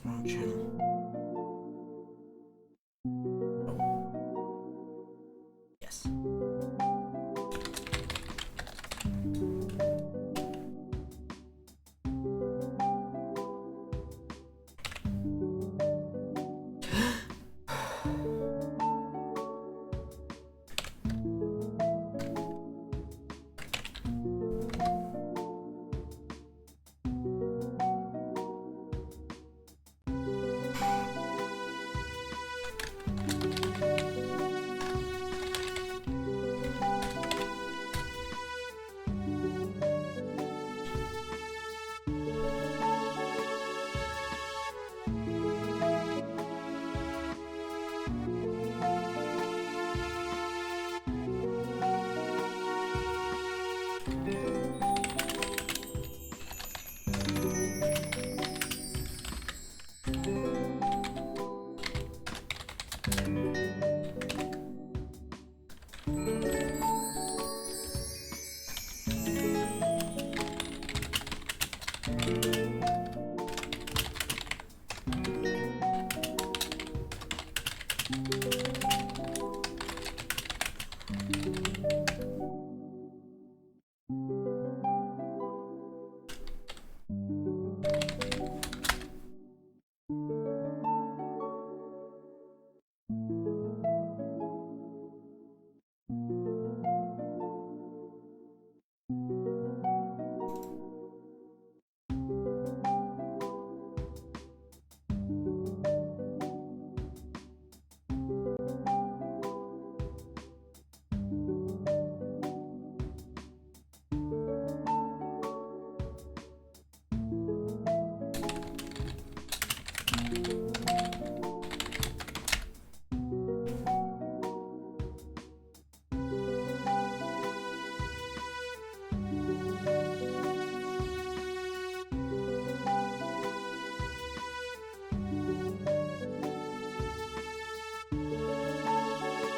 Wrong channel. Oh. Yes.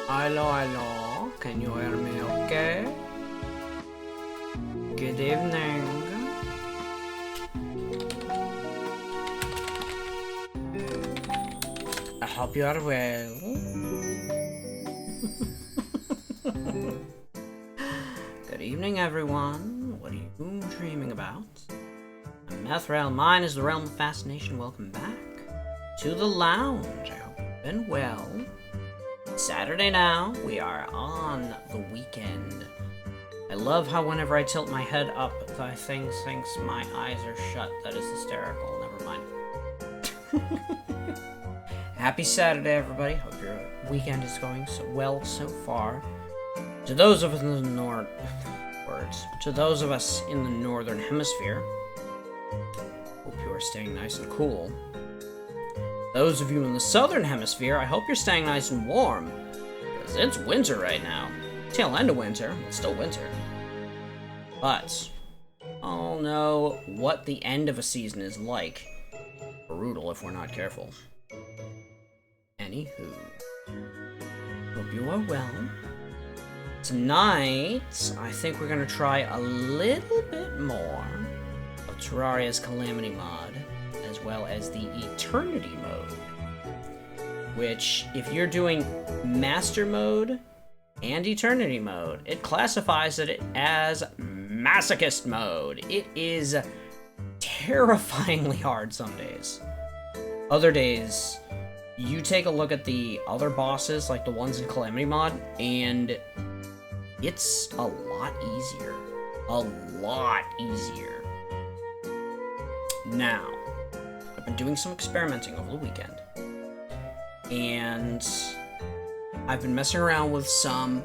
Hello, can you hear me okay? Good evening. I hope you are well. Good evening, everyone. What are you dreaming about? I'm Meth Realm. Mine is the Realm of Fascination. Welcome back to the lounge. I hope you've been well. Saturday now, we are on the weekend. I love how whenever I tilt my head up, the thing thinks my eyes are shut. That is hysterical. Never mind. Happy Saturday, everybody. Hope your weekend is going so well so far. To those of us in the to those of us in the northern hemisphere, hope you are staying nice and cool. Those of you in the southern hemisphere, I hope you're staying nice and warm, because it's winter right now. Tail end of winter, it's still winter. But I'll know what the end of a season is like. Brutal if we're not careful. Anywho, hope you are well. Tonight, I think we're gonna try a little bit more of Terraria's Calamity mod, as well as the Eternity mode. Which, if you're doing Master mode and Eternity mode, it classifies it as Masochist mode. It is terrifyingly hard some days. Other days, you take a look at the other bosses, like the ones in Calamity mod, and it's a lot easier. A lot easier. Now, I've been doing some experimenting over the weekend, and I've been messing around with some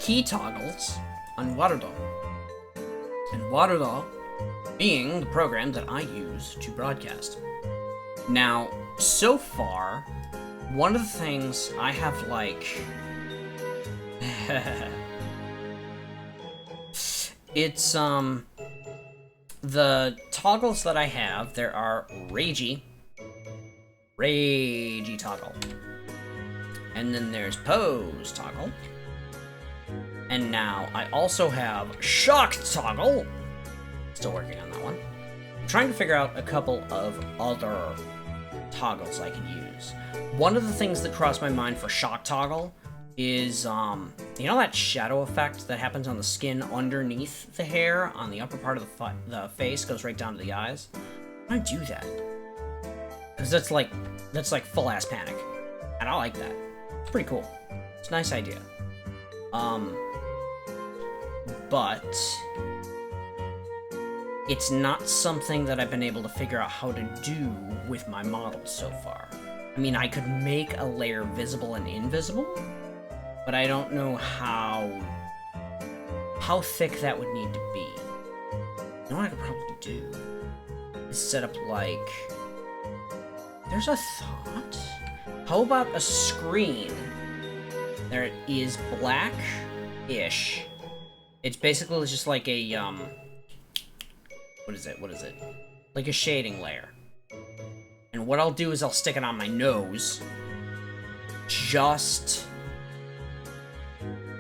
key toggles on Waterdo. And Waterdo being the program that I use to broadcast. Now, so far, one of the things I have, like... it's, the toggles that I have, there are Ragey toggle. And then there's Pose toggle. And now I also have Shock toggle. Still working on that one. I'm trying to figure out a couple of other toggles I could use. One of the things that crossed my mind for Shock toggle is, you know that shadow effect that happens on the skin underneath the hair on the upper part of the face, goes right down to the eyes? I do that. Because that's like full-ass panic. And I like that. It's pretty cool. It's a nice idea. But it's not something that I've been able to figure out how to do with my models so far. I mean, I could make a layer visible and invisible, but I don't know how thick that would need to be. You know what I could probably do? Is set up, like... There's a thought? How about a screen that is black-ish? It's basically just like a, What is it? Like a shading layer. And what I'll do is I'll stick it on my nose. Just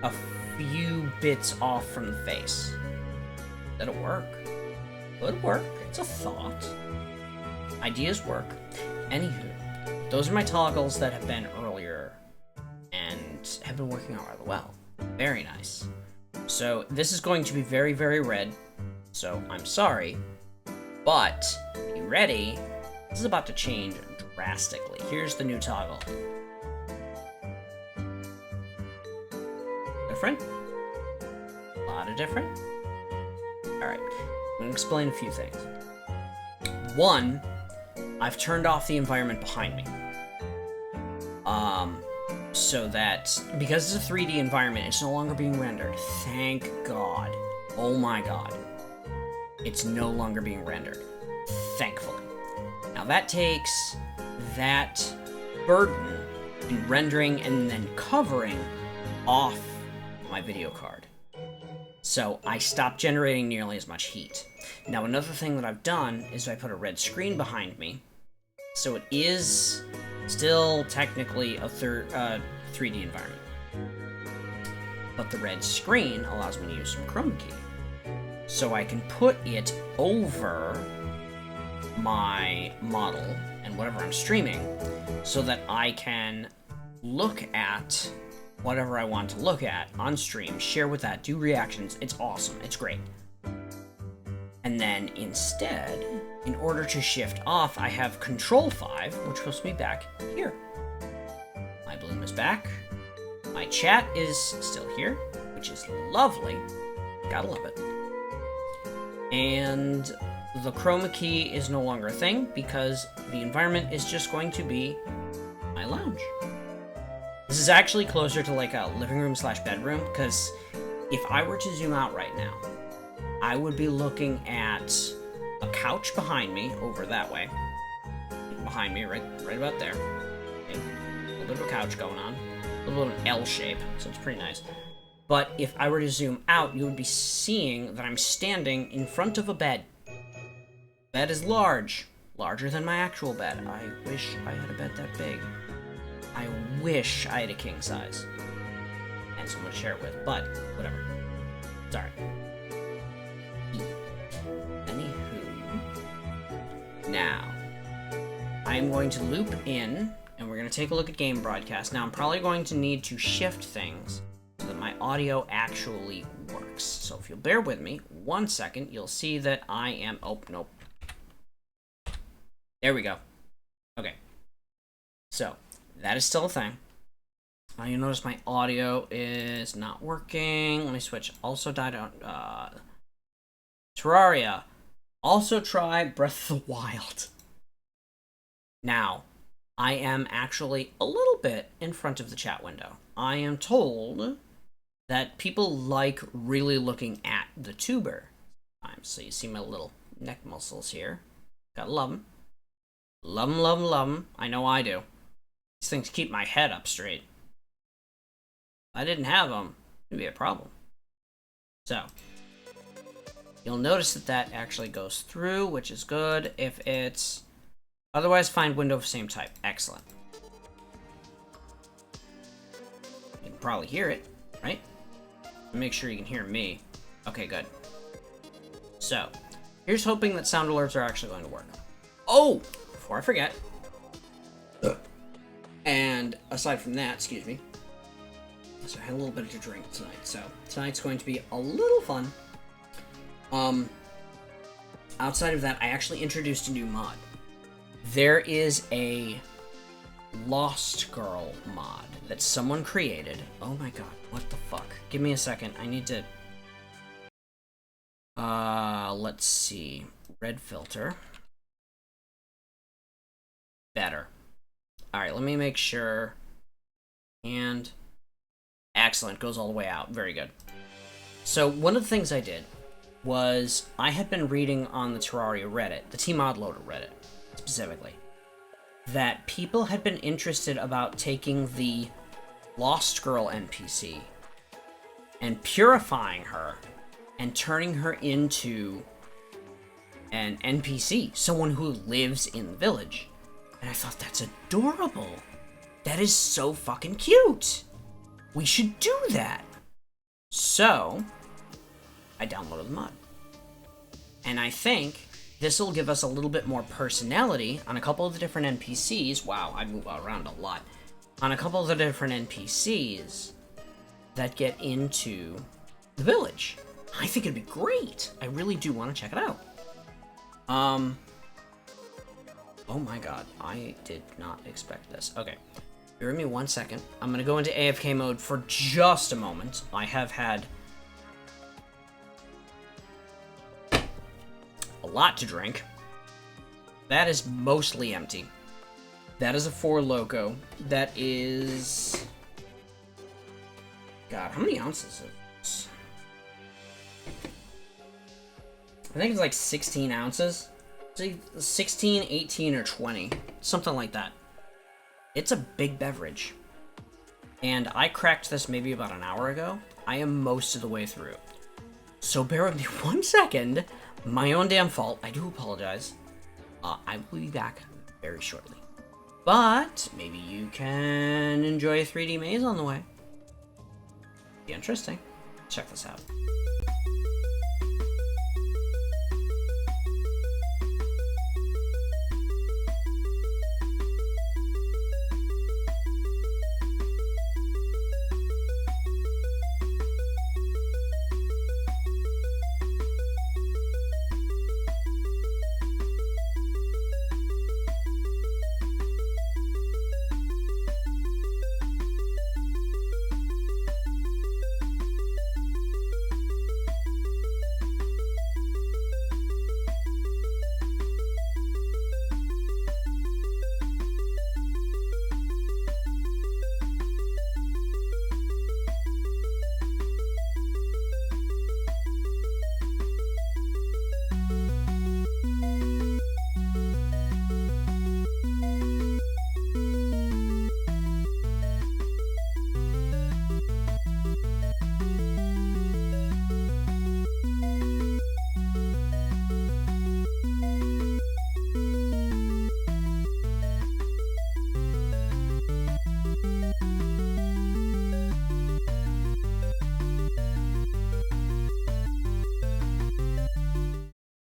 a few bits off from the face. That'll work. Could work. It's a thought. Ideas work. Anywho, those are my toggles that have been earlier and have been working out rather well. Very nice. So this is going to be very, very red. So I'm sorry, but be ready. This is about to change drastically. Here's the new toggle. Different? A lot of different? Alright, I'm going to explain a few things. One, I've turned off the environment behind me. So that, because it's a 3D environment, it's no longer being rendered. Thank God. Oh my God. It's no longer being rendered. Thankfully. Now that takes that burden in rendering and then covering off my video card. So I stopped generating nearly as much heat. Now another thing that I've done is I put a red screen behind me. So it is still technically a 3D environment. But the red screen allows me to use some chroma key. So I can put it over my model and whatever I'm streaming so that I can look at whatever I want to look at on stream, share with that, do reactions. It's awesome. It's great. And then instead, in order to shift off, I have Control 5, which puts me back here. My bloom is back. My chat is still here, which is lovely. Gotta love it. And the chroma key is no longer a thing because the environment is just going to be my lounge. This is actually closer to like a living room / bedroom, because if I were to zoom out right now, I would be looking at a couch behind me, over that way. Behind me, right about there. Okay. A little bit of a couch going on. A little bit of an L shape, so it's pretty nice. But if I were to zoom out, you would be seeing that I'm standing in front of a bed. Bed is large. Larger than my actual bed. I wish I had a bed that big. I wish I had a king size. And someone to share it with, but whatever. Sorry. Anywho. Now, I'm going to loop in, and we're going to take a look at game broadcast. Now, I'm probably going to need to shift things so that my audio actually works. So if you'll bear with me 1 second, you'll see that I am... Oh, nope. There we go. Okay. So, that is still a thing. You'll notice my audio is not working. Let me switch. Also died on Terraria. Also try Breath of the Wild. Now, I am actually a little bit in front of the chat window. I am told that people like really looking at the tuber. So you see my little neck muscles here. Gotta love them. Love them, love them, love them. I know I do. These things keep my head up straight. If I didn't have them, it'd be a problem. So, you'll notice that that actually goes through, which is good. If it's... Otherwise, find window of same type. Excellent. You can probably hear it, right? Make sure you can hear me. Okay, good. So, here's hoping that sound alerts are actually going to work. Oh! Before I forget. And aside from that, excuse me. So I had a little bit to drink tonight. So tonight's going to be a little fun. Outside of that, I actually introduced a new mod. There is a Lost Girl mod that someone created. Oh my god, what the fuck? Give me a second. I need to... let's see. Red filter. Better. Alright, let me make sure. And... Excellent, goes all the way out. Very good. So, one of the things I did was I had been reading on the Terraria Reddit, the T-Mod Loader Reddit, specifically, that people had been interested about taking the Lost Girl NPC and purifying her and turning her into an NPC, someone who lives in the village. And I thought, that's adorable. That is so fucking cute. We should do that. So, I downloaded the mod. And I think this will give us a little bit more personality on a couple of the different NPCs. Wow, I move around a lot. On a couple of the different NPCs that get into the village. I think it'd be great. I really do want to check it out. Oh my god, I did not expect this. Okay. Bear with me 1 second. I'm gonna go into AFK mode for just a moment. I have had a lot to drink. That is mostly empty. That is a 4 Loco. That is... God, how many ounces of this? I think it's like 16 ounces. It's like 16, 18, or 20. Something like that. It's a big beverage. And I cracked this maybe about an hour ago. I am most of the way through. So bear with me 1 second. My own damn fault. I do apologize. I will be back very shortly. But maybe you can enjoy a 3D maze on the way. Be interesting. Check this out.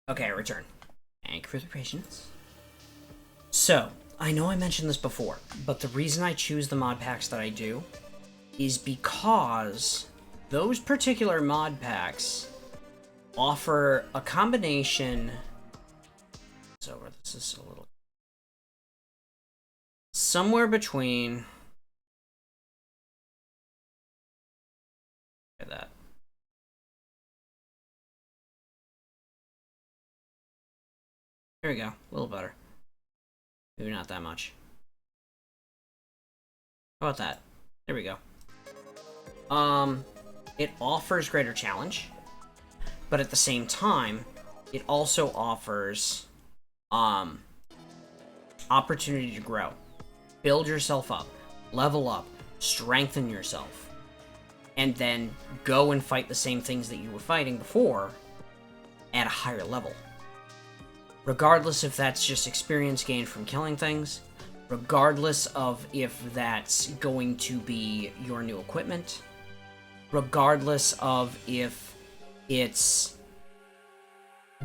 Okay, I return. Thank you for the patience. So, I know I mentioned this before, but the reason I choose the mod packs that I do is because those particular mod packs offer a combination... So, this is a little... Somewhere between... Look at that. There we go. A little better. Maybe not that much. How about that? There we go. It offers greater challenge, but at the same time, it also offers, opportunity to grow. Build yourself up, level up, strengthen yourself, and then go and fight the same things that you were fighting before at a higher level. Regardless if that's just experience gained from killing things, regardless of if that's going to be your new equipment, regardless of if it's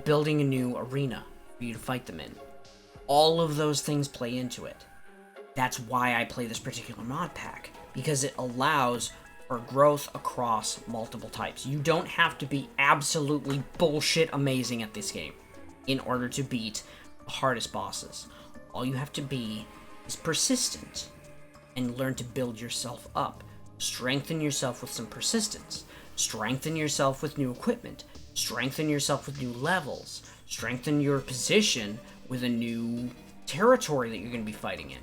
building a new arena for you to fight them in. All of those things play into it. That's why I play this particular mod pack, because it allows for growth across multiple types. You don't have to be absolutely bullshit amazing at this game in order to beat the hardest bosses. All you have to be is persistent and learn to build yourself up. Strengthen yourself with some persistence. Strengthen yourself with new equipment. Strengthen yourself with new levels. Strengthen your position with a new territory that you're going to be fighting in.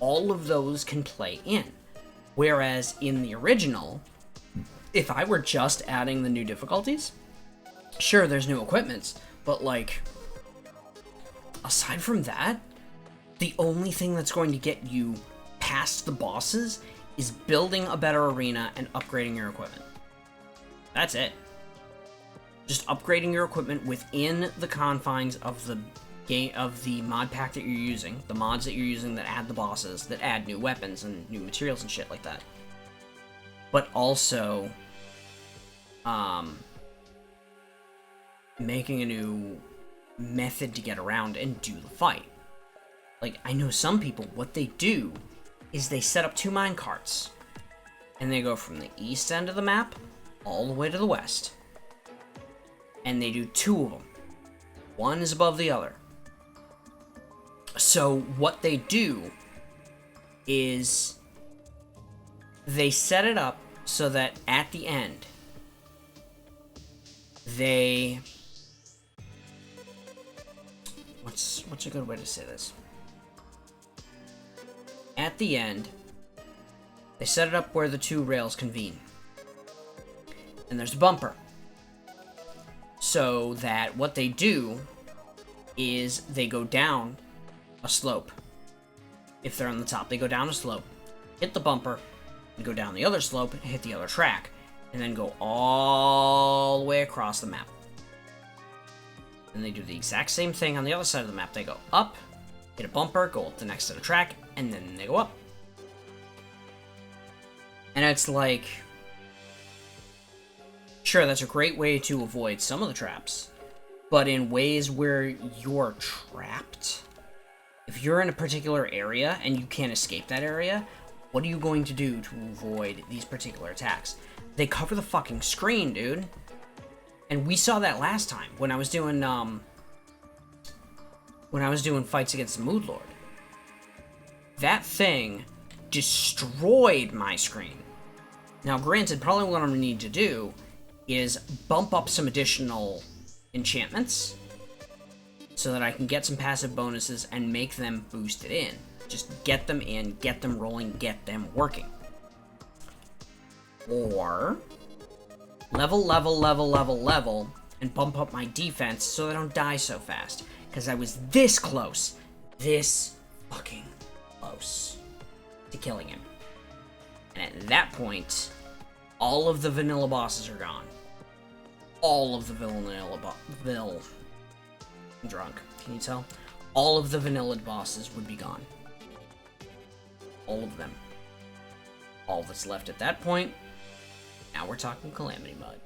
All of those can play in. Whereas in the original, if I were just adding the new difficulties, sure, there's new equipments, but like, aside from that, the only thing that's going to get you past the bosses is building a better arena and upgrading your equipment. That's it. Just upgrading your equipment within the confines of the game, of the mod pack that you're using, the mods that you're using that add the bosses, that add new weapons and new materials and shit like that. But also, making a new method to get around and do the fight. Like, I know some people, what they do is they set up 2 minecarts, and they go from the east end of the map all the way to the west. And they do 2 of them. One is above the other. So what they do is they set it up so that at the end, they... What's a good way to say this? At the end, they set it up where the 2 rails convene. And there's a bumper. So that what they do is they go down a slope. If they're on the top, they go down a slope, hit the bumper, and go down the other slope and hit the other track, and then go all the way across the map. And they do the exact same thing on the other side of the map. They go up, hit a bumper, go up the next to the track, and then they go up. And it's like, sure, that's a great way to avoid some of the traps, but in ways where you're trapped, if you're in a particular area and you can't escape that area, what are you going to do to avoid these particular attacks? They cover the fucking screen, dude. And we saw that last time when I was doing fights against the Mood Lord. That thing destroyed my screen. Now, granted, probably what I'm gonna need to do is bump up some additional enchantments so that I can get some passive bonuses and make them boosted in. Just get them in, get them rolling, get them working. Or level, and bump up my defense so I don't die so fast. Because I was this close, this fucking close to killing him. And at that point, all of the vanilla bosses are gone. All of the I'm drunk, can you tell? All of the vanilla bosses would be gone. All of them. All that's left at that point, now we're talking Calamity mode.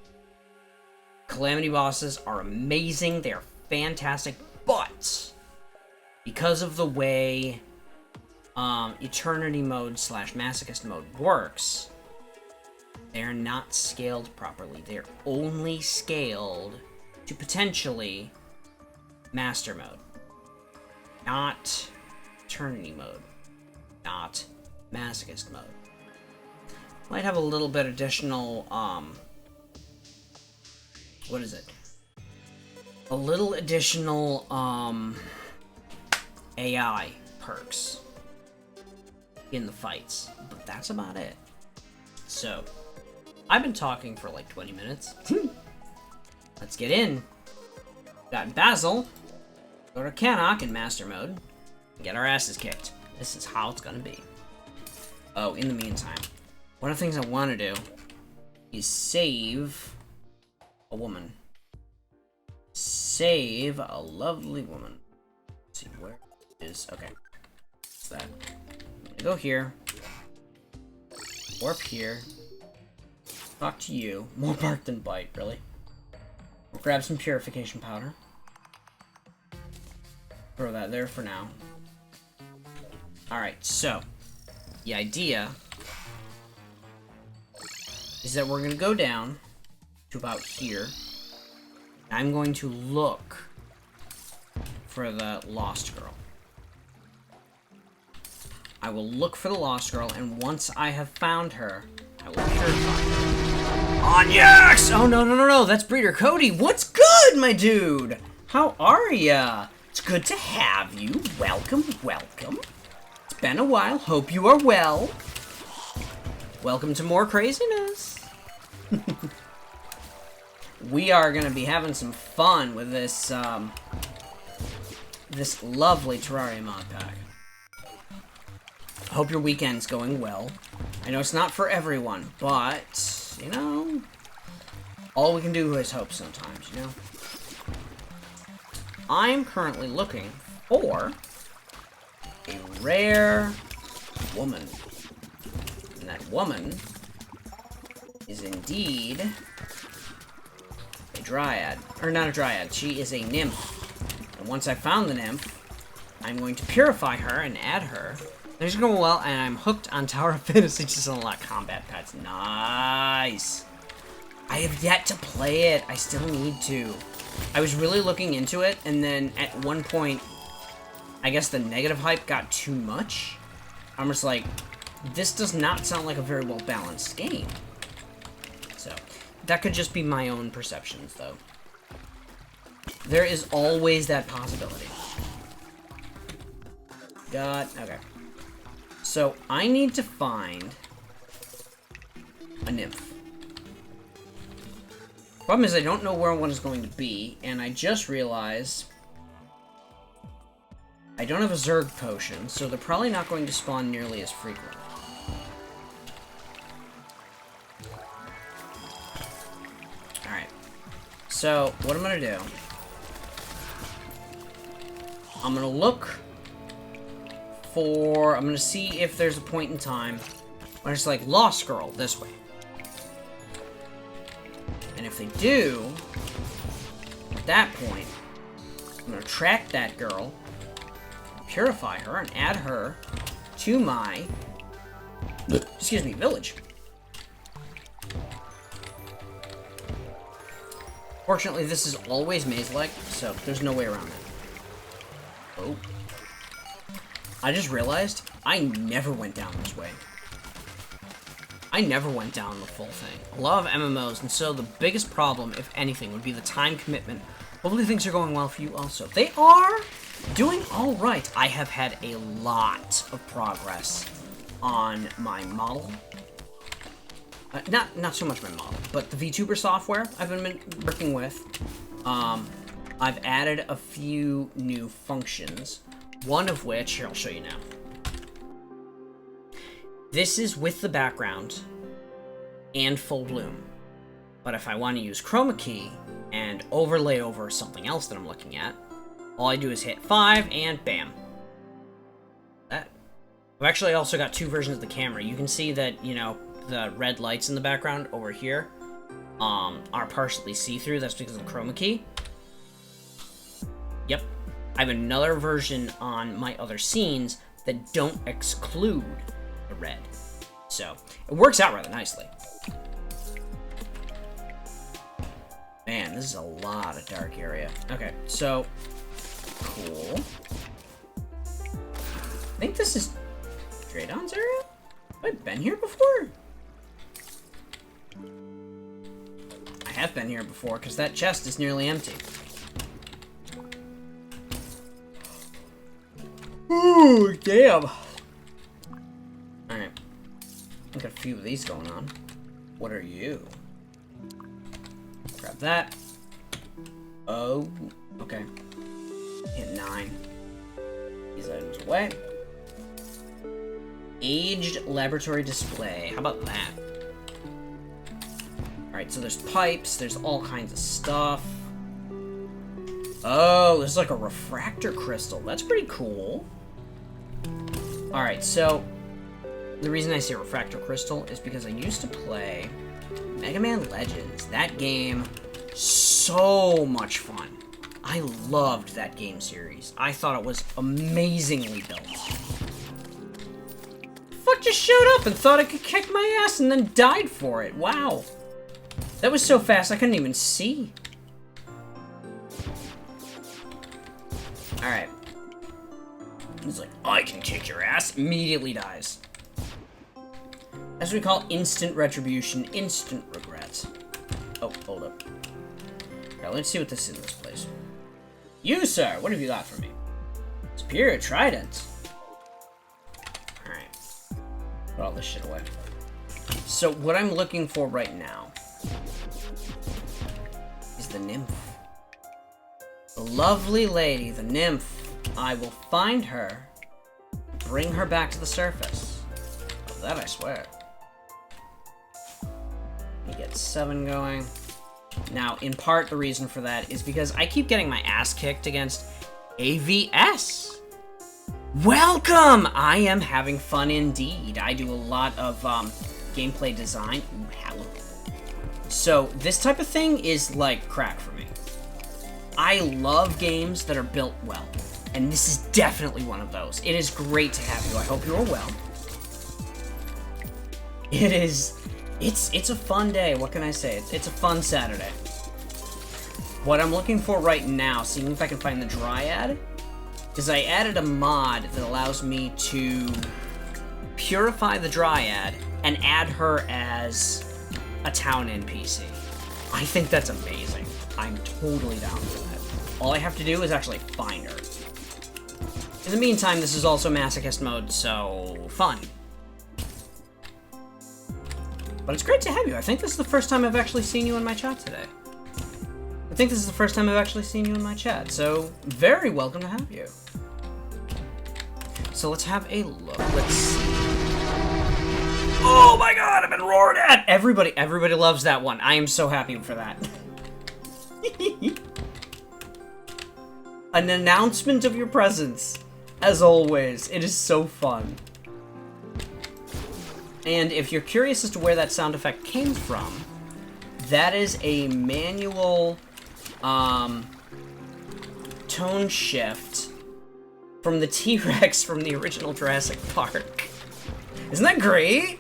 Calamity bosses are amazing, they are fantastic, but because of the way Eternity mode / Masochist mode works, they're not scaled properly. They're only scaled to potentially Master mode, not Eternity mode, not Masochist mode. Might have a little bit additional, what is it? A little additional, AI perks in the fights, but that's about it. So, I've been talking for like 20 minutes. Let's get in. Got Basil. Go to Canock in Master mode. And get our asses kicked. This is how it's gonna be. Oh, in the meantime, one of the things I want to do is save a woman. Save a lovely woman. Let's see, where is... Okay. What's that? I'm gonna go here. Warp here. Talk to you. More bark than bite, really. We'll grab some purification powder. Throw that there for now. Alright, so the idea is that we're going to go down to about here. I'm going to look for the lost girl. I will look for the lost girl, and once I have found her, I will purify her. Onyx! Oh, no, that's Breeder Cody. What's good, my dude? How are ya? It's good to have you. Welcome. It's been a while. Hope you are well. Welcome to more craziness. We are gonna be having some fun with this, this lovely Terraria mod pack. I hope your weekend's going well. I know it's not for everyone, but, you know, all we can do is hope sometimes, you know? I'm currently looking for a rare woman. And that woman is indeed a dryad. Or not a dryad, she is a nymph. And once I found the nymph, I'm going to purify her and add her. Things are going well, and I'm hooked on Tower of Fantasy just to unlock combat pets. Nice! I have yet to play it. I still need to. I was really looking into it, and then at one point, I guess the negative hype got too much. I'm just like, this does not sound like a very well-balanced game. So, that could just be my own perceptions, though. There is always that possibility. Okay. So, I need to find a nymph. Problem is, I don't know where one is going to be, and I just realized I don't have a Zerg potion, so they're probably not going to spawn nearly as frequently. Alright. So, what I'm gonna do, I'm gonna look for... I'm gonna see if there's a point in time when it's like, Lost Girl, this way. And if they do, at that point, I'm gonna track that girl, purify her, and add her to my, excuse me, village. Fortunately, this is always maze-like, so there's no way around that. Oh. I just realized I never went down this way. I never went down the full thing. I love MMOs, and so the biggest problem, if anything, would be the time commitment. Hopefully things are going well for you also. They are doing all right. I have had a lot of progress on my model. Not so much my model, but the VTuber software I've been working with. I've added a few new functions, one of which, here, I'll show you now. This is with the background and full bloom. But if I want to use chroma key and overlay over something else that I'm looking at, all I do is hit 5 and bam. That. I've actually also got two versions of the camera. You can see that, you know, the red lights in the background over here are partially see-through. That's because of the chroma key. Yep. I have another version on my other scenes that don't exclude the red. So, it works out rather nicely. Man, this is a lot of dark area. Okay, so... Cool. I think this is Draydon's area? Have I been here before? I have been here before, because that chest is nearly empty. Ooh, damn. Alright. Got a few of these going on. What are you? Grab that. Oh, okay. Hit 9. These items away. Aged laboratory display. How about that? Alright, so there's pipes, there's all kinds of stuff. Oh, there's like a refractor crystal. That's pretty cool. Alright, so the reason I say refractor crystal is because I used to play Mega Man Legends. That game, so much fun. I loved that game series. I thought it was amazingly built. Fuck just showed up and thought I could kick my ass and then died for it. Wow. That was so fast I couldn't even see. Alright. He's like, I can kick your ass. Immediately dies. As we call instant retribution, instant regret. Oh, hold up. Alright, let's see what this is in this place. You, sir, what have you got for me? Superior Trident. Alright. Put all this shit away. So, what I'm looking for right now is the nymph. The lovely lady, the nymph. I will find her, bring her back to the surface. Of that I swear. You get 7 going. Now, in part, the reason for that is because I keep getting my ass kicked against AVS. Welcome! I am having fun indeed. I do a lot of gameplay design. Ooh, hello. So, this type of thing is like crack for me. I love games that are built well. And this is definitely one of those. It is great to have you. I hope you're well. It is... It's a fun day. What can I say? It's a fun Saturday. What I'm looking for right now, seeing if I can find the Dryad, is I added a mod that allows me to purify the Dryad and add her as a town NPC. I think that's amazing. I'm totally down for that. All I have to do is actually find her. In the meantime, this is also masochist mode, so fun. But it's great to have you. I think this is the first time I've actually seen you in my chat today. I think this is the first time I've actually seen you in my chat, so very welcome to have you. So let's have a look. Let's see. Oh my god, I've been roared at! Everybody loves that one. I am so happy for that. An announcement of your presence. As always, it is so fun. And if you're curious as to where that sound effect came from, that is a manual tone shift from the T-Rex from the original Jurassic Park. Isn't that great?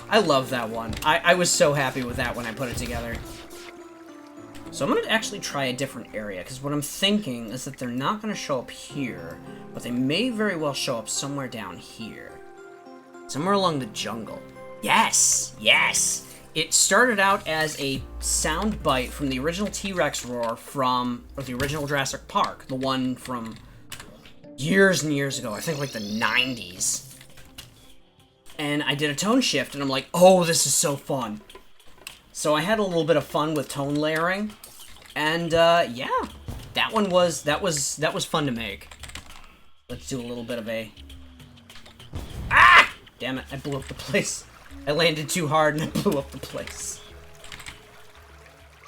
I love that one. I was so happy with that when I put it together. So I'm going to actually try a different area, because what I'm thinking is that they're not going to show up here, but they may very well show up somewhere down here. Somewhere along the jungle. Yes! Yes! It started out as a sound bite from the original T-Rex roar from, or the original Jurassic Park, the one from years and years ago, I think like the 90s. And I did a tone shift, and I'm like, oh, this is so fun. So I had a little bit of fun with tone layering, and yeah, that was fun to make. Let's do a little bit of a... Ah! Damn it, I blew up the place. I landed too hard and I blew up the place.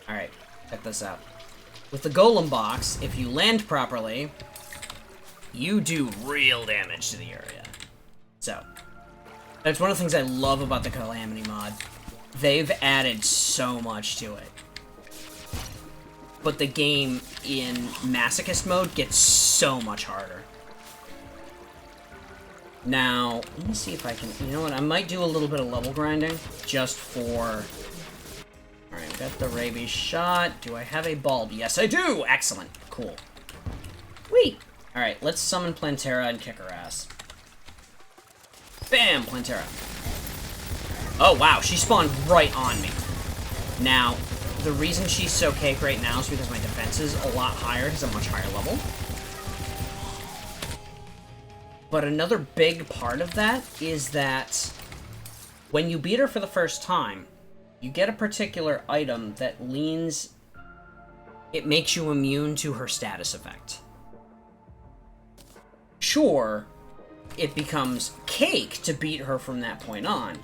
Alright, check this out. With the Golem box, if you land properly, you do real damage to the area. So, that's one of the things I love about the Calamity mod. They've added so much to it. but the game in Masochist mode gets so much harder. Now, let me see if I can... You know what? I might do a little bit of level grinding, just for... Alright, we got the rabies shot. Do I have a bulb? Yes, I do! Excellent. Cool. Whee! Alright, let's summon Plantera and kick her ass. Bam! Plantera. Oh, wow, she spawned right on me. Now, the reason she's so cake right now is because my defense is a lot higher, because I'm much higher level. But another big part of that is that when you beat her for the first time, you get a particular item that leans... It makes you immune to her status effect. Sure, it becomes cake to beat her from that point on,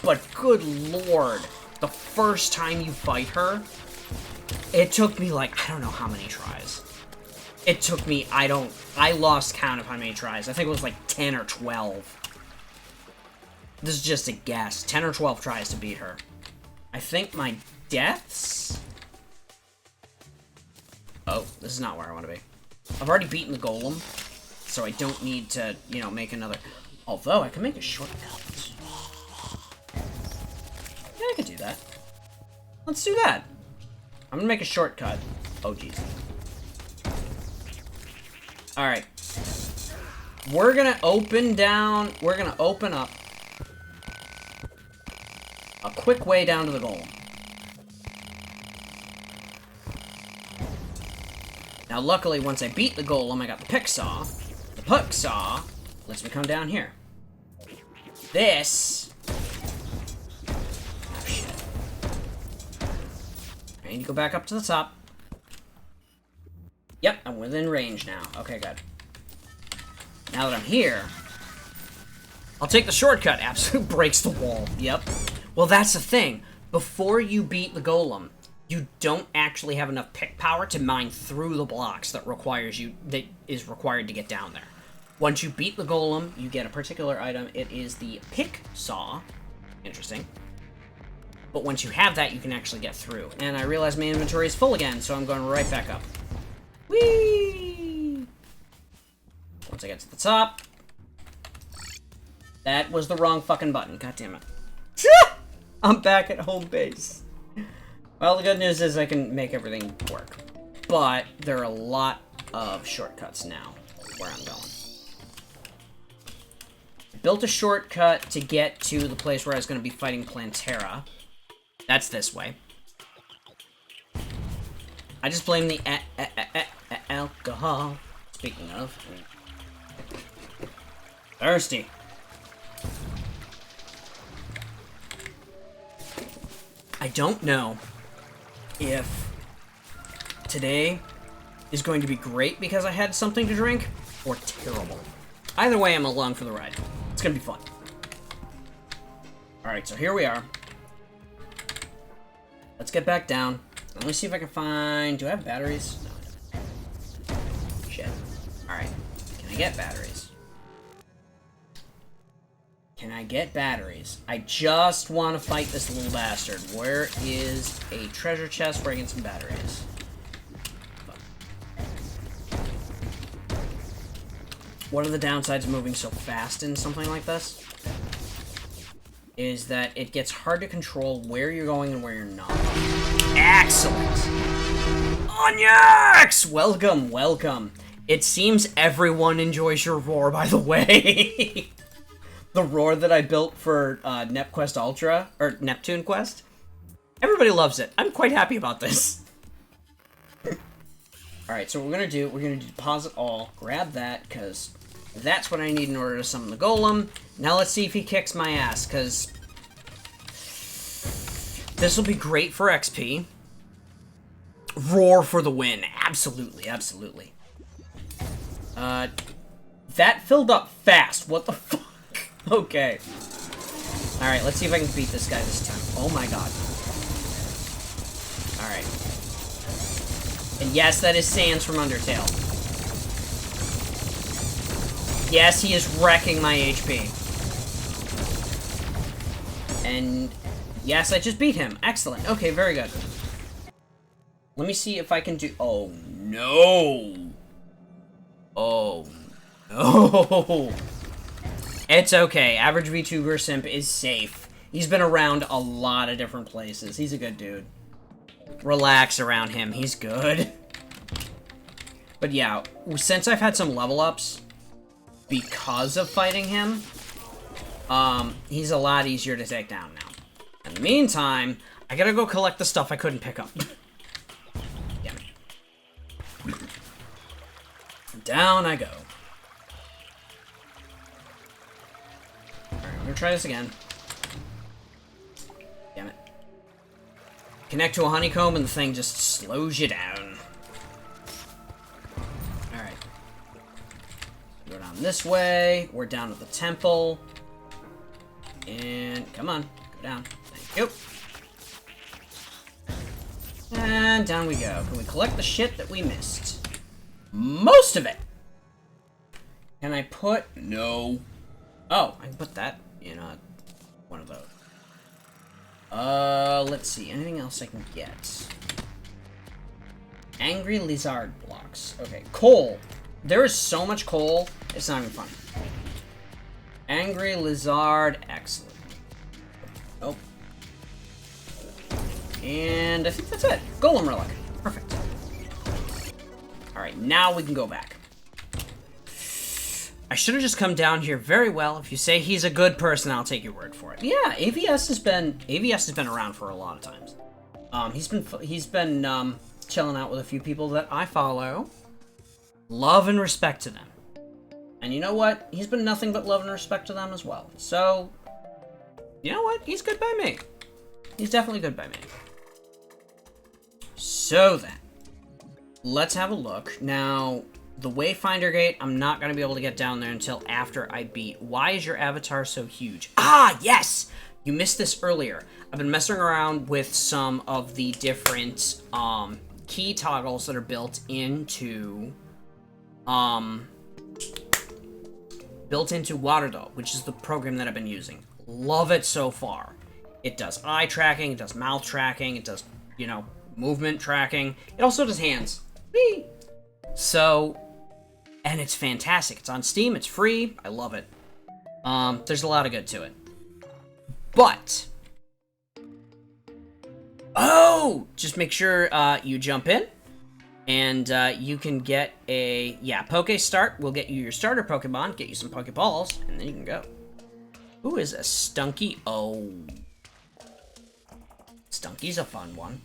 but good lord, the first time you fight her, it took me like, I don't know how many tries. It took me, I lost count of how many tries. I think it was like 10 or 12. This is just a guess. 10 or 12 tries to beat her. I think my deaths... Oh, this is not where I want to be. I've already beaten the golem, so I don't need to, you know, make another... Although, I can make a shortcut. Yeah, I could do that. Let's do that. I'm gonna make a shortcut. Oh, jeez. Alright. We're gonna open up a quick way down to the golem. Now, luckily, once I beat the golem, I got the pick saw. The pick saw lets me come down here. This... Oh, shit. I need to go back up to the top. Yep, I'm within range now. Okay, good. Now that I'm here, I'll take the shortcut. Absolutely breaks the wall. Yep. Well, that's the thing. Before you beat the golem, you don't actually have enough pick power to mine through the blocks that is required to get down there. Once you beat the golem, you get a particular item. It is the pick saw. Interesting. But once you have that, you can actually get through. And I realize my inventory is full again, so I'm going right back up. Whee! Once I get to the top. That was the wrong fucking button. God damn it. I'm back at home base. Well, the good news is I can make everything work. But there are a lot of shortcuts now where I'm going. I built a shortcut to get to the place where I was going to be fighting Plantera. That's this way. I just blame the alcohol. Speaking of. Thirsty. I don't know if today is going to be great because I had something to drink, or terrible. Either way, I'm along for the ride. It's gonna be fun. Alright, so here we are. Let's get back down. Let me see if I can find... Do I have batteries? No. Shit. Alright. Can I get batteries? Can I get batteries? I just want to fight this little bastard. Where is a treasure chest where I get some batteries? What are the downsides of moving so fast in something like this? Is that it gets hard to control where you're going and where you're not. Excellent! Onyx! Welcome, welcome. It seems everyone enjoys your roar, by the way. The roar that I built for NepQuest Ultra, or Neptune Quest. Everybody loves it. I'm quite happy about this. Alright, so what we're gonna do deposit all, grab that, because that's what I need in order to summon the golem. Now let's see if he kicks my ass, because this will be great for XP. Roar for the win. Absolutely, absolutely. That filled up fast. What the fuck? Okay. Alright, let's see if I can beat this guy this time. Oh my god. Alright. And yes, that is Sans from Undertale. Yes, he is wrecking my HP. And yes, I just beat him. Excellent. Okay, very good. Let me see if I can do... Oh, no. Oh, no. It's okay. Average VTuber Simp is safe. He's been around a lot of different places. He's a good dude. Relax around him. He's good. But yeah, since I've had some level ups because of fighting him, he's a lot easier to take down now. In the meantime, I gotta go collect the stuff I couldn't pick up. Damn it. Down I go. Alright, I'm gonna try this again. Damn it. Connect to a honeycomb and the thing just slows you down. Alright. Go down this way. We're down to the temple. And come on, go down. Thank you. And down we go. Can we collect the shit that we missed? Most of it! Can I put... No. Oh, I can put that in one of those. Let's see. Anything else I can get? Angry lizard blocks. Okay, coal. There is so much coal, it's not even funny. Angry lizard, excellent. Oh. And I think that's it. Golem relic. Perfect. Alright, now we can go back. I should have just come down here. Very well. If you say he's a good person, I'll take your word for it. Yeah, AVS has been around for a lot of times. He's been chilling out with a few people that I follow. Love and respect to them. And you know what? He's been nothing but love and respect to them as well. So, you know what? He's good by me. He's definitely good by me. So then, let's have a look. Now, the Wayfinder Gate, I'm not going to be able to get down there until after I beat. Why is your avatar so huge? Ah, yes! You missed this earlier. I've been messing around with some of the different key toggles that are built into Waterdog, which is the program that I've been using. Love it so far. It does eye tracking, it does mouth tracking, it does, you know, movement tracking. It also does hands. Whee! So, and it's fantastic. It's on Steam, it's free, I love it. There's a lot of good to it. But, oh! Just make sure you jump in. And you can get a, Poke Start. We'll get you your starter Pokemon, get you some Pokeballs, and then you can go. Who is a Stunky? Oh. Stunky's a fun one.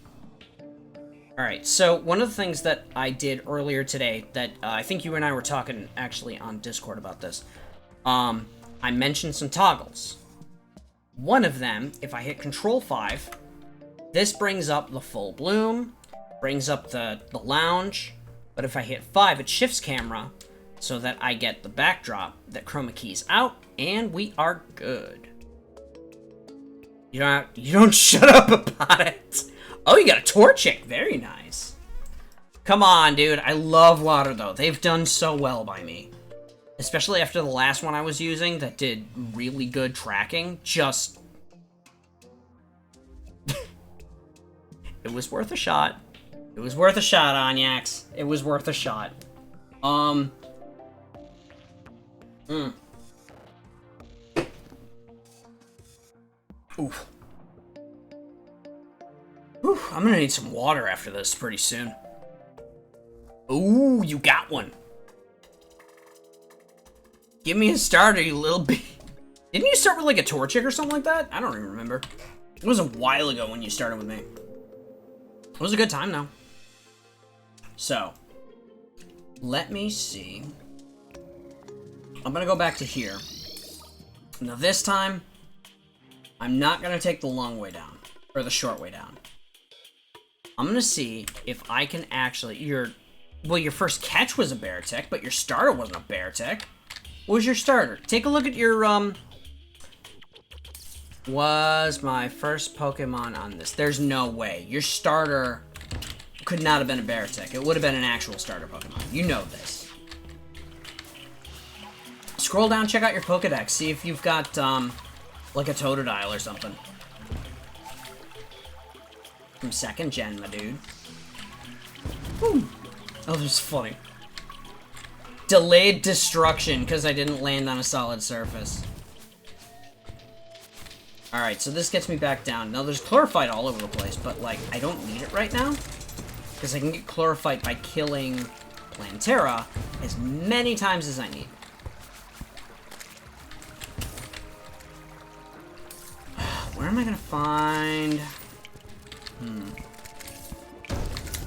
Alright, so one of the things that I did earlier today that I think you and I were talking actually on Discord about this. I mentioned some toggles. One of them, if I hit Control 5, this brings up the full bloom. Brings up the lounge, but if I hit 5, it shifts camera so that I get the backdrop that chroma keys out, and we are good. You don't shut up about it. Oh, you got a Torchic. Very nice. Come on, dude. I love water, though. They've done so well by me. Especially after the last one I was using that did really good tracking. Just... it was worth a shot. It was worth a shot, Onyax. It was worth a shot. Oof. Oof, I'm gonna need some water after this pretty soon. Ooh, you got one. Give me a starter, you little b. Didn't you start with like a Torchic or something like that? I don't even remember. It was a while ago when you started with me. It was a good time, though. So, let me see. I'm gonna go back to here. Now this time, I'm not gonna take the long way down, or the short way down. I'm gonna see if I can actually, your first catch was a Beartic, but your starter wasn't a Beartic. What was your starter? Take a look at your, was my first Pokemon on this. There's no way. Your starter could not have been a Beartic. It would have been an actual starter Pokemon. You know this. Scroll down, check out your Pokedex. See if you've got, like a Totodile or something. From 2nd gen, my dude. Ooh. Oh, that's funny. Delayed destruction because I didn't land on a solid surface. Alright, so this gets me back down. Now, there's chlorophyte all over the place, but, like, I don't need it right now. Because I can get chlorophyte by killing Plantera as many times as I need. Where am I gonna find...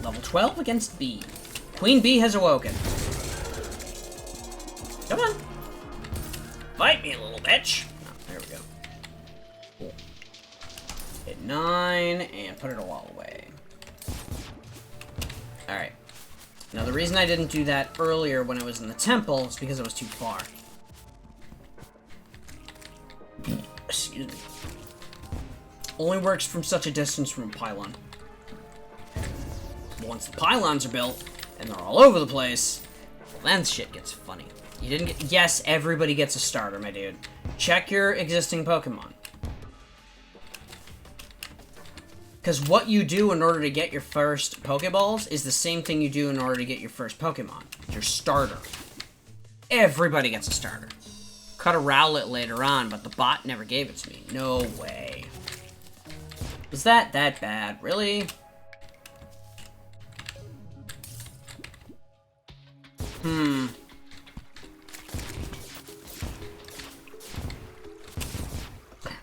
Level 12 against B. Queen Bee has awoken. Come on. Fight me, little bitch. Oh, there we go. Cool. Hit 9 and put it all away. Alright. Now, the reason I didn't do that earlier when I was in the temple is because I was too far. Excuse me. Only works from such a distance from a pylon. Once the pylons are built, and they're all over the place, well, then shit gets funny. You didn't get... Yes, everybody gets a starter, my dude. Check your existing Pokemon. Because what you do in order to get your first Pokeballs is the same thing you do in order to get your first Pokemon. Your starter. Everybody gets a starter. Cut a Rowlet later on, but the bot never gave it to me. No way. Was that bad? Really? I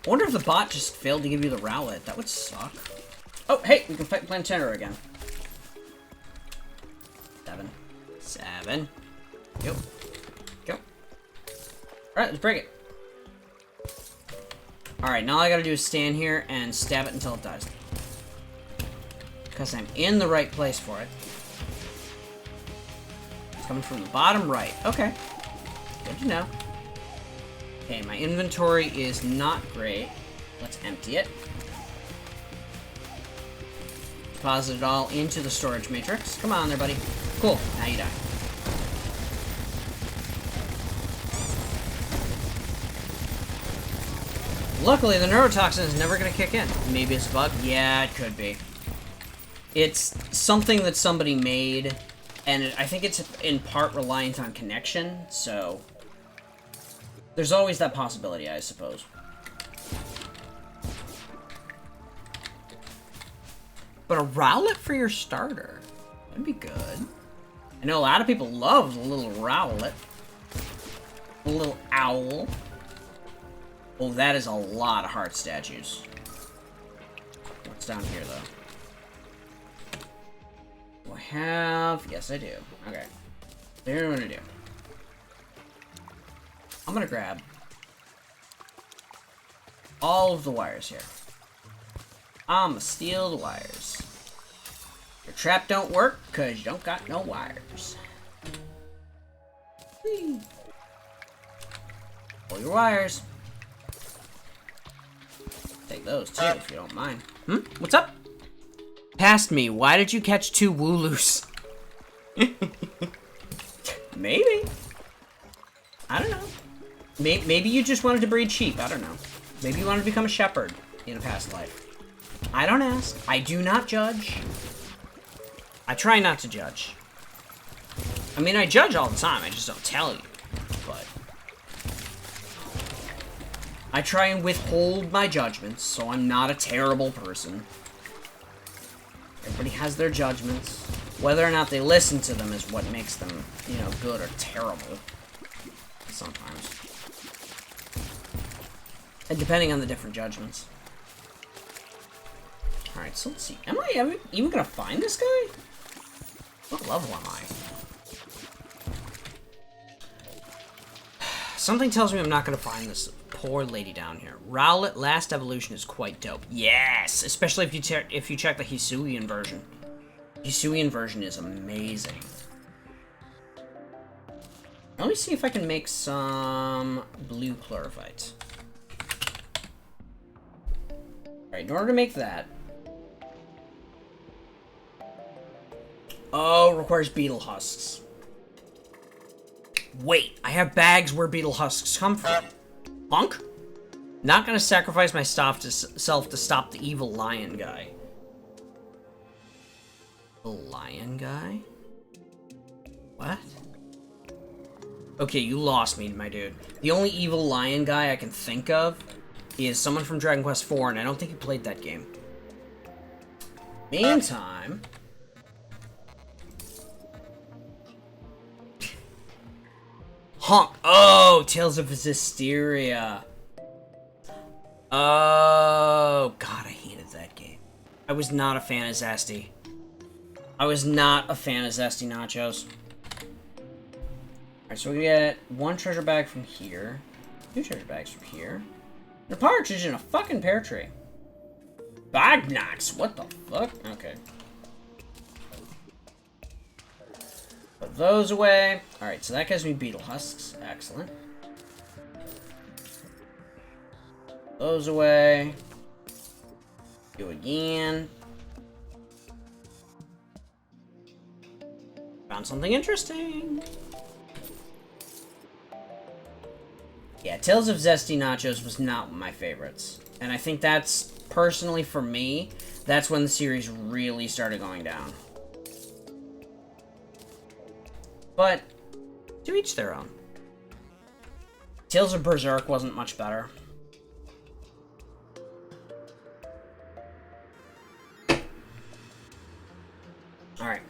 wonder if the bot just failed to give you the Rowlet. That would suck. Oh, hey, we can fight Plantera again. 7. Go. Go. Alright, let's break it. Alright, now all I gotta do is stand here and stab it until it dies. Because I'm in the right place for it. It's coming from the bottom right. Okay. Good to know. Okay, my inventory is not great. Let's empty it. Deposit it all into the storage matrix. Come on there, buddy. Cool. Now you die. Luckily, the neurotoxin is never going to kick in. Maybe it's a bug? Yeah, it could be. It's something that somebody made, and I think it's in part reliant on connection, so... There's always that possibility, I suppose. But a Rowlet for your starter. That'd be good. I know a lot of people love the little Rowlet. The little owl. Oh, that is a lot of heart statues. What's down here, though? Do I have... Yes, I do. Okay. Here's what I'm gonna do. I'm gonna grab all of the wires here. I'm gonna steal the wires. Your trap don't work because you don't got no wires. Whee. Pull your wires. Take those too, if you don't mind. What's up? Past me. Why did you catch 2 Wooloos? Maybe. I don't know. Maybe you just wanted to breed sheep. I don't know. Maybe you wanted to become a shepherd in a past life. I don't ask. I do not judge. I try not to judge. I mean, I judge all the time. I just don't tell you. But I try and withhold my judgments, so I'm not a terrible person. Everybody has their judgments. Whether or not they listen to them is what makes them, you know, good or terrible. Sometimes. And depending on the different judgments. Alright, so let's see. Am I even gonna find this guy? What level am I? Something tells me I'm not gonna find this poor lady down here. Rowlet last evolution is quite dope. Yes! Especially if you check the Hisuian version. Hisuian version is amazing. Let me see if I can make some blue chlorophyte. Alright, in order to make that... Oh, requires beetle husks. Wait, I have bags where beetle husks come from. Punk? Not gonna sacrifice my self to stop the evil lion guy. The lion guy? What? Okay, you lost me, my dude. The only evil lion guy I can think of is someone from Dragon Quest IV, and I don't think he played that game. Meantime... Honk! Oh, Tales of Zestiria. Oh, God, I hated that game. I was not a fan of Zesty. I was not a fan of Zesty Nachos. Alright, so we get one treasure bag from here, 2 treasure bags from here, and a partridge in a fucking pear tree. Bagnax, what the fuck? Okay. Put those away. Alright, so that gives me beetle husks. Excellent. Those away. Do again. Found something interesting. Yeah, Tales of Zesty Nachos was not one of my favorites. And I think that's, personally for me, that's when the series really started going down. But, to each their own. Tales of Berserk wasn't much better. Alright.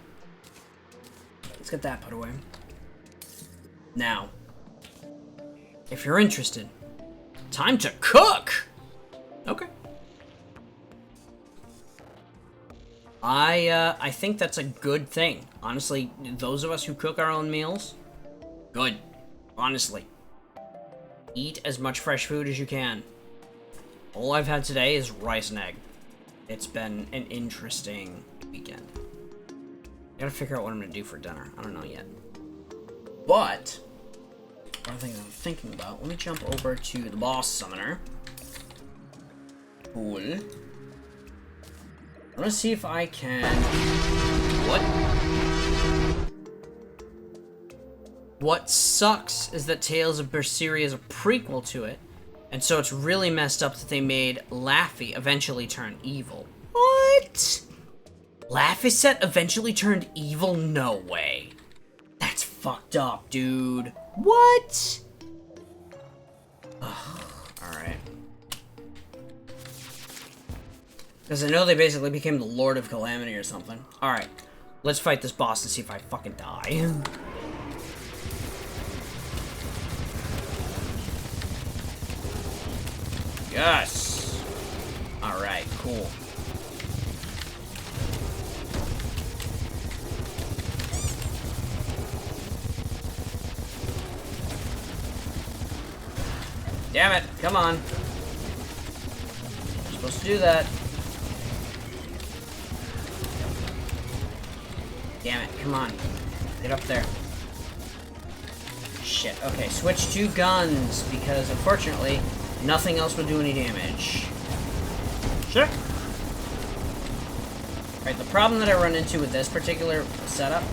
Let's get that put away. Now, if you're interested, time to cook! Okay. I think that's a good thing. Honestly, those of us who cook our own meals, good. Honestly. Eat as much fresh food as you can. All I've had today is rice and egg. It's been an interesting weekend. I gotta figure out what I'm gonna do for dinner. I don't know yet. But, one thing I'm thinking about, let me jump over to the boss summoner. Cool. I'm gonna see if I can... What? What sucks is that Tales of Berseria is a prequel to it, and so it's really messed up that they made Laffy eventually turn evil. What? Laphicet eventually turned evil? No way. That's fucked up, dude. What? Alright. Because I know they basically became the Lord of Calamity or something. Alright. Let's fight this boss and see if I fucking die. Yes! Alright, cool. Damn it, come on. I'm supposed to do that. Damn it, come on. Get up there. Shit, okay, switch to guns, because unfortunately, nothing else would do any damage. Sure. Alright, the problem that I run into with this particular setup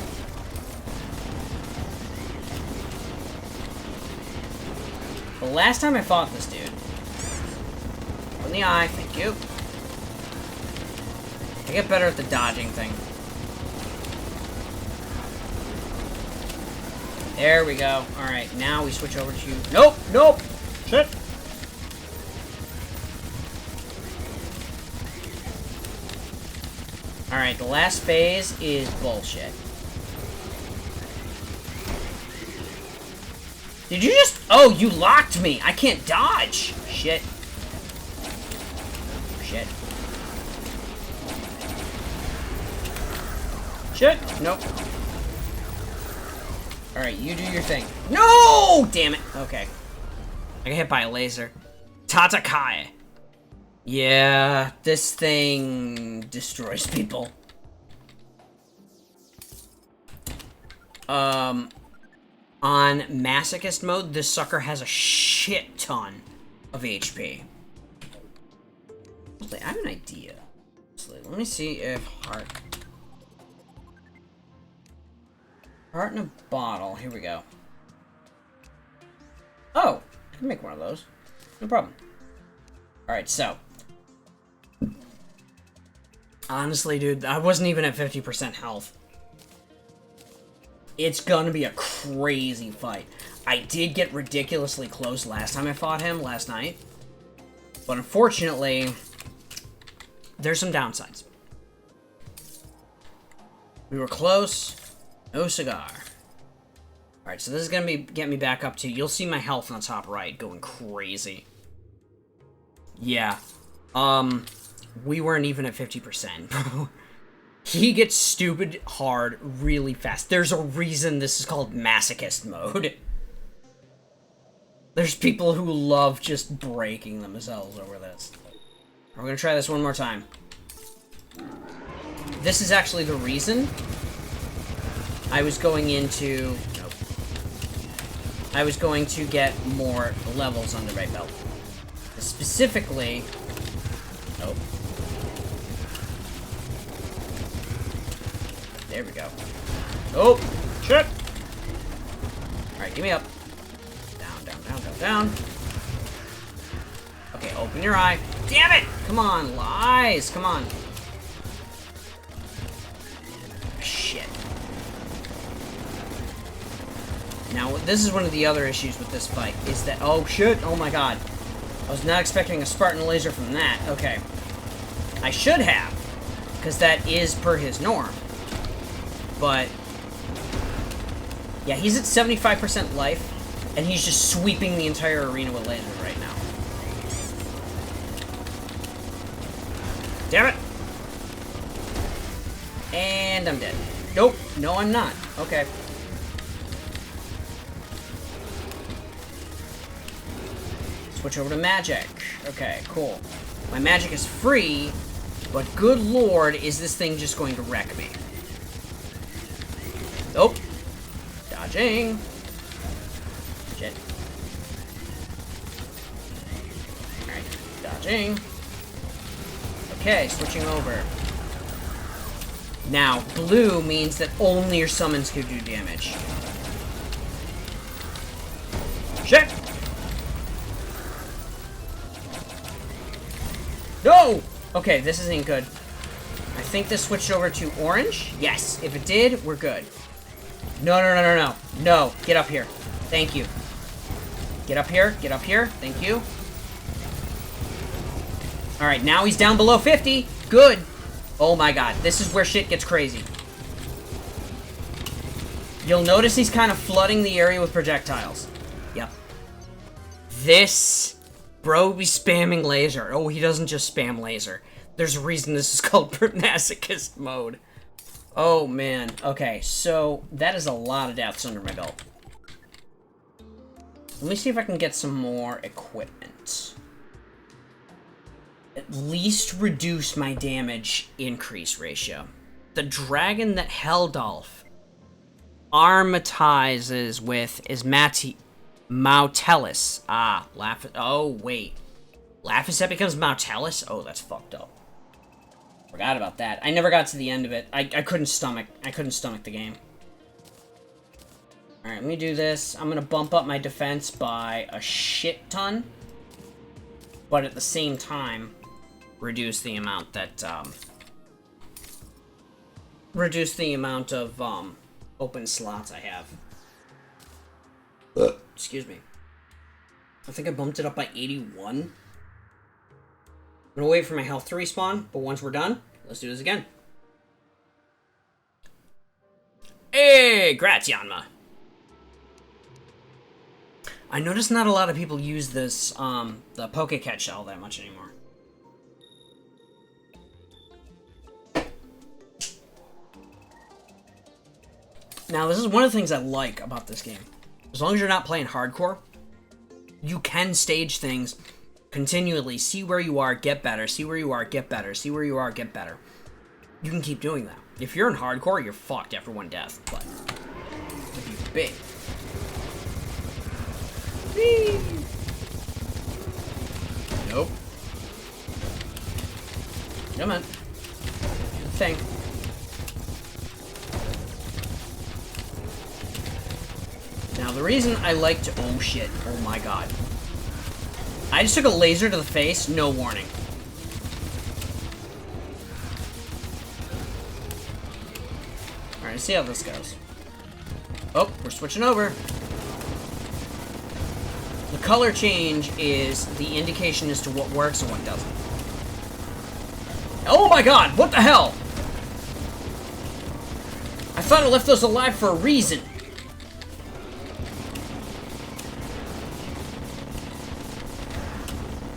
the last time I fought this dude, in the eye, thank you. I get better at the dodging thing. There we go. Alright, now we switch over to... Nope! Nope! Shit! Alright, the last phase is bullshit. Did you just... Oh, you locked me! I can't dodge! Shit. Shit. Shit! Nope. Alright, you do your thing. No! Damn it. Okay. I got hit by a laser. Tatakai. Yeah, this thing destroys people. On Masochist mode, this sucker has a shit ton of HP. I have an idea. Let me see if Heart in a bottle. Here we go. Oh, I can make one of those. No problem. Alright, so. Honestly, dude, I wasn't even at 50% health. It's gonna be a crazy fight. I did get ridiculously close last time I fought him, last night. But unfortunately, there's some downsides. We were close. No cigar. Alright, so this is gonna get me back up to... You'll see my health on the top right going crazy. Yeah. We weren't even at 50%, bro. He gets stupid hard really fast. There's a reason this is called masochist mode. There's people who love just breaking themselves over this. We're gonna try this one more time. This is actually the reason I was going into... Nope. I was going to get more levels under my belt. Specifically... Nope. There we go. Oh! Shit! Alright, give me up. Down, down, down, down, down. Okay, open your eye. Damn it! Come on, lies! Come on. Shit. Now, this is one of the other issues with this fight, is that... Oh, shit! Oh my god. I was not expecting a Spartan laser from that. Okay. I should have, because that is per his norm. But... yeah, he's at 75% life, and he's just sweeping the entire arena with lasers right now. Damn it! And I'm dead. Nope. No, I'm not. Okay. Switch over to magic. Okay, cool. My magic is free, but good lord, is this thing just going to wreck me? Nope. Dodging. Shit. Alright, dodging. Okay, switching over. Now, blue means that only your summons could do damage. Shit! No! Okay, this isn't good. I think this switched over to orange. Yes, if it did, we're good. No, no, no, no, no. No, get up here. Thank you. Get up here, get up here. Thank you. Alright, now he's down below 50. Good. Oh my god, this is where shit gets crazy. You'll notice he's kind of flooding the area with projectiles. Yep. This... bro be spamming laser. Oh, he doesn't just spam laser. There's a reason this is called masochist mode. Oh, man. Okay, so that is a lot of deaths under my belt. Let me see if I can get some more equipment. At least reduce my damage increase ratio. The dragon that Heldolf armatizes with is Mautellus. Ah, oh, wait. Laphicet becomes Mautellus? Oh, that's fucked up. Forgot about that. I never got to the end of it. I couldn't stomach the game. Alright, let me do this. I'm gonna bump up my defense by a shit ton. But at the same time, reduce the amount that, reduce the amount of, open slots I have. Excuse me. I think I bumped it up by 81. I'm gonna wait for my health to respawn, but once we're done, let's do this again. Hey, Gratianma. I noticed not a lot of people use this, the Pokécatch all that much anymore. Now, this is one of the things I like about this game. As long as you're not playing hardcore, you can stage things continually, see where you are, get better, see where you are, get better, see where you are, get better. You can keep doing that. If you're in hardcore, you're fucked after one death, but if you're big. Whee! Nope. Come on. Do the thing. Now, the reason I like to... Oh, shit. Oh, my God. I just took a laser to the face, no warning. Alright, let's see how this goes. Oh, we're switching over. The color change is the indication as to what works and what doesn't. Oh my god, what the hell? I thought I left those alive for a reason.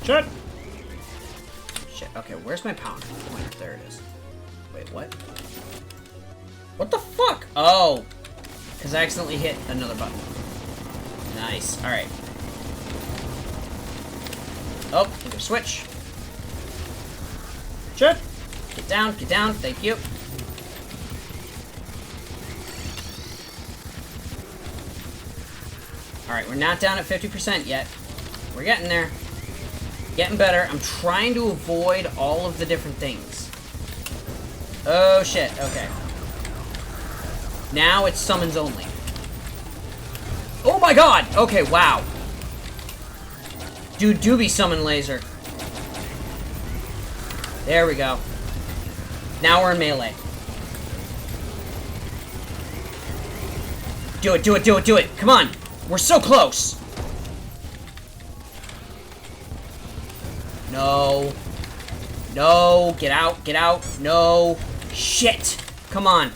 Shit. Shit, okay, where's my pound pointer? There it is. Wait, what? What the fuck? Oh. Because I accidentally hit another button. Nice, alright. Oh, need to switch. Shit. Get down, thank you. Alright, we're not down at 50% yet. We're getting there. Getting better. I'm trying to avoid all of the different things. Oh, shit. Okay. Now it's summons only. Oh my god! Okay, wow. Dude, do be summon laser. There we go. Now we're in melee. Do it, do it, do it, do it. Come on. We're so close. No. No. Get out. Get out. No. Shit. Come on.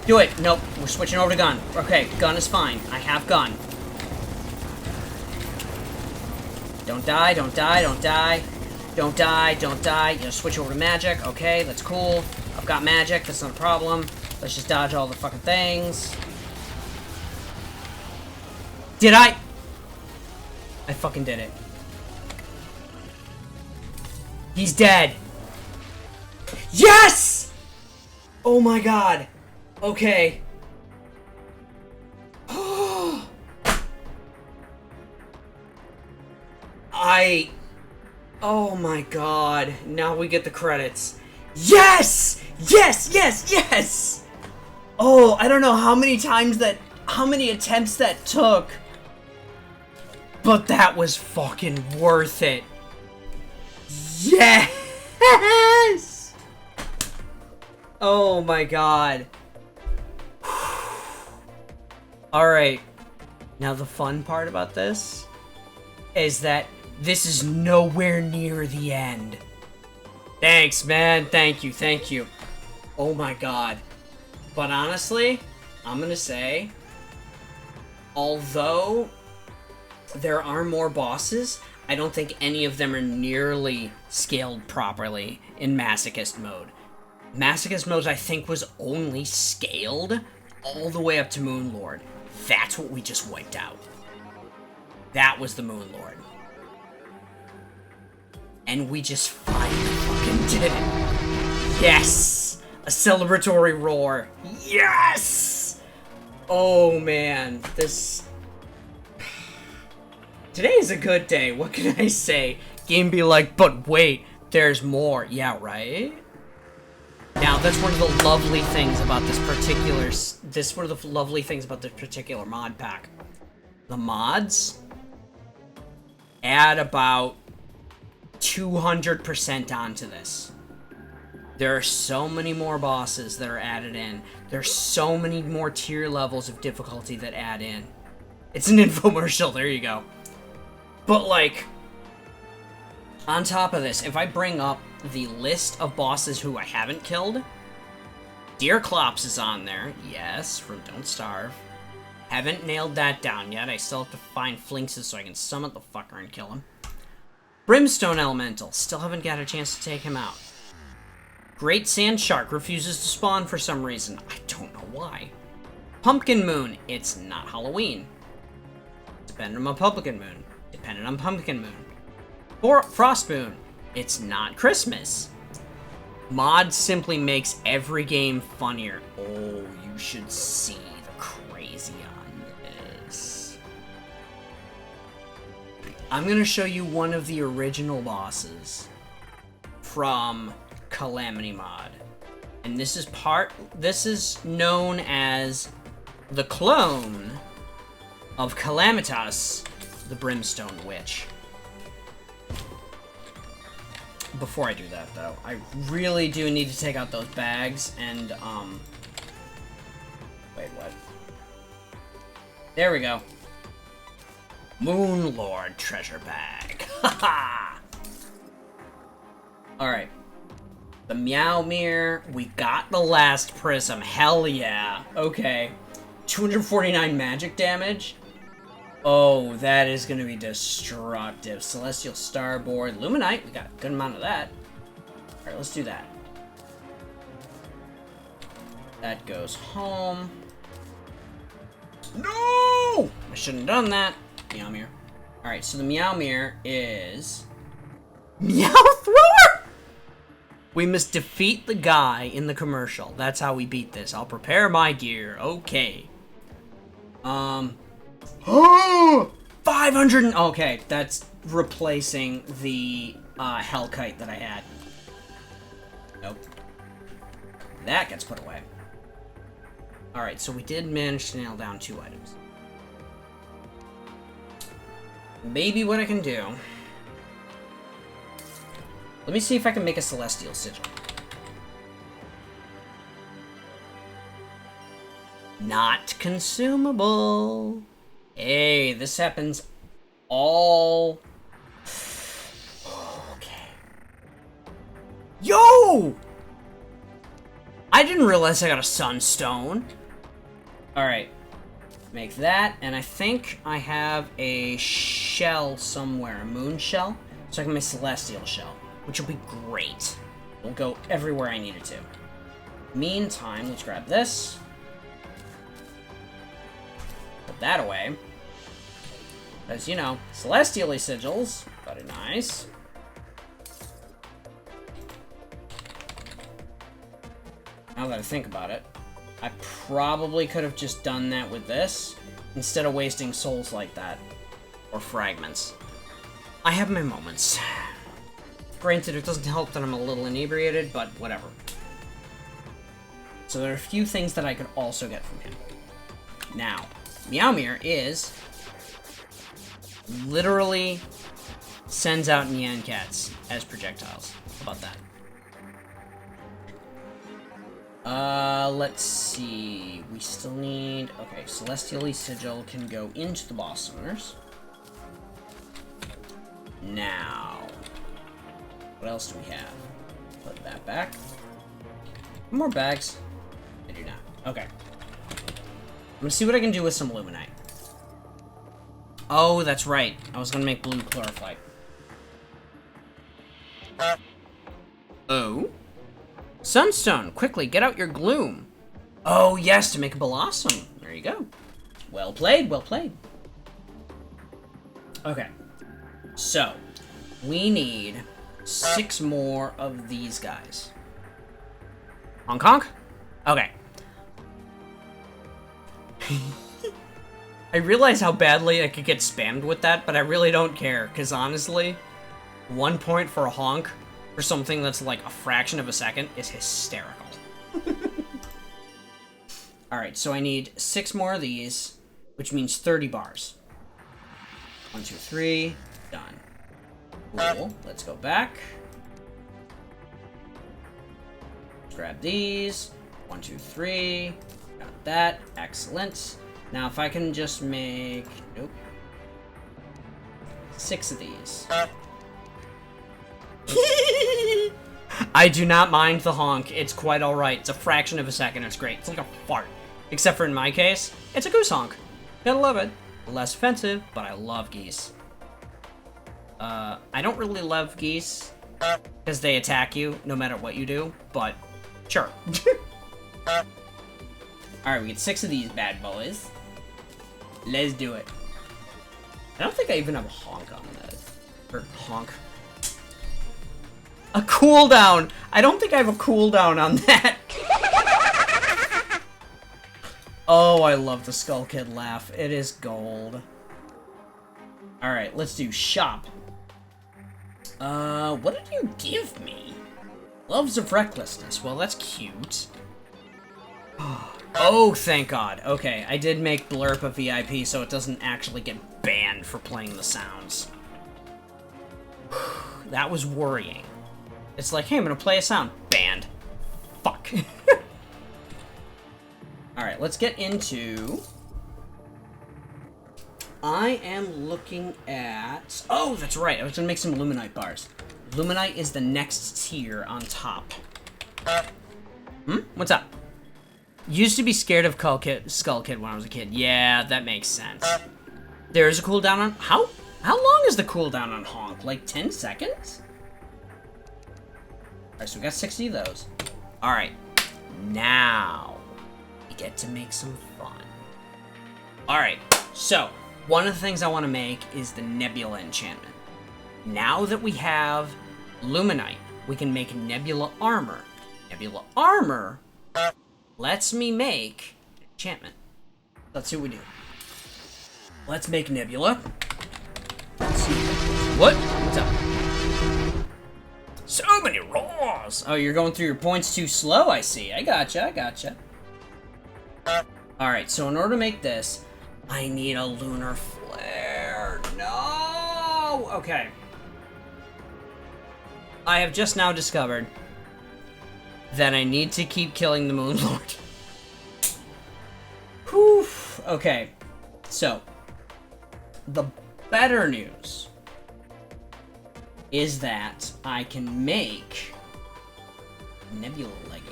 Do it. Nope. We're switching over to gun. Okay. Gun is fine. I have gun. Don't die. Don't die. Don't die. Don't die. Don't die. You know, switch over to magic. Okay. That's cool. I've got magic. That's not a problem. Let's just dodge all the fucking things. Did I? I fucking did it. He's dead. Yes! Oh my god. Okay. Oh my god. Now we get the credits. Yes! Yes, yes, yes! Oh, I don't know how many attempts that took. But that was fucking worth it. Yes! Oh my god. Alright. Now the fun part about this is that this is nowhere near the end. Thanks, man. Thank you, thank you. Oh my god. But honestly, I'm gonna say, although there are more bosses, I don't think any of them are nearly scaled properly in Masochist mode. Masochist mode, I think, was only scaled all the way up to Moon Lord. That's what we just wiped out. That was the Moon Lord. And we just finally fucking did it. Yes! A celebratory roar. Yes! Oh, man. Today is a good day. What can I say? Game be like, but wait, there's more. Yeah, right? Now, that's one of the lovely things about this particular mod pack. The mods add about 200% onto this. There are so many more bosses that are added in. There's so many more tier levels of difficulty that add in. It's an infomercial, there you go. But, like, on top of this, if I bring up the list of bosses who I haven't killed, Deer Clops is on there. Yes, from Don't Starve. Haven't nailed that down yet. I still have to find Flinxes so I can summon the fucker and kill him. Brimstone Elemental. Still haven't got a chance to take him out. Great Sand Shark refuses to spawn for some reason. I don't know why. Pumpkin Moon. It's not Halloween. Dependent on Pumpkin Moon. Dependent on Pumpkin Moon. Frost Moon. It's not Christmas. Mod simply makes every game funnier. Oh, you should see the crazy on this. I'm gonna show you one of the original bosses from Calamity Mod. And this is known as the clone of Calamitas, the Brimstone Witch. Before I do that, though, I really do need to take out those bags and, Wait, what? There we go. Moon Lord treasure bag. Haha! Alright. The Meowmere. We got the last prism. Hell yeah. Okay. 249 magic damage. Oh, that is going to be destructive. Celestial Starboard. Luminite. We got a good amount of that. Alright, let's do that. That goes home. No! I shouldn't have done that. Meowmere. Alright, so the Meowmere is... Meow Thrower! We must defeat the guy in the commercial. That's how we beat this. I'll prepare my gear. Okay. 500... Okay, that's replacing the Hellkite that I had. Nope. That gets put away. Alright, so we did manage to nail down 2 items. Maybe what I can do... Let me see if I can make a Celestial Sigil. Not consumable. Hey, this happens all... Okay. Yo! I didn't realize I got a Sunstone. Alright. Make that, and I think I have a shell somewhere. A moon shell? So I can make a Celestial Shell, which will be great. It'll go everywhere I need it to. Meantime, let's grab this. Put that away. Because, you know, Celestial Sigils. Very nice. Now that I think about it, I probably could have just done that with this, instead of wasting souls like that. Or fragments. I have my moments. Granted, it doesn't help that I'm a little inebriated, but whatever. So there are a few things that I could also get from him. Now, Meowmere is... literally sends out Nyan Cats as projectiles. How about that? Let's see. We still need... Okay, Celestial Sigil can go into the boss summoners. Now... what else do we have? Put that back. More bags. I do not. Okay. I'm gonna see what I can do with some Luminite. Oh, that's right. I was gonna make blue chlorophyte. Oh? Sunstone, quickly, get out your gloom. Oh, yes, to make a blossom. There you go. Well played, well played. Okay. So, we need 6 more of these guys. Honk honk? Okay. I realize how badly I could get spammed with that, but I really don't care, because honestly, 1 point for a honk for something that's like a fraction of a second is hysterical. Alright, so I need 6 more of these, which means 30 bars. 1, 2, 3, done. Cool, let's go back. Grab these. 1, 2, 3. Got that. Excellent. Now, if I can just make... Nope. 6 of these. I do not mind the honk. It's quite alright. It's a fraction of a second. It's great. It's like a fart. Except for in my case, it's a goose honk. Gotta love it. Less offensive, but I love geese. I don't really love geese, because they attack you no matter what you do, but sure. Alright, we get 6 of these bad boys. Let's do it. I don't think I even have a honk on that. Or honk. A cooldown! I don't think I have a cooldown on that. Oh, I love the Skull Kid laugh. It is gold. Alright, let's do shop. What did you give me? Loves of Recklessness. Well, that's cute. Oh, thank God. Okay, I did make Blurp a VIP, so it doesn't actually get banned for playing the sounds. That was worrying. It's like, hey, I'm gonna play a sound. Banned. Fuck. Alright, Alright, let's get into... I am looking at... Oh, that's right. I was going to make some Luminite bars. Luminite is the next tier on top. What's up? Used to be scared of Skull Kid when I was a kid. Yeah, that makes sense. There is a cooldown on... How long is the cooldown on Honk? Like 10 seconds? Alright, so we got 60 of those. Alright. Now, we get to make some fun. Alright, so... One of the things I want to make is the Nebula enchantment. Now that we have Luminite, we can make Nebula armor. Nebula armor lets me make enchantment. Let's see what we do. Let's make Nebula. Let's see. What? What's up? So many rolls! Oh, you're going through your points too slow, I see. I gotcha. Alright, so in order to make this, I need a lunar flare. No! Okay. I have just now discovered that I need to keep killing the Moon Lord. Whew. Okay. So, the better news is that I can make Nebula legging.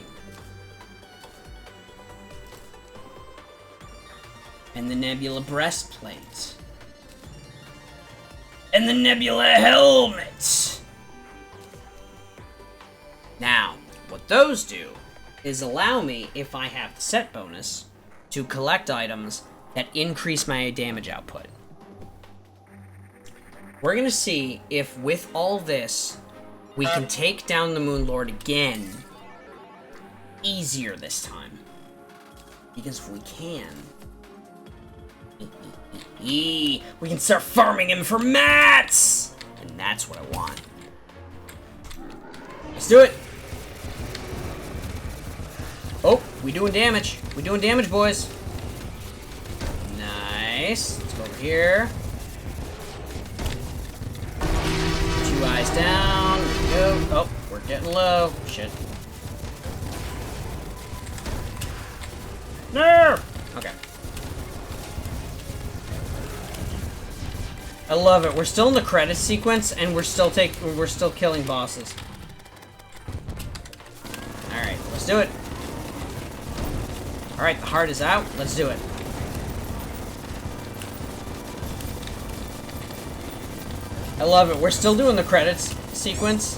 And the Nebula breastplate. And the Nebula helmet! Now, what those do is allow me, if I have the set bonus, to collect items that increase my damage output. We're gonna see if with all this, we can take down the Moon Lord again easier this time. Because if we can... we can start farming him for mats! And that's what I want. Let's do it! Oh, we doing damage. We doing damage, boys. Nice. Let's go over here. 2 eyes down. There we go. Oh, we're getting low. Shit. No! Okay. I love it. We're still in the credits sequence, and we're still killing bosses. All right, let's do it. All right, the heart is out. Let's do it. I love it. We're still doing the credits sequence,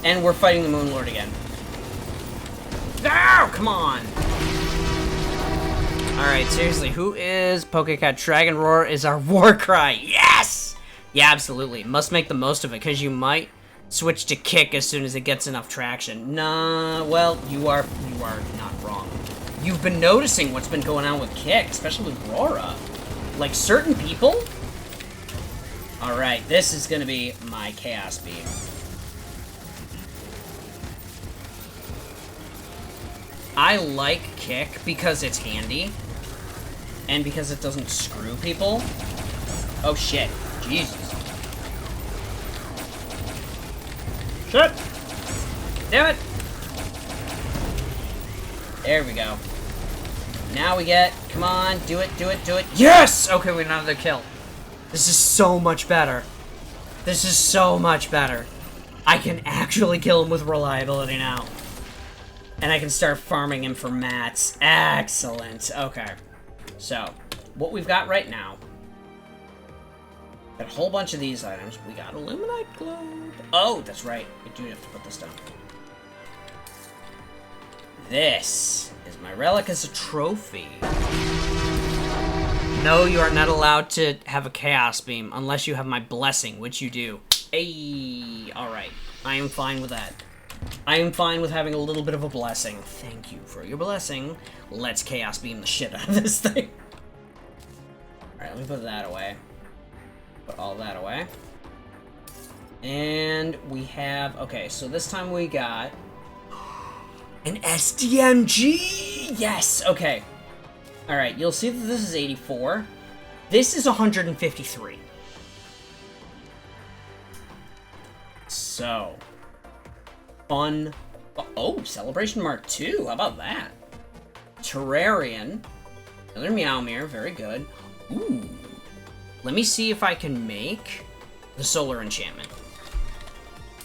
and we're fighting the Moon Lord again. No, come on. All right, seriously, who is Pokecat? Dragon Roar is our war cry. Yes. Yeah, absolutely. Must make the most of it, because you might switch to Kick as soon as it gets enough traction. Nah, well, you are not wrong. You've been noticing what's been going on with Kick, especially with Rora. Like, certain people... Alright, this is gonna be my Chaos Beam. I like Kick because it's handy. And because it doesn't screw people. Oh, shit. Jesus. Shit! Damn it! There we go. Now we get... Come on, do it. Yes! Okay, we got another kill. This is so much better. This is so much better. I can actually kill him with reliability now. And I can start farming him for mats. Excellent. Okay. So, what we've got right now... Got a whole bunch of these items. We got a Luminite Globe. Oh, that's right. I do have to put this down. This is my relic as a trophy. No, you are not allowed to have a Chaos Beam unless you have my blessing, which you do. Hey, alright. I am fine with that. I am fine with having a little bit of a blessing. Thank you for your blessing. Let's Chaos Beam the shit out of this thing. Alright, let me put that away. Put all that away. And we have... Okay, so this time we got... An SDMG! Yes! Okay. Alright, you'll see that this is 84. This is 153. So... Fun... Oh, Celebration Mark II! How about that? Terrarian. Another Meowmere, very good. Ooh. Let me see if I can make the solar enchantment.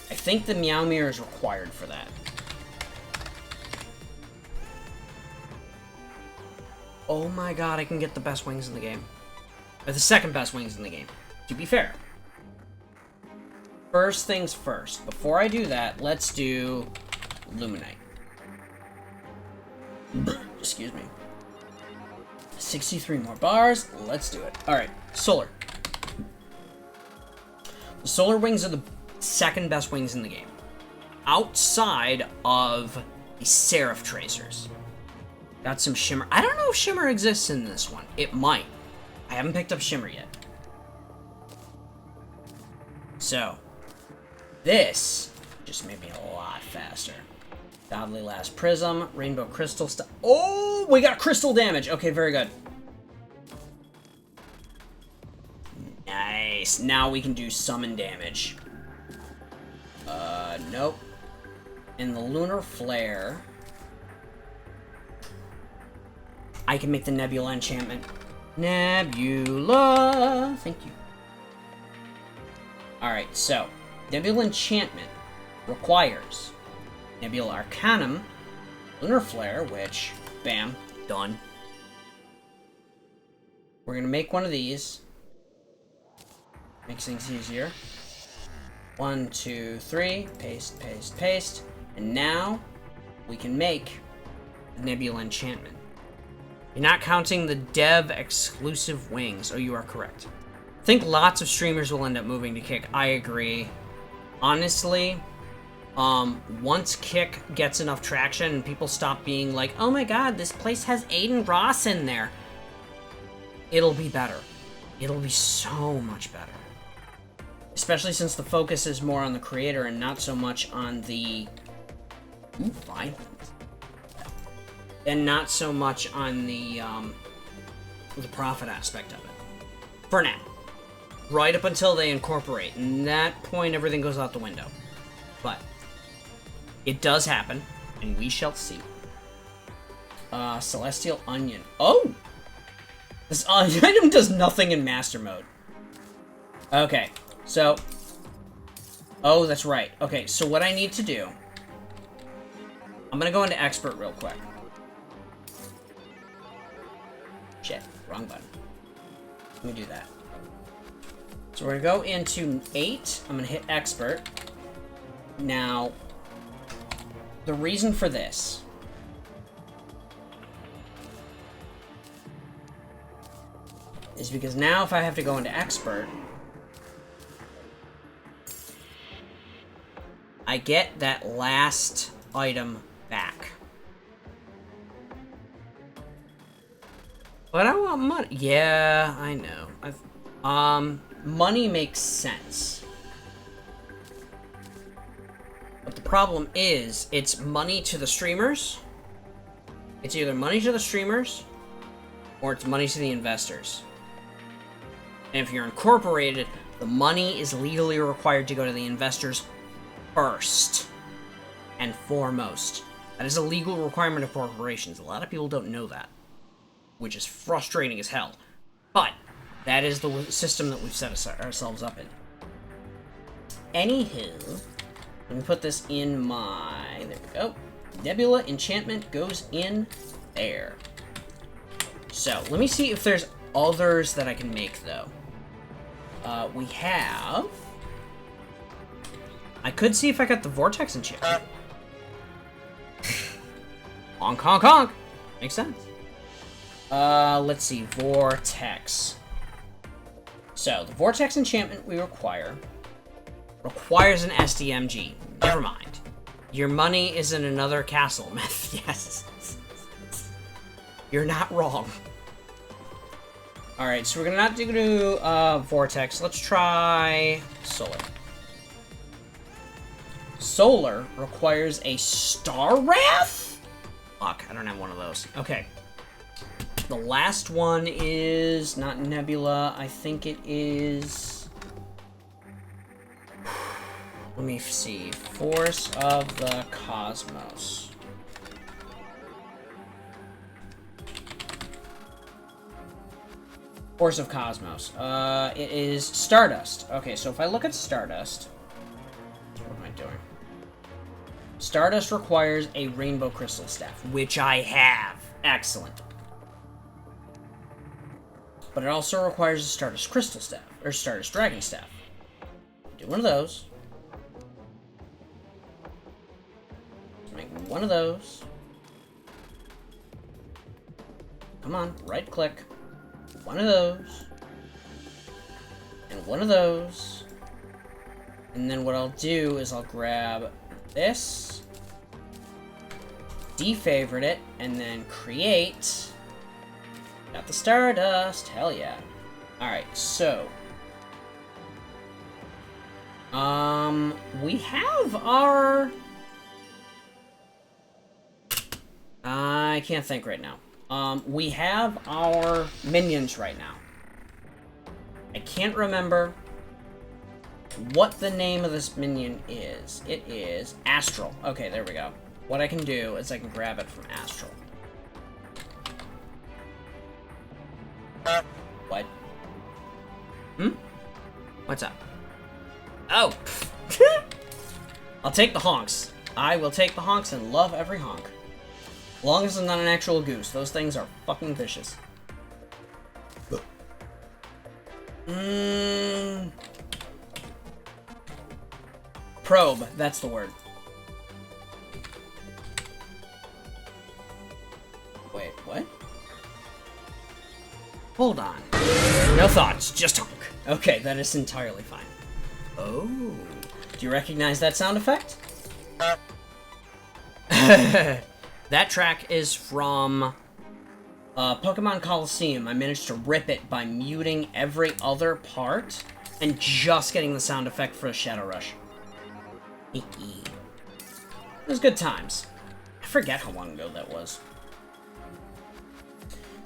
I think the Meowmere is required for that. Oh my god, I can get the best wings in the game. Or the second best wings in the game, to be fair. First things first. Before I do that, let's do Luminite. Excuse me. 63 more bars. Let's do it. Alright, Solar. The Solar wings are the second best wings in the game. Outside of the Seraph Tracers. Got some Shimmer. I don't know if Shimmer exists in this one. It might. I haven't picked up Shimmer yet. So, this just made me a lot faster. Godly Last Prism, Rainbow Crystal stuff. Oh, we got crystal damage. Okay, very good. Nice. Now we can do summon damage. Nope. And the Lunar Flare. I can make the Nebula enchantment. Nebula! Thank you. Alright, so, Nebula enchantment requires Nebula Arcanum, Lunar Flare, which, bam, done. We're gonna make one of these. Makes things easier. 1, 2, 3, paste, paste, paste. And now, we can make the Nebula enchantment. You're not counting the dev exclusive wings. Oh, you are correct. I think lots of streamers will end up moving to Kick. I agree. Honestly, once Kick gets enough traction and people stop being like, oh my god, this place has Aiden Ross in there, it'll be better. It'll be so much better. Especially since the focus is more on the creator and not so much on the... Ooh, violent. And not so much on the profit aspect of it. For now. Right up until they incorporate. And that point, everything goes out the window. But it does happen, and we shall see. Celestial Onion. Oh! This item does nothing in Master Mode. Okay, so... Oh, that's right. Okay, so what I need to do... I'm gonna go into Expert real quick. Shit, wrong button. Let me do that. So we're gonna go into 8. I'm gonna hit Expert. Now, the reason for this is because now if I have to go into Expert, I get that last item back. But I want money. Yeah, I know. Money makes sense. But the problem is, it's money to the streamers. It's either money to the streamers, or it's money to the investors. And if you're incorporated, the money is legally required to go to the investors first and foremost. That is a legal requirement of corporations. A lot of people don't know that, which is frustrating as hell. But that is the system that we've set ourselves up in. Anywho, let me put this in my... There we go. Nebula enchantment goes in there. So, let me see if there's others that I can make, though. We have... I could see if I got the Vortex enchantment. Honk, honk, honk! Makes sense. Let's see. Vortex. So, the Vortex enchantment we require requires an SDMG. Never mind. Your money is in another castle myth. Yes. You're not wrong. Alright, so we're gonna not do Vortex. Let's try Solar. Solar requires a Star Wrath? Fuck, I don't have one of those. Okay. The last one is not Nebula. I think it is... Let me see. Force of the Cosmos. Force of Cosmos. It is Stardust. Okay, so if I look at Stardust... What am I doing? Stardust requires a Rainbow Crystal Staff, which I have. Excellent. But it also requires a Stardust Crystal Staff, or Stardust Dragon Staff. Do one of those. Make one of those. Come on, right click. One of those. And one of those. And then what I'll do is I'll grab this, defavorite it, and then create. Got the Stardust. Hell yeah. Alright, so we have our... I can't think right now. We have our minions right now. I can't remember what the name of this minion is. It is Astral. Okay, there we go. What I can do is I can grab it from Astral. What? What's up? Oh! I'll take the honks. I will take the honks and love every honk. As long as it's not an actual goose. Those things are fucking vicious. Probe. That's the word. Wait, what? Hold on. No thoughts, just honk. Okay, that is entirely fine. Oh. Do you recognize that sound effect? That track is from Pokemon Coliseum. I managed to rip it by muting every other part and just getting the sound effect for a Shadow Rush. It was good times. I forget how long ago that was.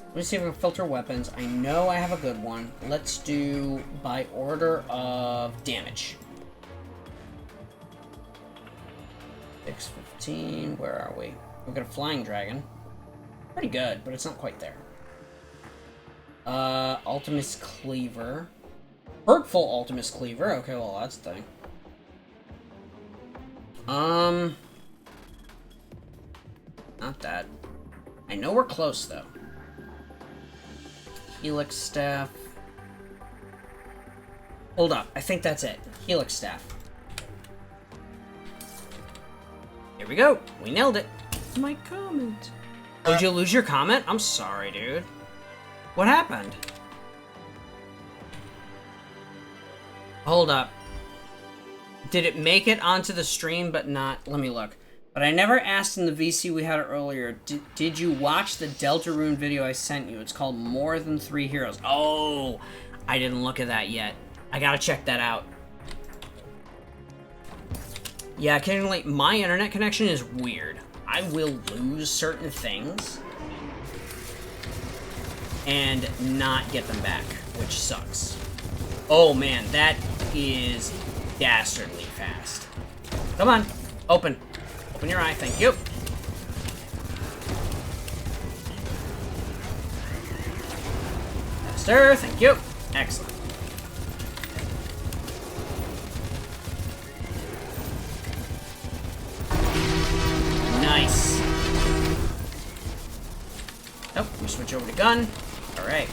Let me see if I can filter weapons. I know I have a good one. Let's do by order of damage. 615. Where are we? We've got a Flying Dragon. Pretty good, but it's not quite there. Ultimus Cleaver. Hurtful Ultimus Cleaver. Okay, well, that's the thing. Not that. I know we're close, though. Helix Staff. Hold up. I think that's it. Helix Staff. Here we go. We nailed it. My comment. Oh, did you lose your comment? I'm sorry, dude. What happened? Hold up. Did it make it onto the stream but not... Let me look. But I never asked in the VC we had earlier, did you watch the Deltarune video I sent you? It's called More Than 3 Heroes. Oh, I didn't look at that yet. I gotta check that out. Yeah, occasionally, my internet connection is weird. I will lose certain things and not get them back, which sucks. Oh man, that is dastardly fast. Come on, open. Open your eye, thank you. Faster, thank you. Excellent. Nice. Oh, we switch over to gun. Alright.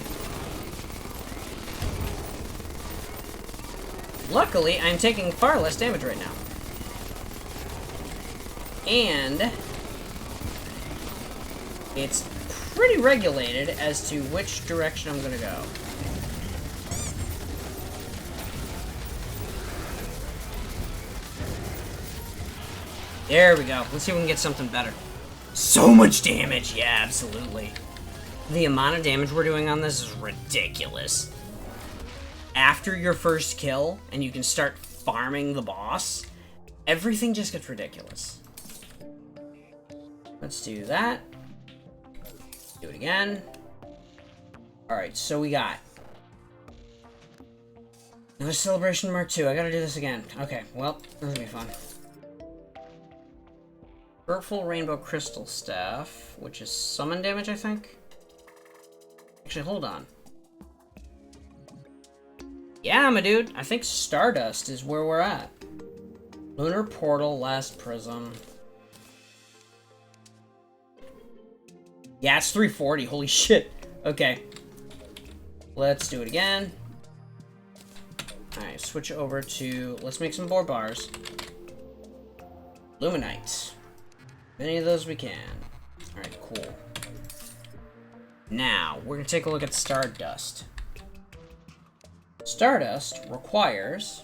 Luckily, I'm taking far less damage right now. And it's pretty regulated as to which direction I'm gonna go. There we go. Let's see if we can get something better. So much damage! Yeah, absolutely. The amount of damage we're doing on this is ridiculous. After your first kill, and you can start farming the boss, everything just gets ridiculous. Let's do that. Do it again. Alright, so we got another Celebration Mark 2. I gotta do this again. Okay, well, this is gonna be fun. Hurtful Rainbow Crystal Staff, which is summon damage, I think. Actually, hold on. Yeah, my dude. I think Stardust is where we're at. Lunar Portal, Last Prism. Yeah, it's 340. Holy shit. Okay. Let's do it again. Alright, switch over to... Let's make some more bars. Luminite. Many of those we can. Alright, cool. Now, we're gonna take a look at Stardust. Stardust requires...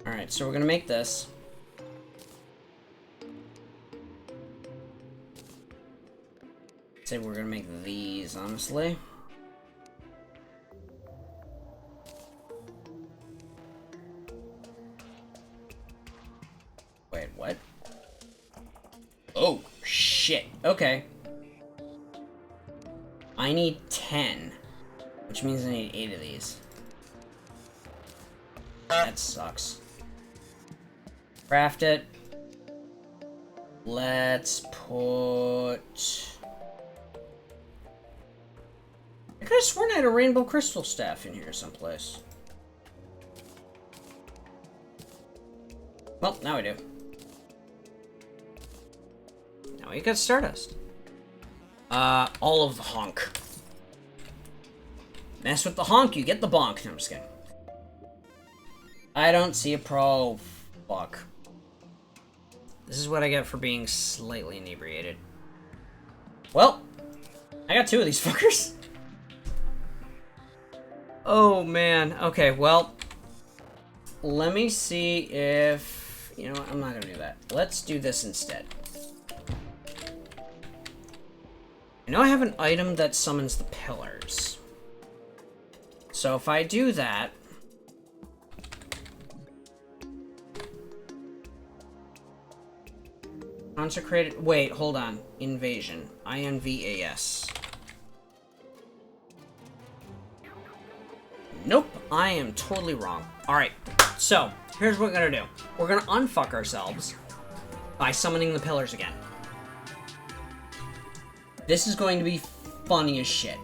Alright, so we're gonna make this. I'd say we're gonna make these, honestly. Wait, what? Oh, shit. Okay. I need 10, which means I need 8 of these. That sucks. Craft it. Let's put... I could have sworn I had a rainbow crystal staff in here someplace. Well, now I do. Now we got Stardust. All of the honk. Mess with the honk, you get the bonk. No, I'm just kidding. I don't see a pro. Fuck. This is what I get for being slightly inebriated. Well, I got 2 of these fuckers. Oh, man. Okay, well, let me see if... You know what? I'm not gonna do that. Let's do this instead. I know I have an item that summons the pillars. So if I do that... Consecrated... Wait, hold on. Invasion. INVAS. Nope, I am totally wrong. Alright, so, here's what we're gonna do. We're gonna unfuck ourselves by summoning the pillars again. This is going to be funny as shit.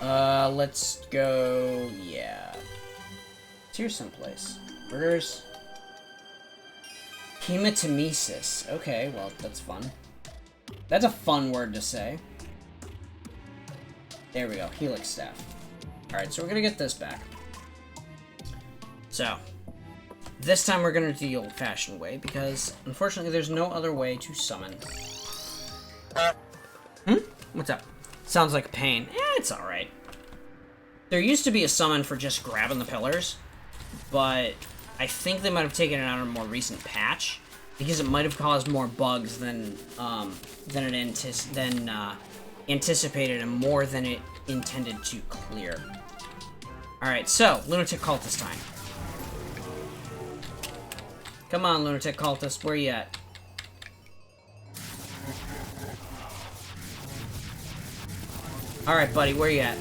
Let's go... Yeah. It's here someplace. Where's... Hematemesis. Okay, well, that's fun. That's a fun word to say. There we go. Helix Staff. Alright, so we're gonna get this back. So, this time we're gonna do the old-fashioned way, because, unfortunately, there's no other way to summon. What's up? Sounds like a pain. It's alright. There used to be a summon for just grabbing the pillars, but I think they might have taken it out in a more recent patch, because it might have caused more bugs than anticipated and more than it intended to clear. Alright, so, Lunatic Cultist time. Come on, Lunatic Cultist, where you at? Alright, buddy, where you at?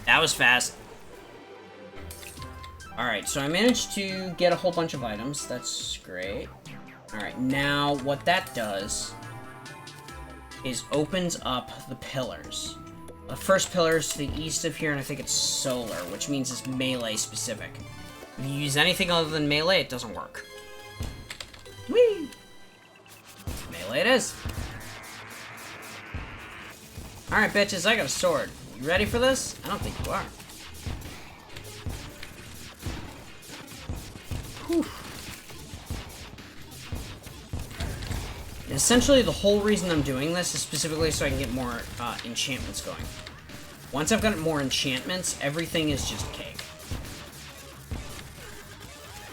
That was fast. Alright, so I managed to get a whole bunch of items. That's great. Alright, now what that does is opens up the pillars. The first pillar is to the east of here, and I think it's solar, which means it's melee specific. If you use anything other than melee, it doesn't work. Whee! Melee it is. Alright, bitches, I got a sword. You ready for this? I don't think you are. Whew. And essentially, the whole reason I'm doing this is specifically so I can get more enchantments going. Once I've got more enchantments, everything is just cake.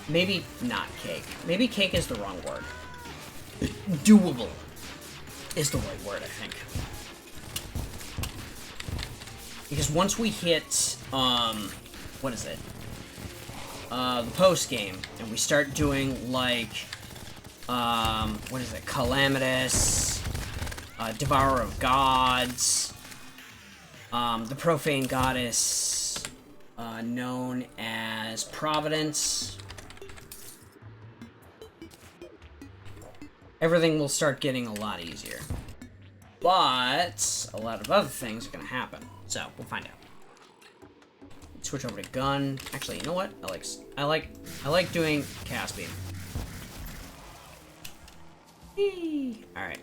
Maybe not cake. Maybe cake is the wrong word. Doable is the right word, I think. Because once we hit, what is it? The post-game, and we start doing, like, what is it? Calamitous, Devourer of Gods, the Profane Goddess, known as as Providence, everything will start getting a lot easier. But a lot of other things are gonna happen, so we'll find out. Switch over to gun. Actually, you know what? I like doing Chaos Beam. Alright.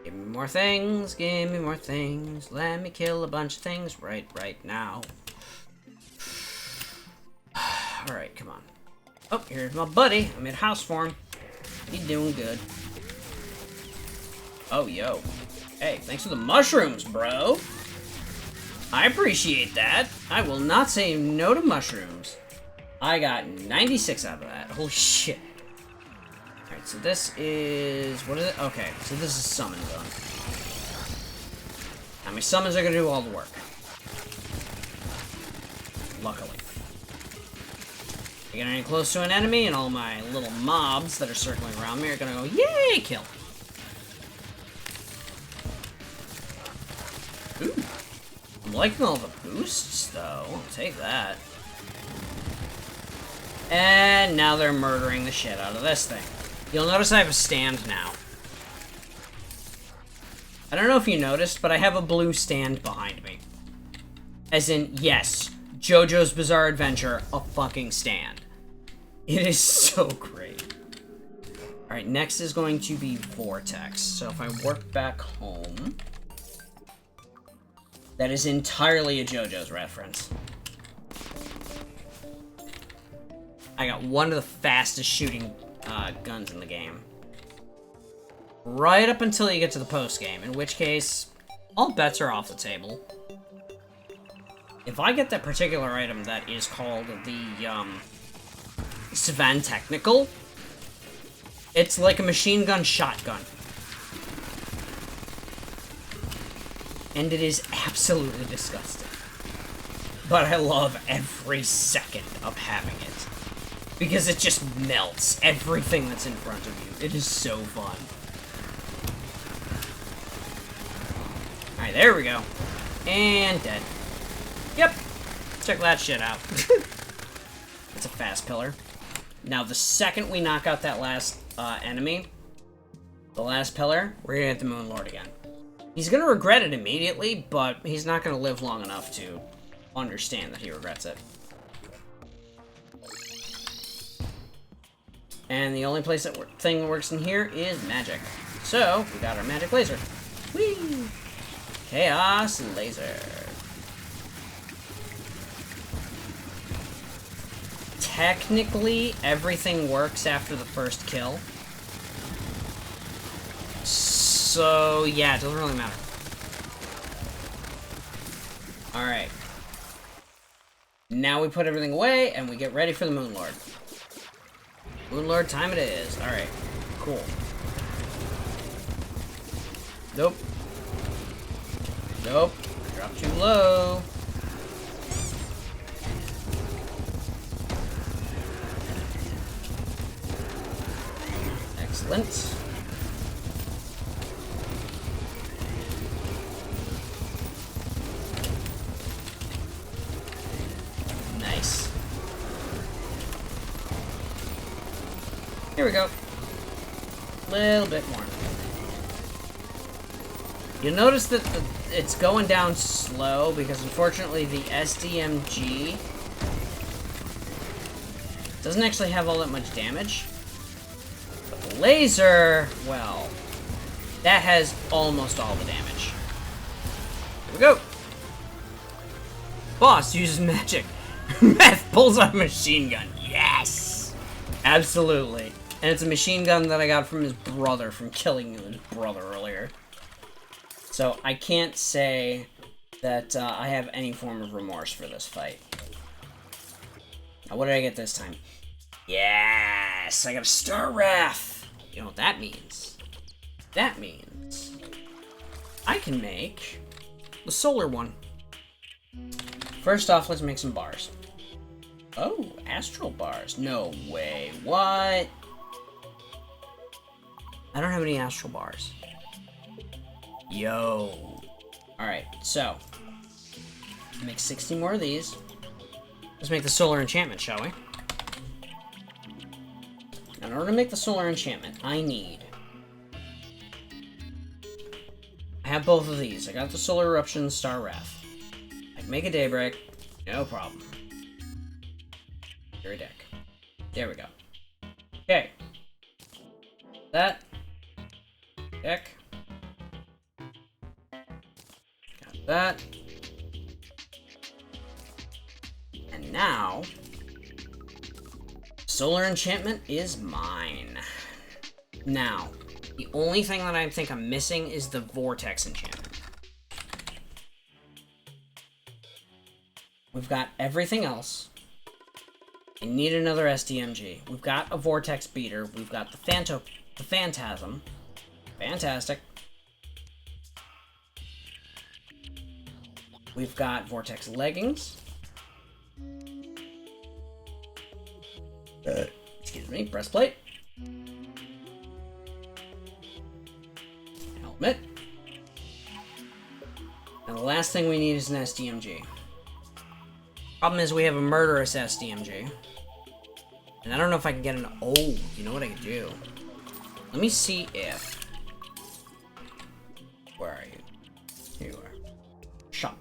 Give me more things, give me more things. Let me kill a bunch of things right now. Alright, come on. Oh, here's my buddy. I'm in house form. He's doing good. Oh, yo. Hey, thanks for the mushrooms, bro. I appreciate that. I will not say no to mushrooms. I got 96 out of that. Holy shit. Alright, so this is... what is it? Okay, so this is summon zone. Now, my summons are gonna do all the work. Luckily. I get any close to an enemy, and all my little mobs that are circling around me are gonna go, yay, kill. Ooh. I'm liking all the boosts, though. I'll take that. And now they're murdering the shit out of this thing. You'll notice I have a stand now. I don't know if you noticed, but I have a blue stand behind me. As in, yes, JoJo's Bizarre Adventure, a fucking stand. It is so great. Alright, next is going to be Vortex. So if I work back home... that is entirely a JoJo's reference. I got one of the fastest shooting guns in the game. Right up until you get to the post-game, in which case, all bets are off the table. If I get that particular item that is called the, Svan Technical, it's like a machine gun shotgun. And it is absolutely disgusting. But I love every second of having it. Because it just melts everything that's in front of you. It is so fun. Alright, there we go. And dead. Yep. Check that shit out. It's a fast pillar. Now, the second we knock out that last enemy, the last pillar, we're gonna hit the Moon Lord again. He's gonna regret it immediately, but he's not gonna live long enough to understand that he regrets it. And the only place that thing that works in here is magic. So, we got our magic laser. Whee! Chaos laser. Technically, everything works after the first kill. So, yeah, it doesn't really matter. Alright. Now we put everything away, and we get ready for the Moon Lord. Moon Lord time it is. Alright. Cool. Nope. Nope. Drop too low. Excellent. Nice. Here we go. A little bit more. You'll notice that it's going down slow because unfortunately the SDMG doesn't actually have all that much damage. But the laser, well, that has almost all the damage. Here we go. Boss uses magic. Meth pulls out a machine gun. Yes! Absolutely. And it's a machine gun that I got from his brother, from killing his brother earlier. So I can't say that I have any form of remorse for this fight. Now, what did I get this time? Yes! I got a Star Wrath! You know what that means? That means I can make the solar one. First off, let's make some bars. Oh, astral bars. No way. What? I don't have any astral bars. Yo. Alright, so make 60 more of these. Let's make the solar enchantment, shall we? In order to make the solar enchantment, I have both of these. I got the solar eruption and star wrath. I can make a daybreak, no problem. Your deck. There we go. Okay. That. Deck. Got that. And now, solar enchantment is mine. Now, the only thing that I think I'm missing is the vortex enchantment. We've got everything else. I need another SDMG. We've got a vortex beater. We've got the phantasm. Fantastic. We've got vortex leggings. Excuse me, breastplate. Helmet. And the last thing we need is an SDMG. Problem is we have a murderous SDMG. And I don't know if I can get an... Oh, you know what I can do? Let me see if... Where are you? Here you are. Shop.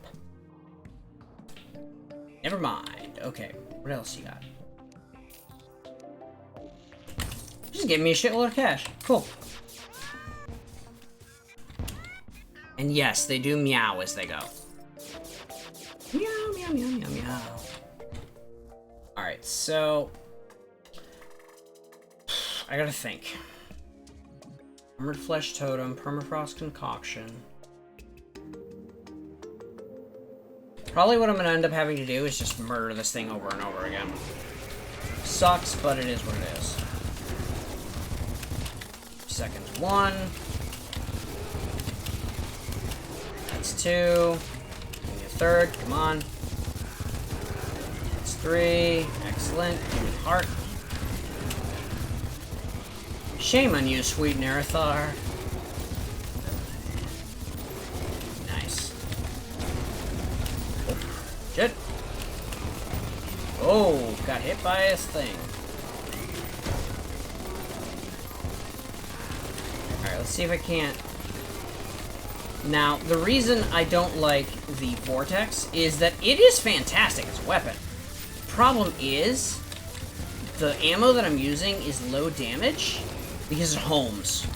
Never mind. Okay, what else you got? Just give me a shitload of cash. Cool. And yes, they do meow as they go. Meow, meow, meow, meow, meow. Alright, so... I gotta think. Armored Flesh Totem, Permafrost Concoction. Probably what I'm gonna end up having to do is just murder this thing over and over again. Sucks, but it is what it is. Seconds 1. That's 2. Give me a third, come on. That's 3. Excellent. Give me a heart. Shame on you, sweet Nerathar. Nice. Oh, shit. Oh, got hit by this thing. Alright, let's see if I can't... Now, the reason I don't like the Vortex is that it is fantastic as a weapon. Problem is, the ammo that I'm using is low damage because it homes.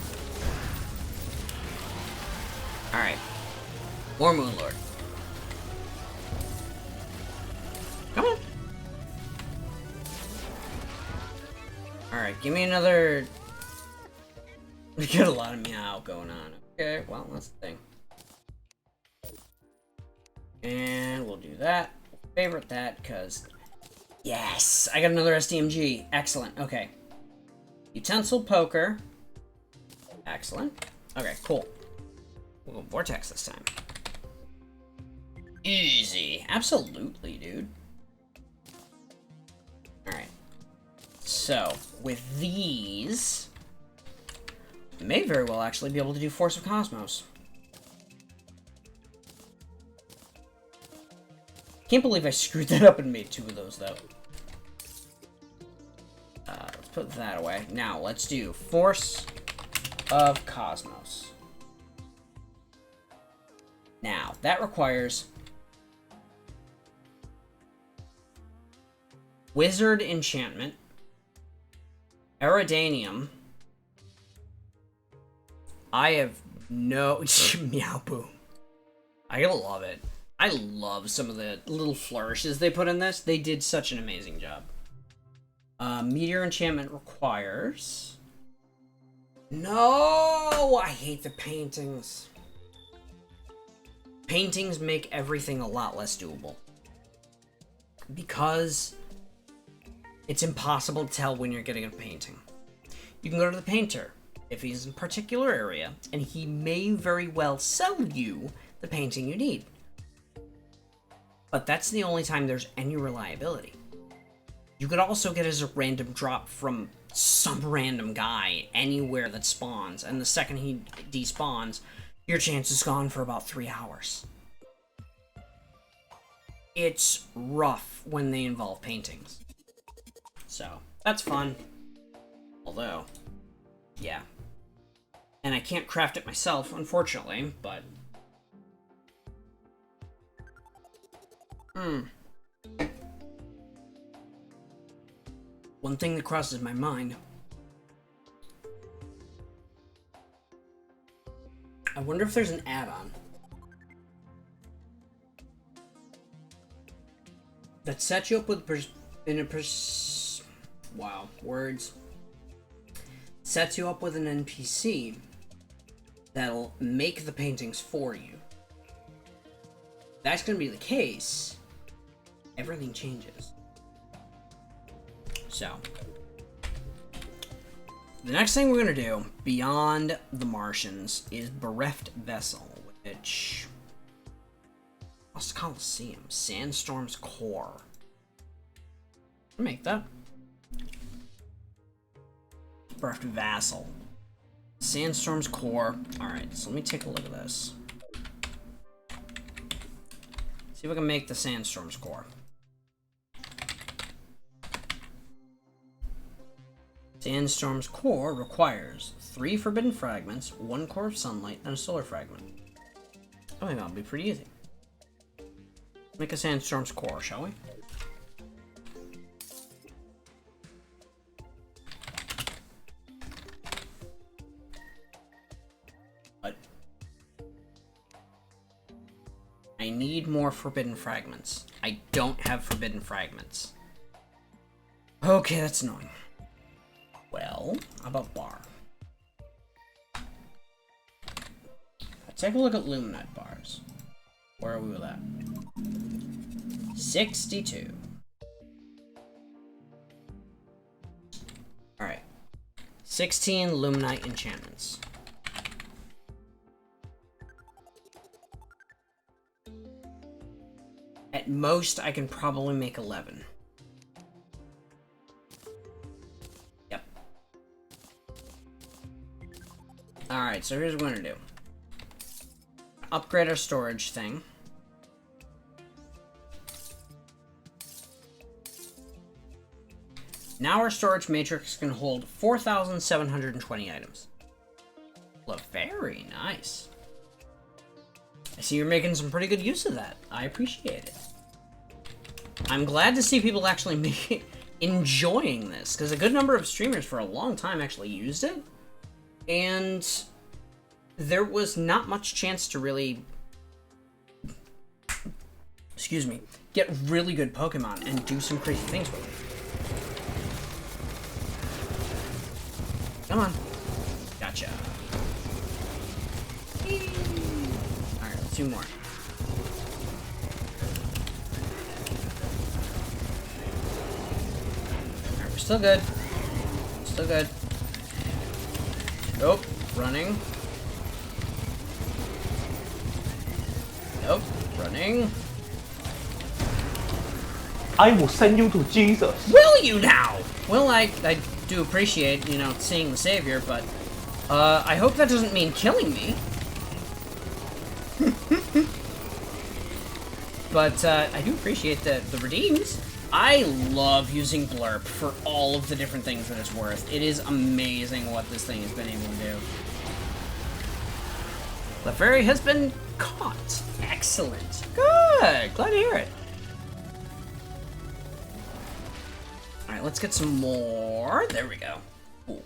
Alright. More Moonlord. Come on. Alright, give me another... We got a lot of meow going on. Okay, well, that's the thing. And we'll do that. Favorite that, because... Yes! I got another SDMG. Excellent. Okay. Utensil Poker. Excellent. Okay, cool. We'll go Vortex this time. Easy. Absolutely, dude. Alright. So, with these... I may very well actually be able to do Force of Cosmos. Can't believe I screwed that up and made 2 of those, though. Let's put that away. Now, let's do Force of Cosmos. Now, that requires... Wizard Enchantment. Eridanium. I have no... Meow boom. I love it. I love some of the little flourishes they put in this. They did such an amazing job. Meteor Enchantment requires... No! I hate the paintings. Paintings make everything a lot less doable. Because it's impossible to tell when you're getting a painting. You can go to the painter if he's in a particular area, and he may very well sell you the painting you need. But that's the only time there's any reliability. You could also get as a random drop from some random guy anywhere that spawns, and the second he despawns, your chance is gone for about 3 hours. it's rough when they involve paintings. So, that's fun. Although, yeah. And I can't craft it myself, unfortunately, but... One thing that crosses my mind. I wonder if there's an add-on that sets you up with wow, words. Sets you up with an NPC that'll make the paintings for you. If that's gonna be the case, everything changes. So, the next thing we're gonna do, beyond the Martians, is Bereft Vessel, which... Lost Coliseum, Sandstorm's Core. I'll make that. Bereft Vassal. Sandstorm's Core. Alright, so let me take a look at this. See if I can make the Sandstorm's Core. Sandstorm's Core requires 3 Forbidden Fragments, 1 Core of Sunlight, and a Solar Fragment. I think that'll be pretty easy. Make a Sandstorm's Core, shall we? But I need more Forbidden Fragments. I don't have Forbidden Fragments. Okay, that's annoying. Well, how about bar? Let's take a look at Luminite bars. Where are we with that? 62. Alright. 16 Luminite enchantments. At most, I can probably make 11. Yep. Alright, so here's what we're gonna do. Upgrade our storage thing. Now our storage matrix can hold 4,720 items. Look, very nice. I see you're making some pretty good use of that. I appreciate it. I'm glad to see people actually enjoying this, because a good number of streamers for a long time actually used it, and there was not much chance to really, excuse me, get really good Pokemon and do some crazy things with it. Come on. Gotcha. Alright, let's do more. Alright, we're still good. Still good. Nope. Running. Nope. Running. I will send you to Jesus. Will you now? Well, I do appreciate, you know, seeing the Savior, but I hope that doesn't mean killing me. But I do appreciate the redeems. I love using Blurp for all of the different things that it's worth. It is amazing what this thing has been able to do. The fairy has been caught. Excellent. Good. Glad to hear it. Alright, let's get some more. There we go. Cool.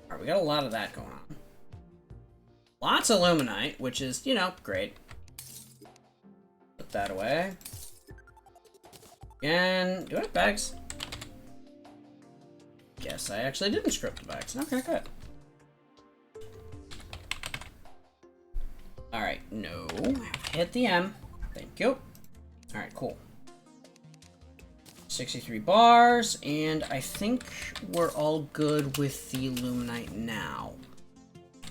Alright, we got a lot of that going on. Lots of Luminite, which is, you know, great. Put that away. And do I have bags? Guess I actually didn't script the bags. Okay, good. Alright, no. Hit the M. Thank you. Alright, cool. 63 bars, and I think we're all good with the Luminite now.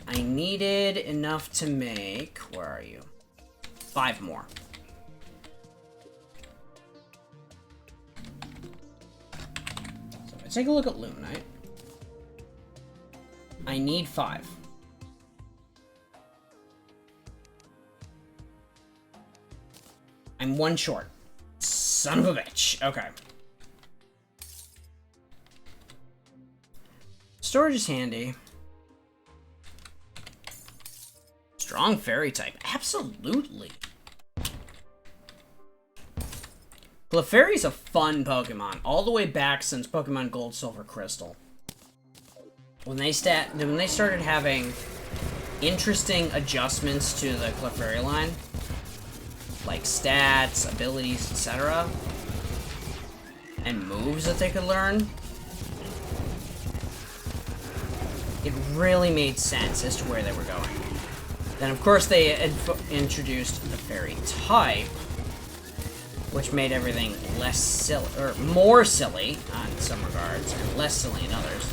I needed enough to make... Where are you? 5 more. So if I take a look at Luminite, I need 5. I'm 1 short. Son of a bitch. Okay. Storage is handy. Strong fairy type. Absolutely. Clefairy's a fun Pokemon. All the way back since Pokemon Gold, Silver, Crystal. When they started having interesting adjustments to the Clefairy line, like stats, abilities, etc., and moves that they could learn, it really made sense as to where they were going. Then, of course, they introduced the fairy type, which made everything less silly, or more silly on some regards, and less silly in others.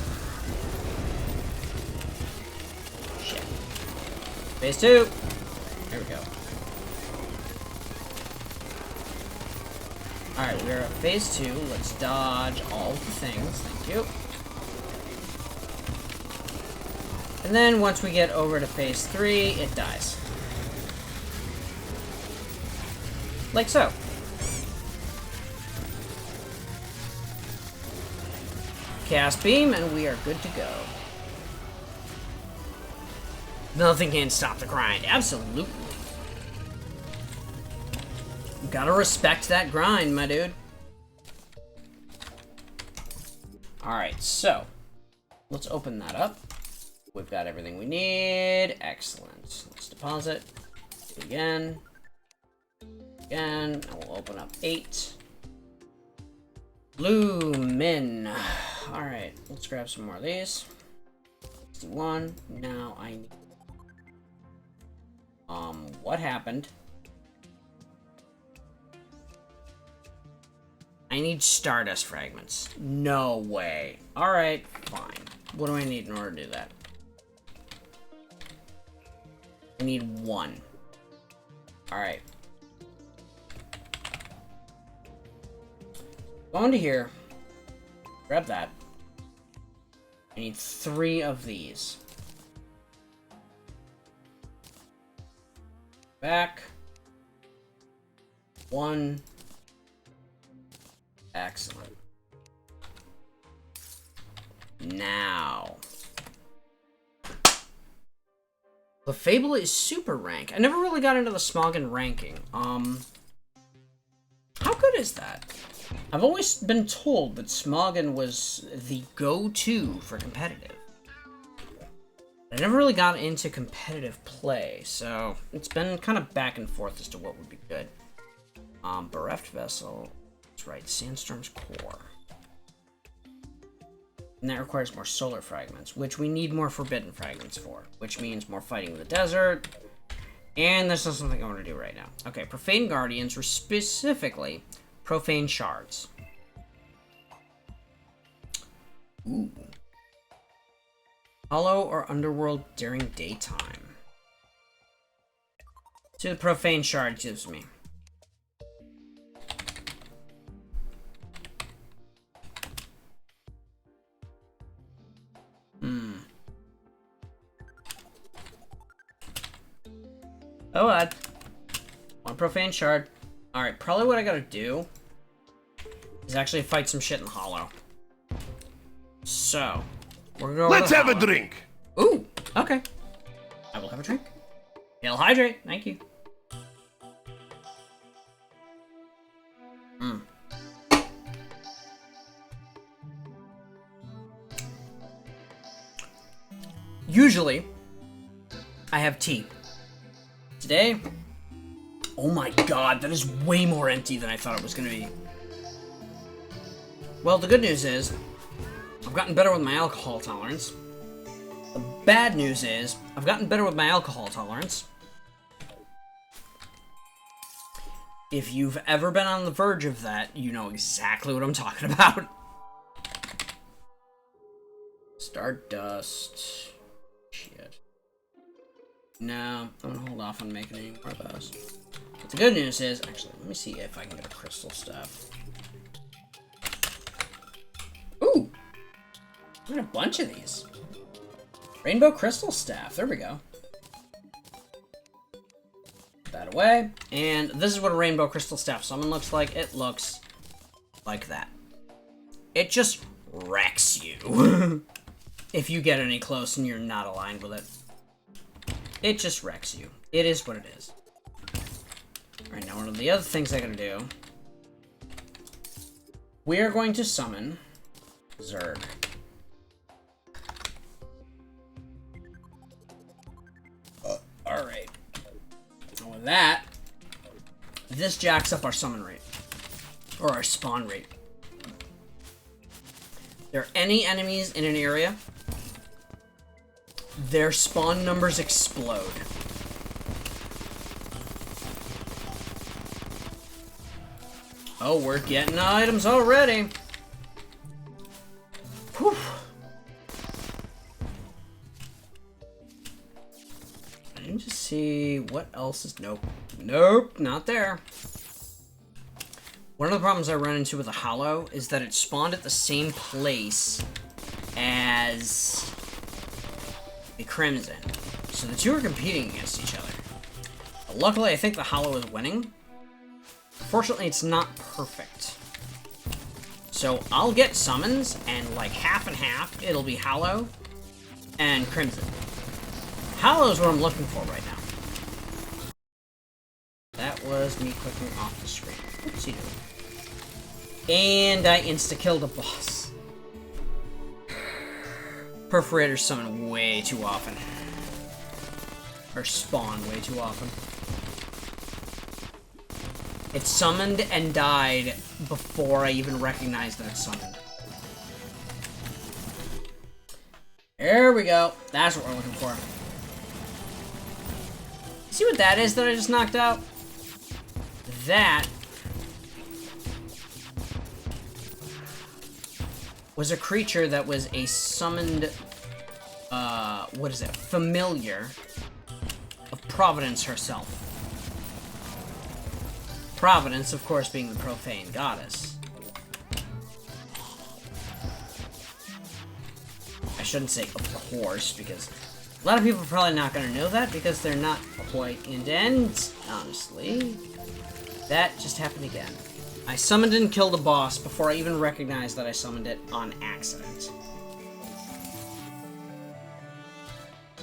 Shit. Phase 2. There we go. Alright, we're at phase 2. Let's dodge all the things. Thank you. And then once we get over to phase 3, it dies. Like so. Cast Beam, and we are good to go. Nothing can stop the grind. Absolutely. You gotta respect that grind, my dude. Alright, so. Let's open that up. We've got everything we need. Excellent. Let's deposit. Do it again. Again. And we'll open up 8. Lumin. Alright, let's grab some more of these. 61. Now I need... what happened? I need Stardust fragments. No way. Alright, fine. What do I need in order to do that? I need 1. Alright. Go into here. Grab that. I need 3 of these. Back. 1. Excellent. Now. The Fable is super rank. I never really got into the Smogon ranking. How good is that? I've always been told that Smogon was the go-to for competitive. I never really got into competitive play, so it's been kind of back and forth as to what would be good. Bereft Vessel. That's right, Sandstorm's Core. And that requires more solar fragments, which we need more forbidden fragments for, which means more fighting in the desert. And this is something I want to do right now. Okay, Profane Guardians were specifically Profane Shards. Ooh. Hollow or Underworld during daytime. See what the Profane Shard gives me. Oh, one Profane Shard. Alright, probably what I gotta do is actually fight some shit in the Hollow. So, we're going. Let's have a drink. Ooh, okay. I will have a drink. He'll hydrate. Thank you. Usually, I have tea. Today, oh my god, that is way more empty than I thought it was going to be. Well, the good news is, I've gotten better with my alcohol tolerance. The bad news is, I've gotten better with my alcohol tolerance. If you've ever been on the verge of that, you know exactly what I'm talking about. Stardust. Shit. No, I'm gonna hold off on making any more of those. But the good news is, actually, let me see if I can get a crystal staff. Ooh! I got a bunch of these. Rainbow crystal staff, there we go. that away. And this is what a rainbow crystal staff summon looks like. It looks like that. It just wrecks you. If you get any close and you're not aligned with it. It just wrecks you. It is what it is. Alright, now one of the other things I gotta do. We are going to summon Zerg. Alright. And with that, this jacks up our summon rate. Or our spawn rate. If there are any enemies in an area, their spawn numbers explode. Oh, we're getting items already. Whew. Let me just see what else is... Nope. Nope, not there. One of the problems I run into with a Hollow is that it spawned at the same place as the Crimson. So the two are competing against each other. But luckily, I think the Hollow is winning. Fortunately, it's not perfect. So I'll get summons, and like half and half, it'll be Hollow and Crimson. Hollow is what I'm looking for right now. That was me clicking off the screen. Oopsie doodle. And I insta-killed a boss. Perforators summon way too often. Or spawn way too often. It summoned and died before I even recognized that it summoned. There we go. That's what we're looking for. See what that is that I just knocked out? That was a creature that was a summoned, what is it? Familiar of Providence herself. Providence, of course, being the profane goddess. I shouldn't say of course, because a lot of people are probably not going to know that, because they're not quite into ends, honestly. That just happened again. I summoned and killed a boss before I even recognized that I summoned it on accident.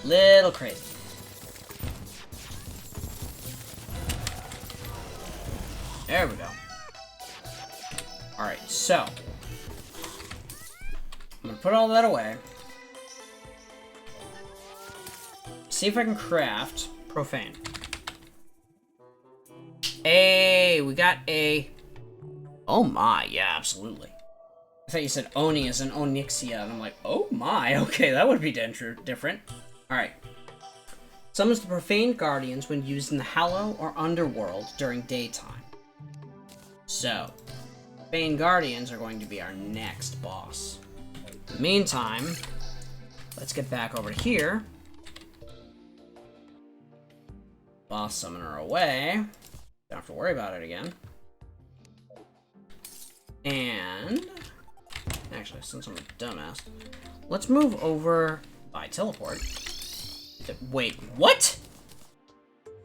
Little crazy. There we go. Alright, so I'm gonna put all that away. See if I can craft Profane. Hey, we got a... Oh my, yeah, absolutely. I thought you said Oni as an Onyxia, and I'm like, oh my, okay, that would be different. Alright. Summons the Profane Guardians when used in the Hallow or Underworld during daytime. So, Profane Guardians are going to be our next boss. In the meantime, let's get back over here. Boss Summoner away. Don't have to worry about it again. And... Actually, since I'm a dumbass, let's move over by teleport. Wait, what?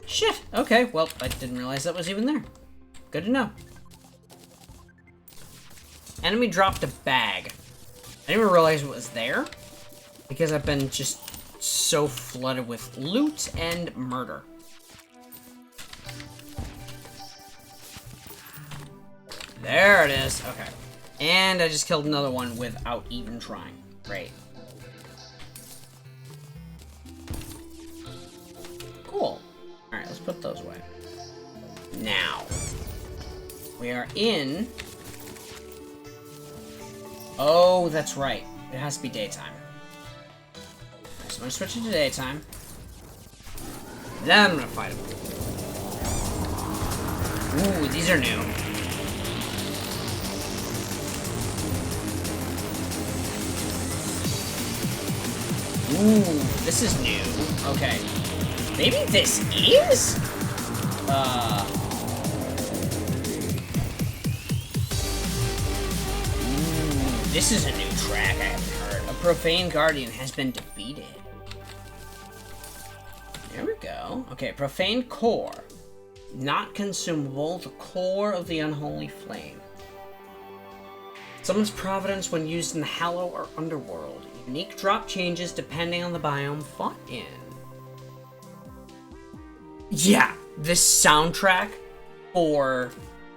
Shit, okay, well, I didn't realize that was even there. Good to know. Enemy dropped a bag. I didn't even realize it was there, because I've been just so flooded with loot and murder. There it is, okay. And I just killed another one without even trying. Great. Cool. Alright, let's put those away. Now, we are in... Oh, that's right. It has to be daytime. Right, so I'm gonna switch it to daytime. Then I'm gonna fight them. Ooh, these are new. Ooh, this is new. Okay. Maybe this is? Ooh, this is a new track I haven't heard. A Profane Guardian has been defeated. There we go. Okay, Profane Core. Not consumable, the core of the unholy flame. Summons providence when used in the Hallow or Underworld. Unique drop changes depending on the biome fought in. Yeah, this soundtrack for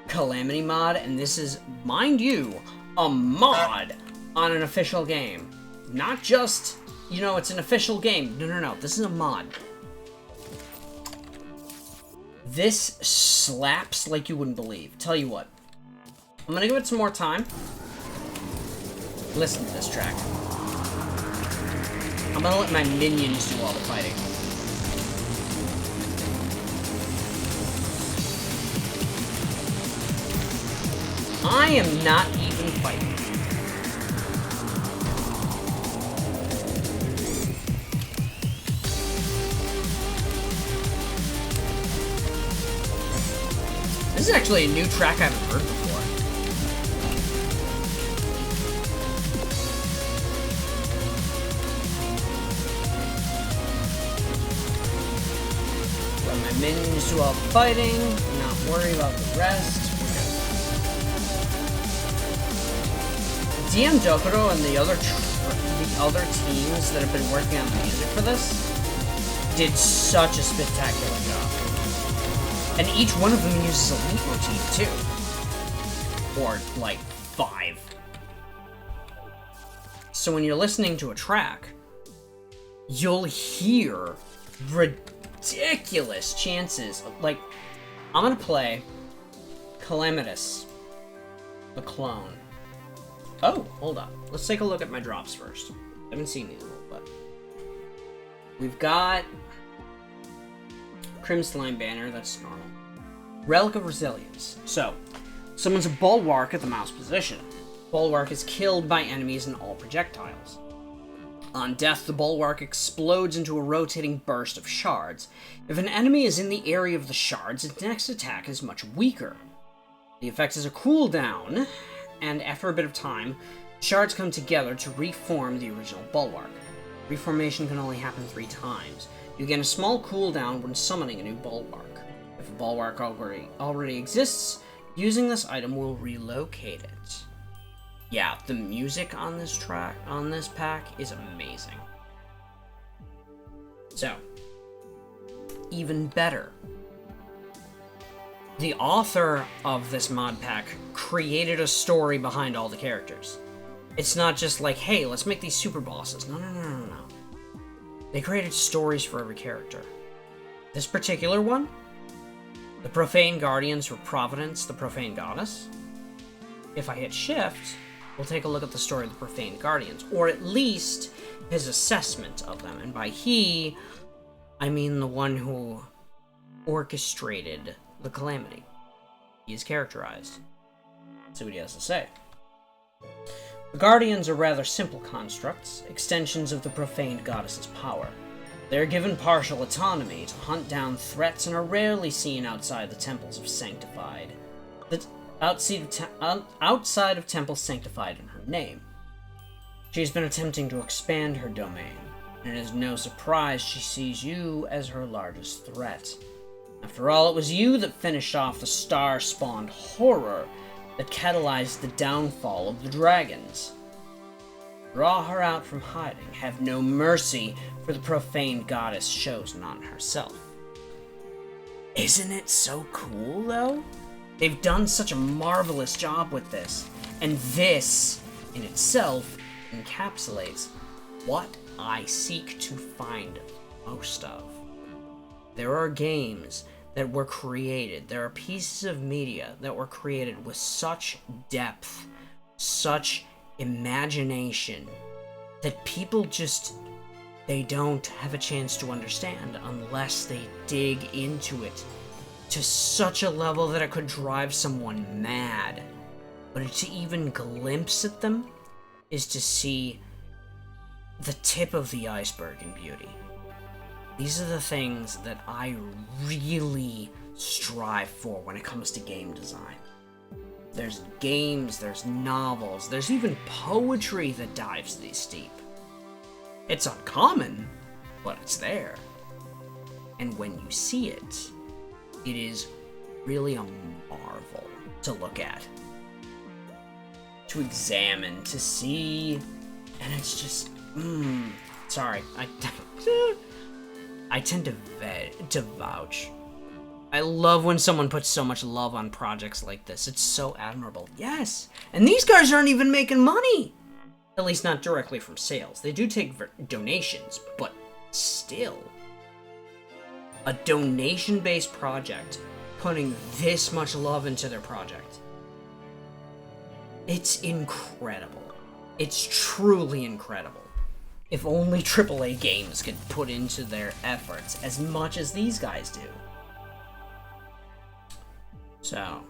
Calamity mod, and this is, mind you, a mod on an official game. Not just, you know, it's an official game. No, this is a mod. This slaps like you wouldn't believe. Tell you what, I'm gonna give it some more time. Listen to this track. I'm gonna let my minions do all the fighting. I am not even fighting. This is actually a new track I haven't heard before. Let my minions do all the fighting, not worry about the rest. DM Dokuro and the other teams that have been working on the music for this did such a spectacular job. And each one of them uses a leitmotif too. Or, like, 5. So when you're listening to a track, you'll hear ridiculous chances of, like, I'm gonna play Calamitous, the clone. Oh, hold on. Let's take a look at my drops first. I haven't seen these in a little bit. We've got Crimslime Banner, that's normal. Relic of Resilience. So, summons a Bulwark at the mouse position. Bulwark is killed by enemies and all projectiles. On death, the Bulwark explodes into a rotating burst of shards. If an enemy is in the area of the shards, its next attack is much weaker. The effect is a cooldown, and after a bit of time, shards come together to reform the original Bulwark. Reformation can only happen 3 times. You gain a small cooldown when summoning a new Bulwark. If a Bulwark already exists, using this item will relocate it. Yeah, the music on this pack is amazing. So, even better. The author of this mod pack created a story behind all the characters. It's not just like, hey, let's make these super bosses. No. They created stories for every character. This particular one, the Profane Guardians for Providence, the Profane Goddess. If I hit Shift, we'll take a look at the story of the Profane Guardians, or at least his assessment of them. And by he, I mean the one who orchestrated the calamity. He is characterized. Let's see what he has to say. The Guardians are rather simple constructs, extensions of the profaned goddess's power. They are given partial autonomy to hunt down threats and are rarely seen outside the temples of Sanctified. Outside of temples sanctified in her name. She has been attempting to expand her domain, and it is no surprise she sees you as her largest threat. After all, it was you that finished off the star-spawned horror that catalyzed the downfall of the dragons. Draw her out from hiding, have no mercy for the profane goddess chosen on herself. Isn't it so cool, though? They've done such a marvelous job with this, and this, in itself, encapsulates what I seek to find most of. There are games that were created, there are pieces of media that were created with such depth, such imagination, that people just, they don't have a chance to understand unless they dig into it to such a level that it could drive someone mad. But to even glimpse at them is to see the tip of the iceberg in beauty. These are the things that I really strive for when it comes to game design. There's games, there's novels, there's even poetry that dives these deep. It's uncommon, but it's there. And when you see it, it is really a marvel to look at, to examine, to see, and it's just, sorry, I tend to vouch. I love when someone puts so much love on projects like this. It's so admirable. Yes, and these guys aren't even making money. At least not directly from sales. They do take donations, but still. A donation-based project putting this much love into their project. It's incredible. It's truly incredible. If only AAA games could put into their efforts as much as these guys do. So,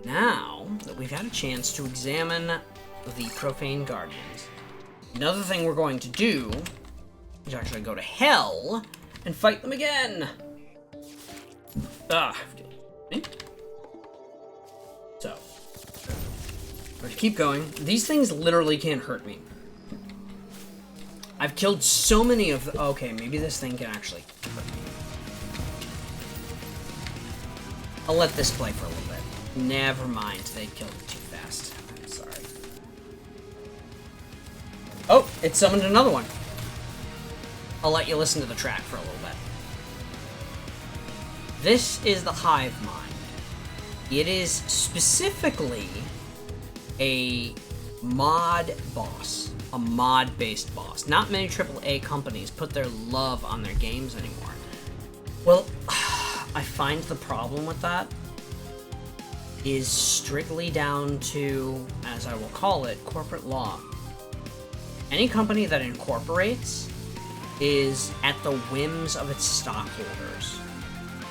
now that we've had a chance to examine the Profane Guardians, another thing we're going to do is actually go to hell and fight them again. So, we're gonna keep going. These things literally can't hurt me. I've killed so many of the— okay, maybe this thing can actually hurt me. I'll let this play for a little bit. Never mind, they killed it too fast. I'm sorry. Oh, it summoned another one. I'll let you listen to the track for a little bit. This is the Hive Mind. It is specifically a mod boss. A mod-based boss. Not many AAA companies put their love on their games anymore. Well, I find the problem with that is strictly down to, as I will call it, corporate law. Any company that incorporates is at the whims of its stockholders.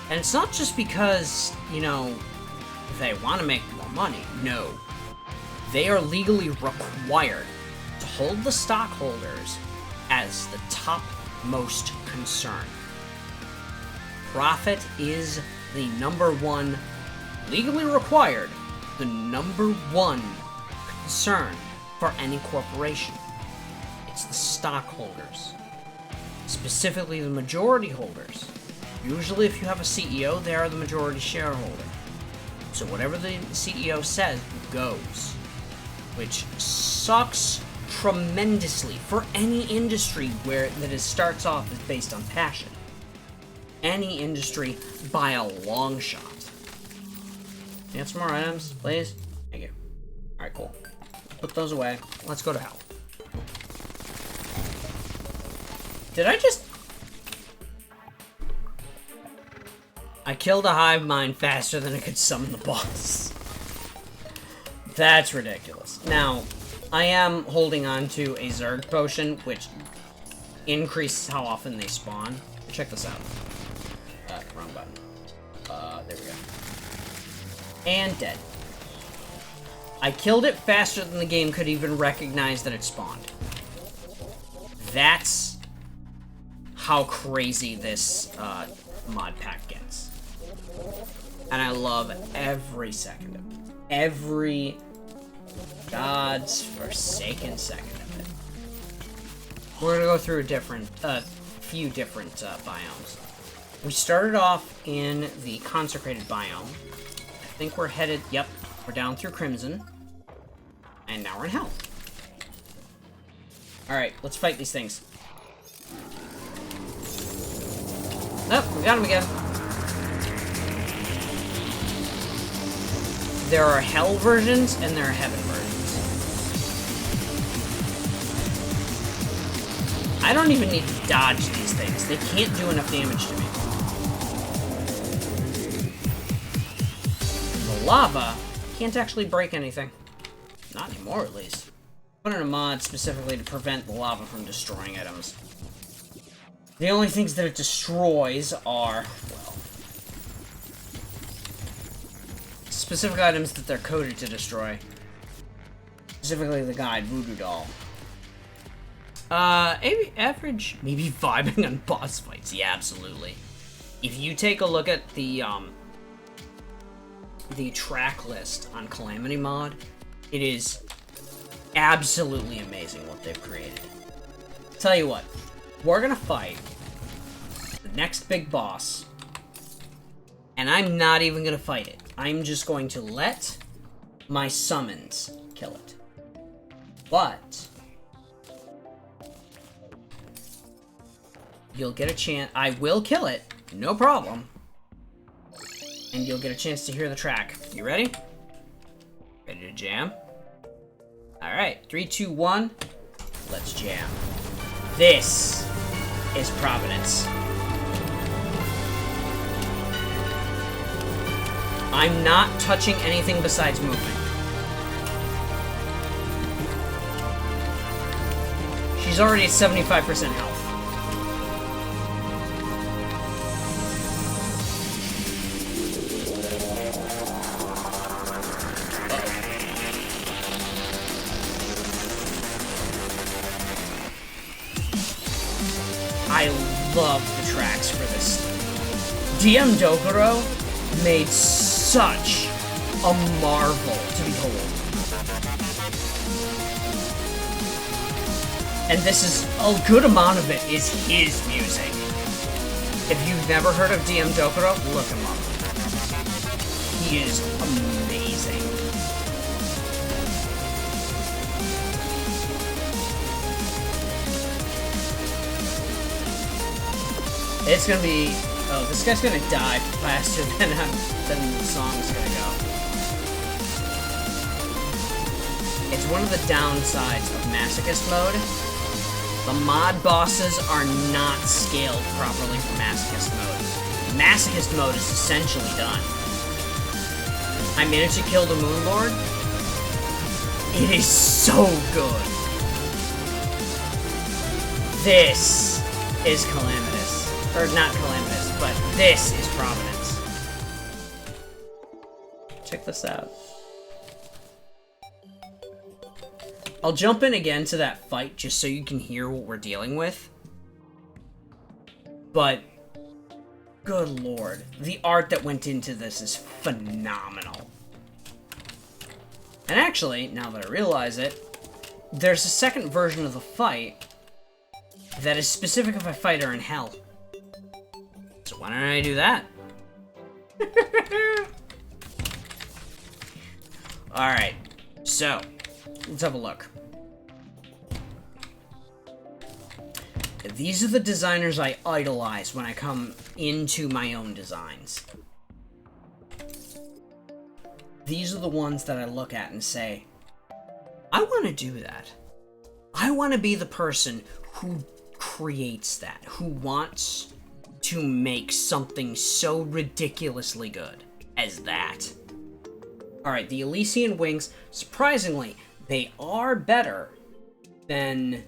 And it's not just because, you know, they want to make more money. No. They are legally required to hold the stockholders as the topmost concern. Profit is the number one, legally required, the number one concern for any corporation. It's the stockholders. Specifically the majority holders. Usually if you have a CEO, they are the majority shareholder. So whatever the CEO says goes. Which sucks tremendously for any industry that starts off as based on passion. Any industry by a long shot. You have some more items, please? Thank you. Alright, cool. Put those away. Let's go to hell. Did I just... I killed a hive mind faster than I could summon the boss. That's ridiculous. Now, I am holding on to a Zerg potion, which increases how often they spawn. Check this out. Wrong button. There we go. And dead. I killed it faster than the game could even recognize that it spawned. That's how crazy this mod pack gets. And I love every second of it. Every God's forsaken second of it. We're gonna go through a few different biomes. We started off in the consecrated biome. I think we're headed, yep, we're down through Crimson. And now we're in Hell. Alright, let's fight these things. Nope, we got him again. There are Hell versions and there are Heaven versions. I don't even need to dodge these things. They can't do enough damage to me. The lava can't actually break anything. Not anymore, at least. Put in a mod specifically to prevent the lava from destroying items. The only things that it destroys are, well, specific items that they're coded to destroy. Specifically the guide, Voodoo Doll. Average, maybe vibing on boss fights. Yeah, absolutely. If you take a look at the track list on Calamity Mod, it is absolutely amazing what they've created. Tell you what, we're gonna fight the next big boss, And I'm not even gonna fight it. I'm just going to let my summons kill it. But you'll get a chance. I will kill it, no problem. And you'll get a chance to hear the track. You ready? Ready to jam? Alright, 3, 2, 1. Let's jam. This is Providence. I'm not touching anything besides movement. She's already at 75% health. I love the tracks for this. DM Dokuro made such a marvel to behold. And this is, a good amount of it is his music. If you've never heard of DM Dokuro, look him up. He is amazing. It's gonna be... Oh, this guy's gonna die faster than the song's gonna go. It's one of the downsides of Masochist mode. The mod bosses are not scaled properly for Masochist mode. Masochist mode is essentially done. I managed to kill the Moon Lord. It is so good. This is Calamitous. Or not Calamitous, but this is Providence. Check this out. I'll jump in again to that fight just so you can hear what we're dealing with. But, good lord, the art that went into this is phenomenal. And actually, now that I realize it, there's a second version of the fight that is specific if I fight her in hell. So why don't I do that? Alright, so, let's have a look. These are the designers I idolize when I come into my own designs. These are the ones that I look at and say, I want to do that. I want to be the person who creates that, who wants to make something so ridiculously good as that. Alright, the Elysian wings, surprisingly, they are better than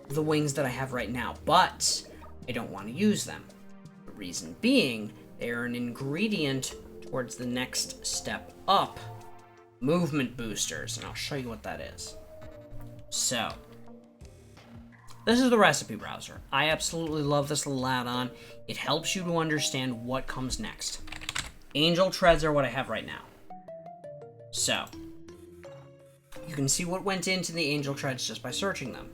the wings that I have right now, but I don't want to use them. The reason being, they are an ingredient towards the next step up, movement boosters, and I'll show you what that is. So, this is the recipe browser. I absolutely love this little add-on. It helps you to understand what comes next. Angel treads are what I have right now. So, you can see what went into the angel treads just by searching them.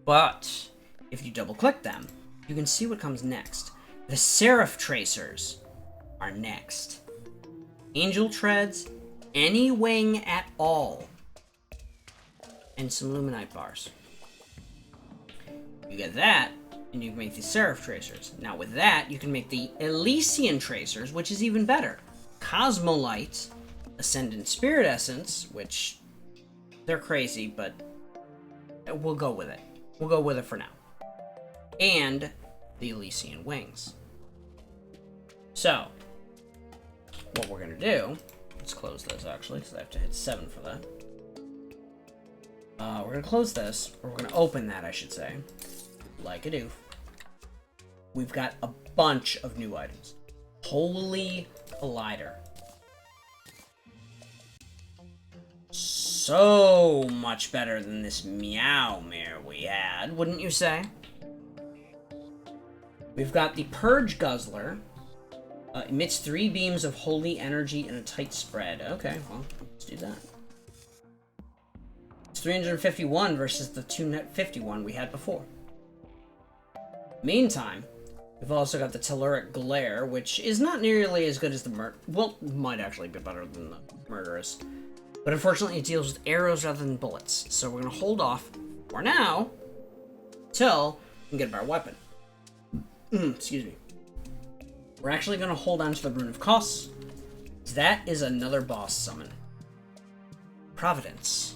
But, if you double-click them, you can see what comes next. The Seraph Tracers are next. Angel treads, any wing at all, and some Luminite bars. You get that, and you can make the Seraph Tracers. Now with that, you can make the Elysian Tracers, which is even better. Cosmolite, Ascendant Spirit Essence, which, they're crazy, but we'll go with it. We'll go with it for now. And the Elysian Wings. So, what we're going to do, let's close this actually, because I have to hit 7 for that. We're going to close this, or we're going to open that, I should say. Like a doof. We've got a bunch of new items. Holy Collider. So much better than this Meow Mare we had, wouldn't you say? We've got the Purge Guzzler. Emits 3 beams of holy energy in a tight spread. Okay, well, let's do that. It's 351 versus the 251 we had before. Meantime, We've also got the Telluric Glare, which is not nearly as good as the well, might actually be better than the Murderous. But unfortunately, it deals with arrows rather than bullets. So we're going to hold off for now till we can get a better weapon. Excuse me. We're actually going to hold on to the Rune of Kos. That is another boss summon. Providence.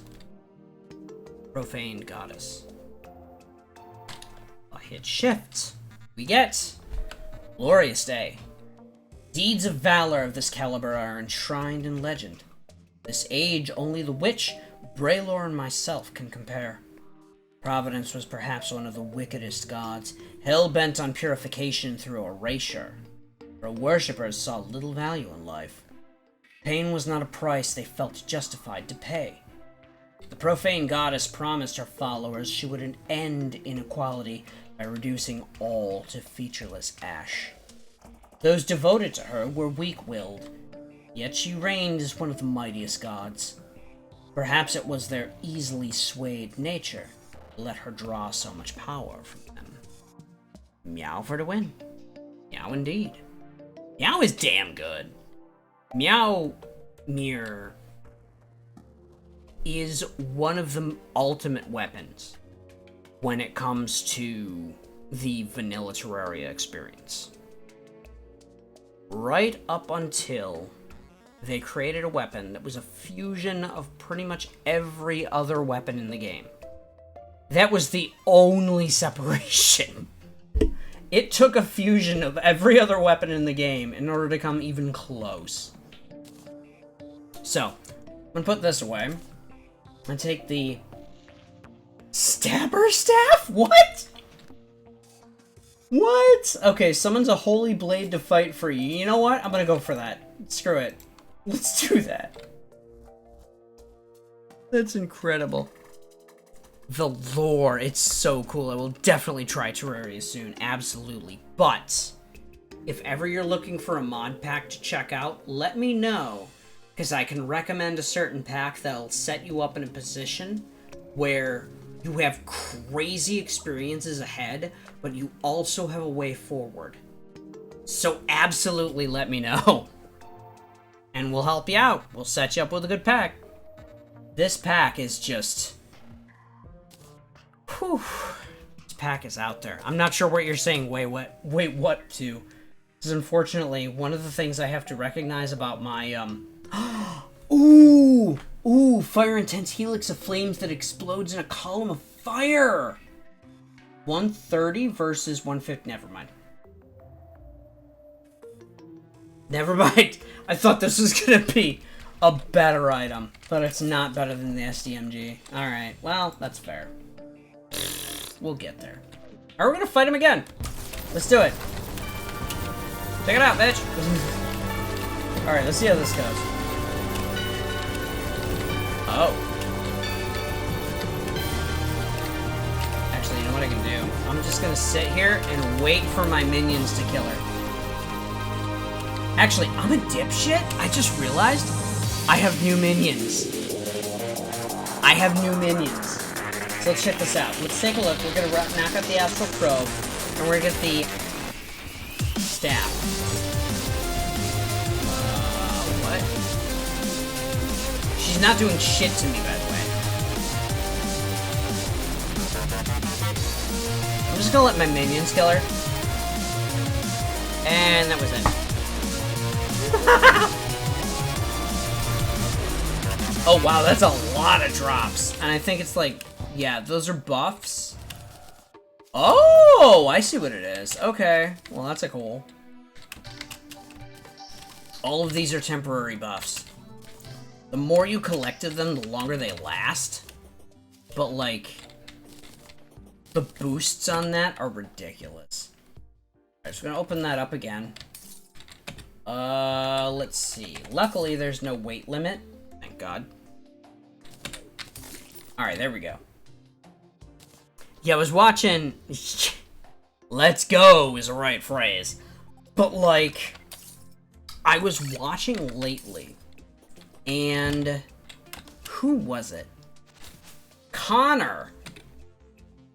Profaned Goddess. I hit shift. We get Glorious Day. Deeds of valor of this caliber are enshrined in legend. This age only the witch, Braylor, and myself can compare. Providence was perhaps one of the wickedest gods, hell-bent on purification through erasure. Her worshippers saw little value in life. Pain was not a price they felt justified to pay. The profane goddess promised her followers she would end inequality by reducing all to featureless ash. Those devoted to her were weak-willed, yet she reigned as one of the mightiest gods. Perhaps it was their easily swayed nature that let her draw so much power from them. Meow for the win. Meow indeed. Meow is damn good. Meow Mirror is one of the ultimate weapons when it comes to the vanilla Terraria experience. Right up until they created a weapon that was a fusion of pretty much every other weapon in the game. That was the only separation. It took a fusion of every other weapon in the game in order to come even close. So, I'm gonna put this away. I'm gonna take the Stabber Staff? What? What? Okay, summons a holy blade to fight for you. You know what? I'm gonna go for that. Screw it. Let's do that. That's incredible. The lore, it's so cool. I will definitely try Terraria soon, absolutely. But, if ever you're looking for a mod pack to check out, let me know, because I can recommend a certain pack that'll set you up in a position where you have crazy experiences ahead, but you also have a way forward. So absolutely let me know. And we'll help you out. We'll set you up with a good pack. This pack is just... whew. This pack is out there. I'm not sure what you're saying, wait, what to? Because unfortunately, one of the things I have to recognize about my, Ooh, fire intense helix of flames that explodes in a column of fire! 130 versus 150, never mind. Never mind. I thought this was gonna be a better item, but it's not better than the SDMG. Alright, well, that's fair. We'll get there. Are we gonna fight him again? Let's do it. Check it out, bitch! Alright, let's see how this goes. Oh. Actually, you know what I can do? I'm just gonna sit here and wait for my minions to kill her. Actually, I'm a dipshit. I just realized I have new minions. I have new minions. So let's check this out. Let's take a look. We're gonna knock out the Astral Probe, and we're gonna get the staff. What? She's not doing shit to me, by the way. I'm just gonna let my minions kill her. And that was it. Oh wow, that's a lot of drops. And I think it's like, yeah, those are buffs. Oh, I see what it is. Okay, well that's a cool. All of these are temporary buffs. The more you collected them, the longer they last. But like, the boosts on that are ridiculous. Alright, so we're gonna open that up again. Let's see. Luckily, there's no weight limit. Thank God. Alright, there we go. Yeah, I was watching... Let's go is the right phrase. But, like... I was watching lately. And... who was it? Connor.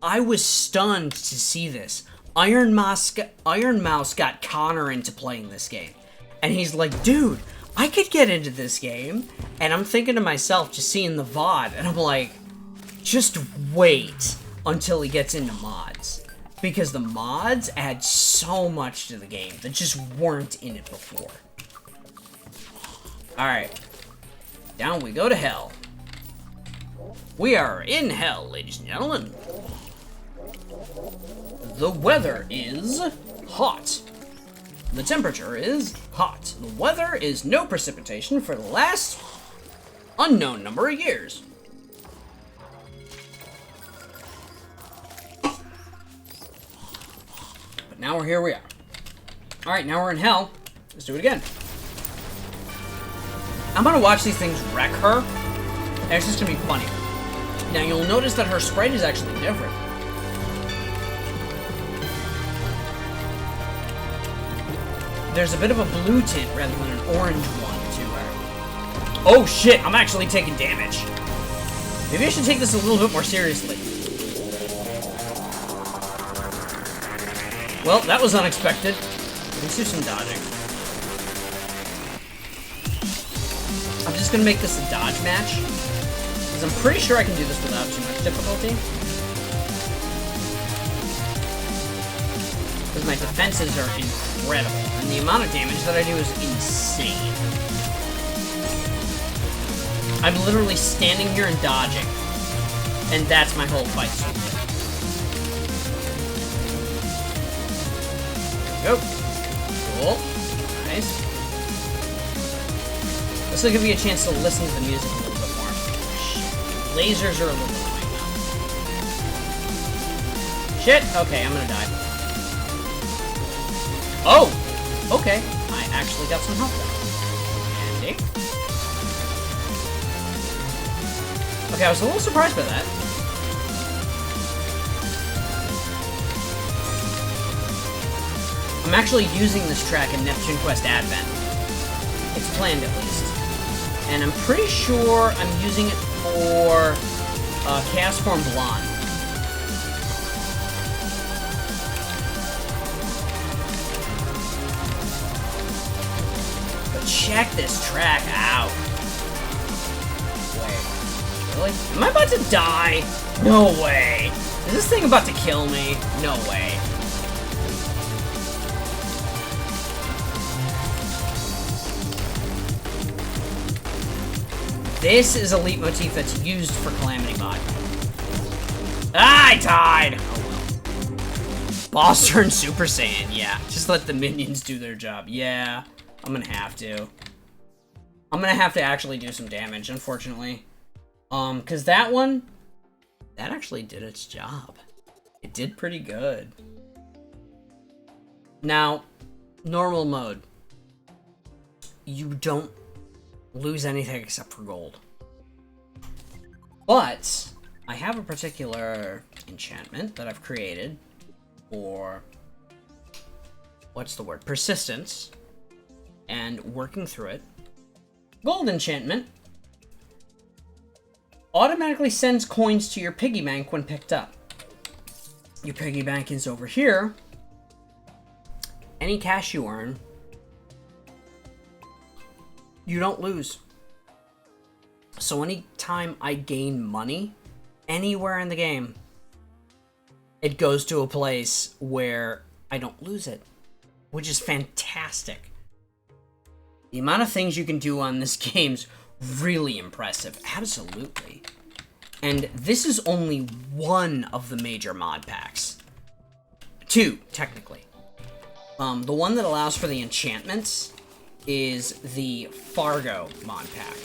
I was stunned to see this. Iron Mouse got Connor into playing this game. And he's like, dude, I could get into this game. And I'm thinking to myself, just seeing the VOD, and I'm like, just wait until he gets into mods. Because the mods add so much to the game that just weren't in it before. Alright. Down we go to hell. We are in hell, ladies and gentlemen. The weather is hot. The temperature is hot. The weather is no precipitation for the last unknown number of years. But now here we are. Alright, now we're in hell. Let's do it again. I'm gonna watch these things wreck her, and it's just gonna be funny. Now you'll notice that her sprite is actually different. There's a bit of a blue tint rather than an orange one to her. Oh shit, I'm actually taking damage. Maybe I should take this a little bit more seriously. Well, that was unexpected. Let's do some dodging. I'm just gonna make this a dodge match, because I'm pretty sure I can do this without too much difficulty. Because my defenses are incredible, and the amount of damage that I do is insane. I'm literally standing here and dodging, and that's my whole fight so far. There we go. Cool. Nice. This will give you a chance to listen to the music a little bit more. Lasers are a little bit annoying now. Shit! Okay, I'm gonna die. Oh! Okay. I actually got some health now. Handy. Okay, I was a little surprised by that. I'm actually using this track in Neptune Quest Advent. It's planned, at least. And I'm pretty sure I'm using it for Chaos Form Blonde. But check this track out. Wait, really? Am I about to die? No way. Is this thing about to kill me? No way. This is a leitmotif that's used for Calamity Mod. Ah, I died! Oh well. Boss turn Super Saiyan, yeah. Just let the minions do their job. Yeah, I'm gonna have to. I'm gonna have to actually do some damage, unfortunately. Cause that one, that actually did its job. It did pretty good. Now, normal mode. You don't lose anything except for gold. But I have a particular enchantment that I've created for, what's the word? Persistence. And working through it. Gold enchantment automatically sends coins to your piggy bank when picked up. Your piggy bank is over here. Any cash you earn, you don't lose. So anytime I gain money anywhere in the game, it goes to a place where I don't lose it, which is fantastic. The amount of things you can do on this game's really impressive. Absolutely. And this is only one of the major mod packs. Two, technically. The one that allows for the enchantments is the Fargo mod pack.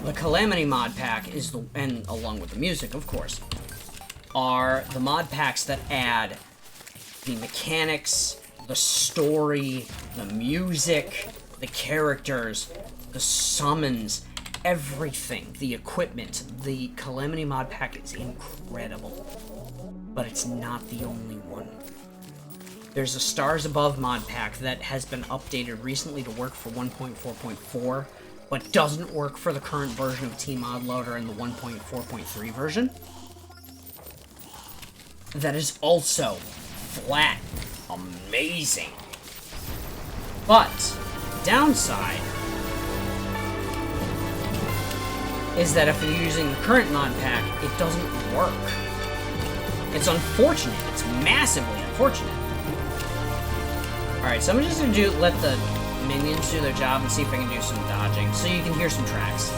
The Calamity mod pack is the, and along with the music, of course, are the mod packs that add the mechanics, the story, the music, the characters, the summons, everything, the equipment. The Calamity mod pack is incredible, but it's not the only one. There's a Stars Above mod pack that has been updated recently to work for 1.4.4, but doesn't work for the current version of T-Mod Loader and the 1.4.3 version. That is also flat. Amazing. But, downside is that if you're using the current mod pack, it doesn't work. It's unfortunate. It's massively unfortunate. Alright, so I'm just gonna let the minions do their job and see if I can do some dodging, so you can hear some tracks.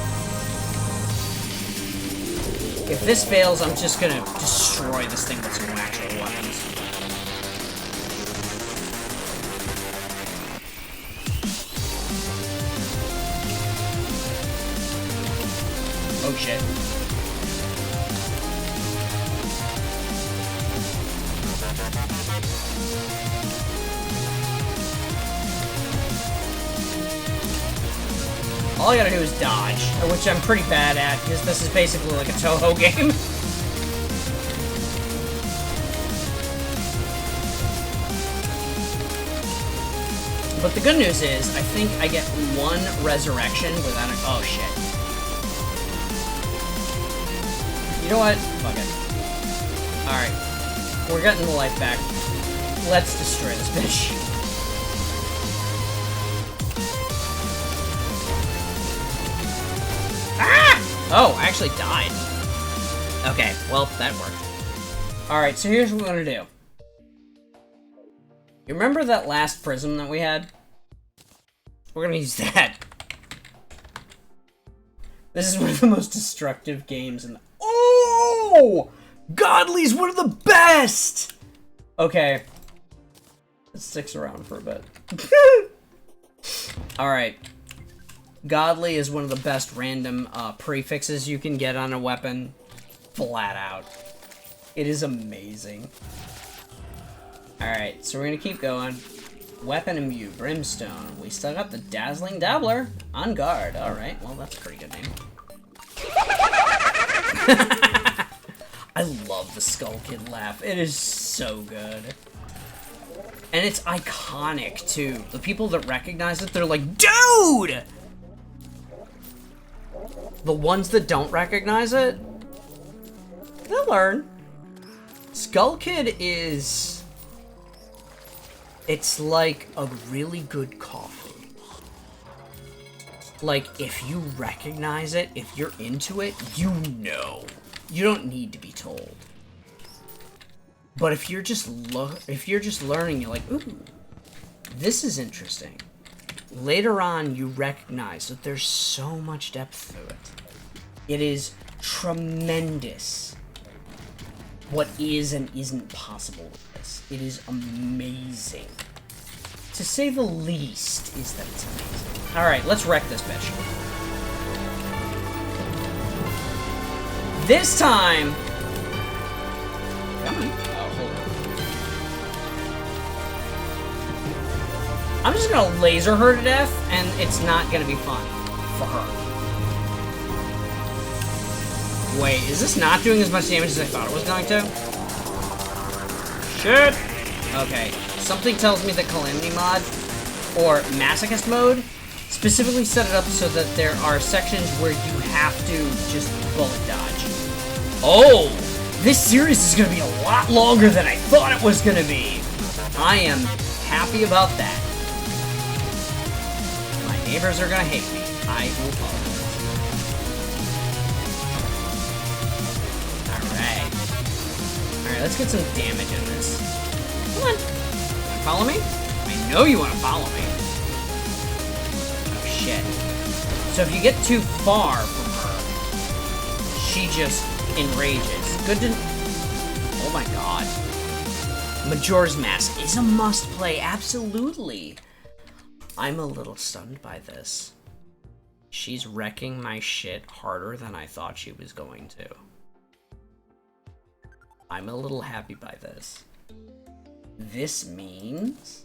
If this fails, I'm just gonna destroy this thing with some actual weapons. Oh shit. All I gotta do is dodge, which I'm pretty bad at, because this is basically like a Toho game. But the good news is, I think I get one resurrection without it. Oh shit. You know what? Fuck it. Alright. We're getting the life back. Let's destroy this bitch. Oh, I actually died. Okay, well, that worked. Alright, so here's what we're gonna do. You remember that last prism that we had? We're gonna use that. This is one of the most destructive games in the— Oh! Godly's one of the best! Okay. It sticks around for a bit. Alright. Godly is one of the best random prefixes you can get on a weapon. Flat out. It is amazing. Alright, so we're gonna keep going. Weapon imbue, Brimstone. We still got the Dazzling Dabbler on guard. Alright, well that's a pretty good name. I love the Skull Kid laugh. It is so good. And it's iconic too. The people that recognize it, they're like, dude! The ones that don't recognize it, they'll learn. Skull Kid is... It's like a really good coffee. Like, if you recognize it, if you're into it, you know. You don't need to be told. But if you're just learning, you're like, ooh, this is interesting. Later on, you recognize that there's so much depth to it. It is tremendous what is and isn't possible with this. It is amazing. To say the least is that it's amazing. Alright, let's wreck this bitch. This time... Come on. Oh, hold on. I'm just gonna laser her to death, and it's not gonna be fun for her. Wait, is this not doing as much damage as I thought it was going to? Shit! Okay, something tells me that Calamity mod, or Masochist mode, specifically set it up so that there are sections where you have to just bullet dodge. Oh! This series is gonna be a lot longer than I thought it was gonna be! I am happy about that. My neighbors are gonna hate me. I will apologize. Alright, let's get some damage in this. Come on. You wanna follow me? I know you wanna follow me. Oh, shit. So if you get too far from her, she just enrages. Good to... Oh my god. Majora's Mask is a must-play, absolutely. I'm a little stunned by this. She's wrecking my shit harder than I thought she was going to. I'm a little happy by this. This means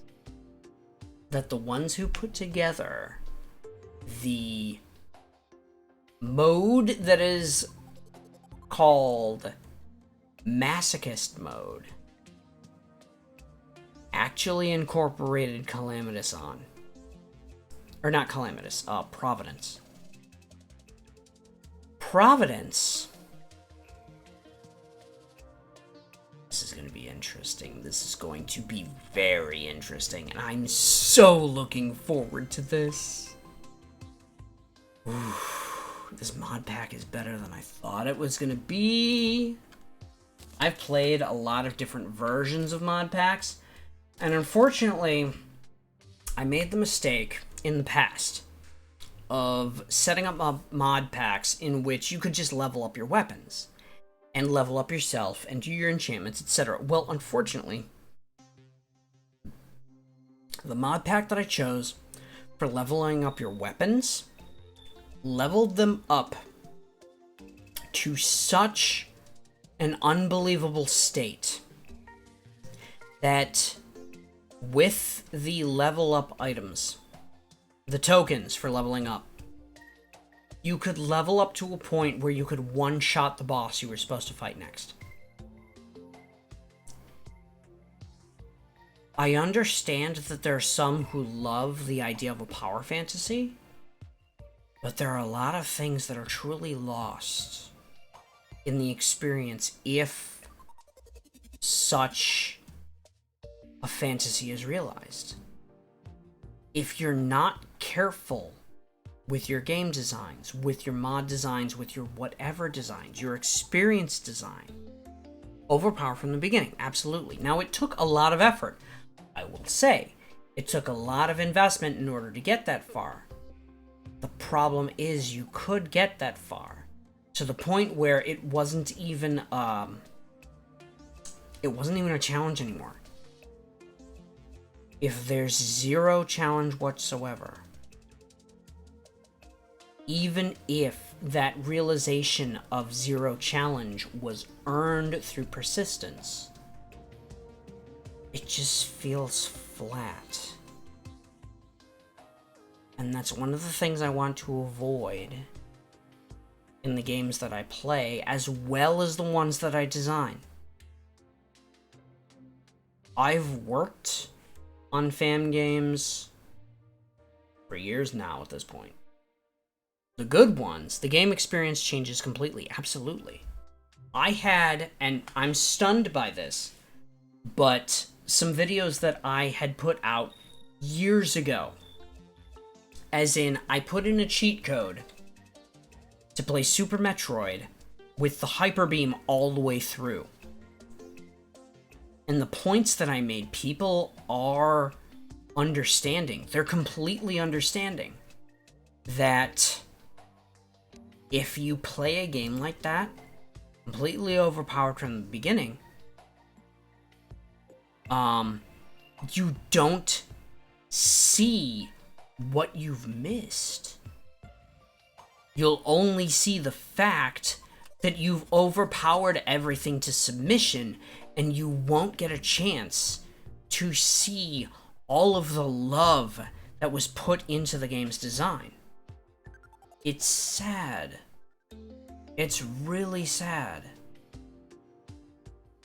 that the ones who put together the mode that is called Masochist mode actually incorporated Calamitous on. Or not Calamitous, Providence. Providence. This is gonna be interesting. This is going to be very interesting, and I'm so looking forward to this. Ooh, this mod pack is better than I thought it was gonna be. I've played a lot of different versions of mod packs, and unfortunately, I made the mistake in the past of setting up mod packs in which you could just level up your weapons and level up yourself and do your enchantments, etc. Well, unfortunately, the mod pack that I chose for leveling up your weapons leveled them up to such an unbelievable state that with the level up items, the tokens for leveling up, you could level up to a point where you could one-shot the boss you were supposed to fight next. I understand that there are some who love the idea of a power fantasy, but there are a lot of things that are truly lost in the experience if such a fantasy is realized. If you're not careful with your game designs, with your mod designs, with your whatever designs, your experience design, overpower from the beginning, absolutely. Now, it took a lot of effort, I will say. It took a lot of investment in order to get that far. The problem is you could get that far to the point where it wasn't even a challenge anymore. If there's zero challenge whatsoever, even if that realization of zero challenge was earned through persistence, it just feels flat. And that's one of the things I want to avoid in the games that I play, as well as the ones that I design. I've worked on fan games for years now at this point. The good ones, the game experience changes completely, absolutely. I had, and I'm stunned by this, but some videos that I had put out years ago, as in, I put in a cheat code to play Super Metroid with the Hyper Beam all the way through. And the points that I made, people are understanding. They're completely understanding that if you play a game like that, completely overpowered from the beginning, you don't see what you've missed. You'll only see the fact that you've overpowered everything to submission, and you won't get a chance to see all of the love that was put into the game's design. It's sad. It's really sad.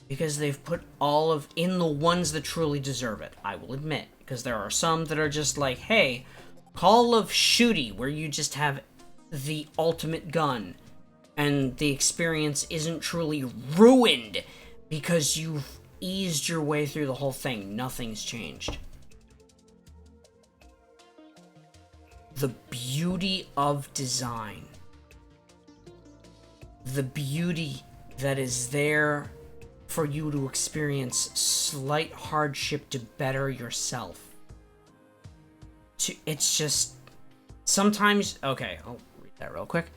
Because they've put all of, in the ones that truly deserve it, I will admit. Because there are some that are just like, hey, Call of Shooty, where you just have the ultimate gun, and the experience isn't truly ruined because you've eased your way through the whole thing. Nothing's changed. The beauty of design, the beauty that is there for you to experience slight hardship to better yourself. It's just, sometimes, okay, I'll read that real quick.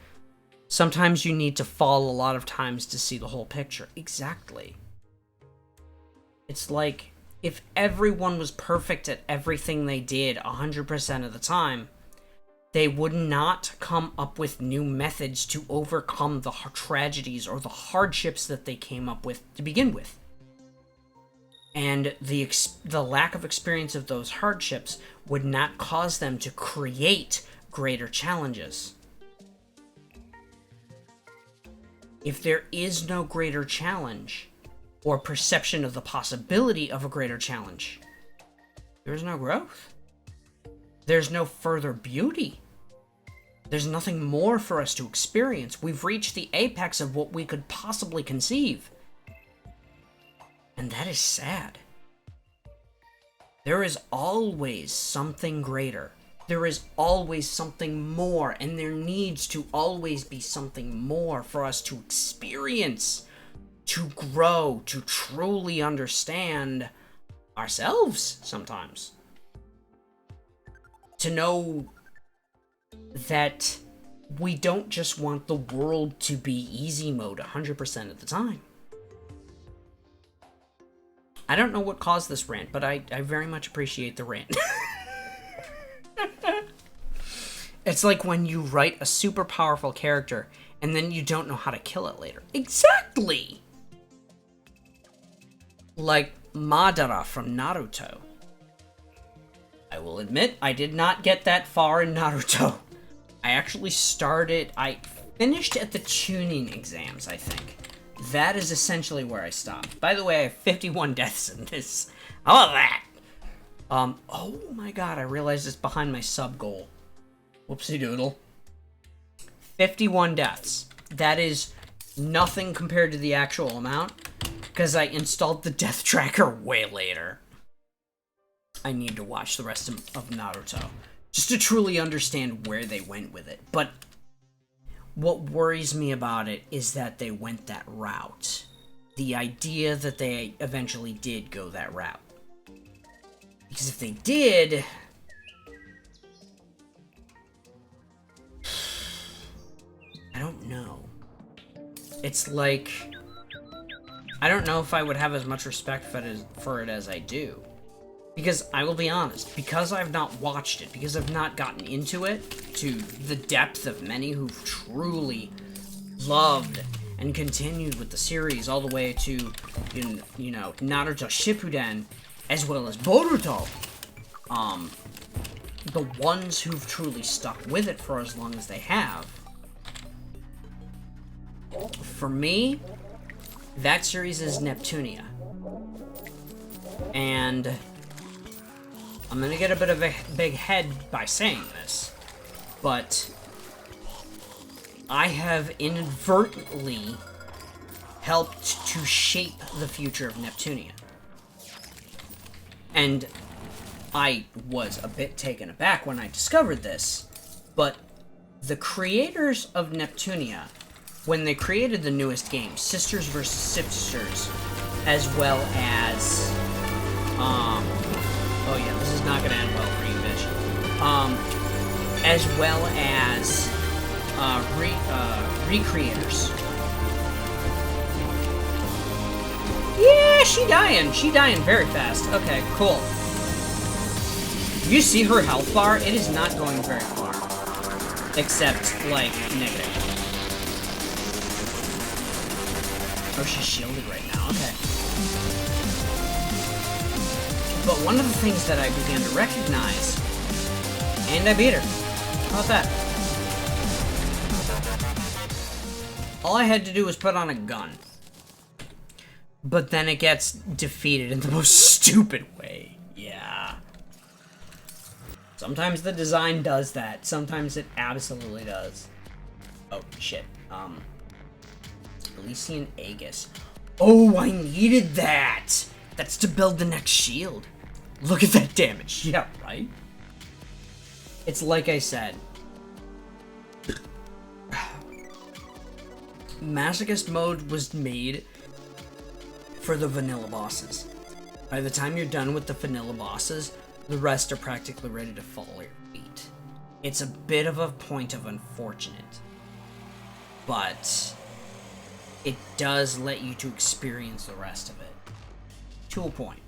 Sometimes you need to fall a lot of times to see the whole picture. Exactly. It's like, if everyone was perfect at everything they did 100% of the time, they would not come up with new methods to overcome the tragedies or the hardships that they came up with to begin with. And the lack of experience of those hardships would not cause them to create greater challenges. If there is no greater challenge, or perception of the possibility of a greater challenge, there's no growth. There's no further beauty. There's nothing more for us to experience. We've reached the apex of what we could possibly conceive. And that is sad. There is always something greater. There is always something more, and there needs to always be something more for us to experience, to grow, to truly understand ourselves sometimes. To know that we don't just want the world to be easy mode 100% of the time. I don't know what caused this rant, but I very much appreciate the rant. It's like when you write a super powerful character and then you don't know how to kill it later. Exactly! Like Madara from Naruto. I will admit, I did not get that far in Naruto. I finished at the tuning exams, I think. That is essentially where I stopped. By the way, I have 51 deaths in this. How about that? Oh my god, I realized it's behind my sub goal. Whoopsie doodle. 51 deaths. That is nothing compared to the actual amount, because I installed the death tracker way later. I need to watch the rest of Naruto, just to truly understand where they went with it. But what worries me about it is that they went that route. The idea that they eventually did go that route. Because if they did... I don't know. It's like... I don't know if I would have as much respect for it as I do. Because I will be honest, because I've not watched it, because I've not gotten into it to the depth of many who've truly loved and continued with the series all the way to, you know, Naruto Shippuden, as well as Boruto. The ones who've truly stuck with it for as long as they have. For me, that series is Neptunia. And I'm gonna get a bit of a big head by saying this, but I have inadvertently helped to shape the future of Neptunia. And I was a bit taken aback when I discovered this, but the creators of Neptunia, when they created the newest game, Sisters vs. Sisters, as well as, oh yeah, this is not gonna end well for you, bitch. As well as, Recreators. Yeah, she dying very fast. Okay, cool. You see her health bar? It is not going very far. Except, like, negative. Oh, she's shielded right now, okay. But one of the things that I began to recognize, and I beat her. How about that? All I had to do was put on a gun. But then it gets defeated in the most stupid way. Yeah. Sometimes the design does that. Sometimes it absolutely does. Oh, shit. Elysian Aegis. Oh, I needed that! That's to build the next shield. Look at that damage. Yeah, right? It's like I said. Masochist mode was made for the vanilla bosses. By the time you're done with the vanilla bosses, the rest are practically ready to fall at your feet. It's a bit of a point of unfortunate, but it does let you to experience the rest of it. To a point.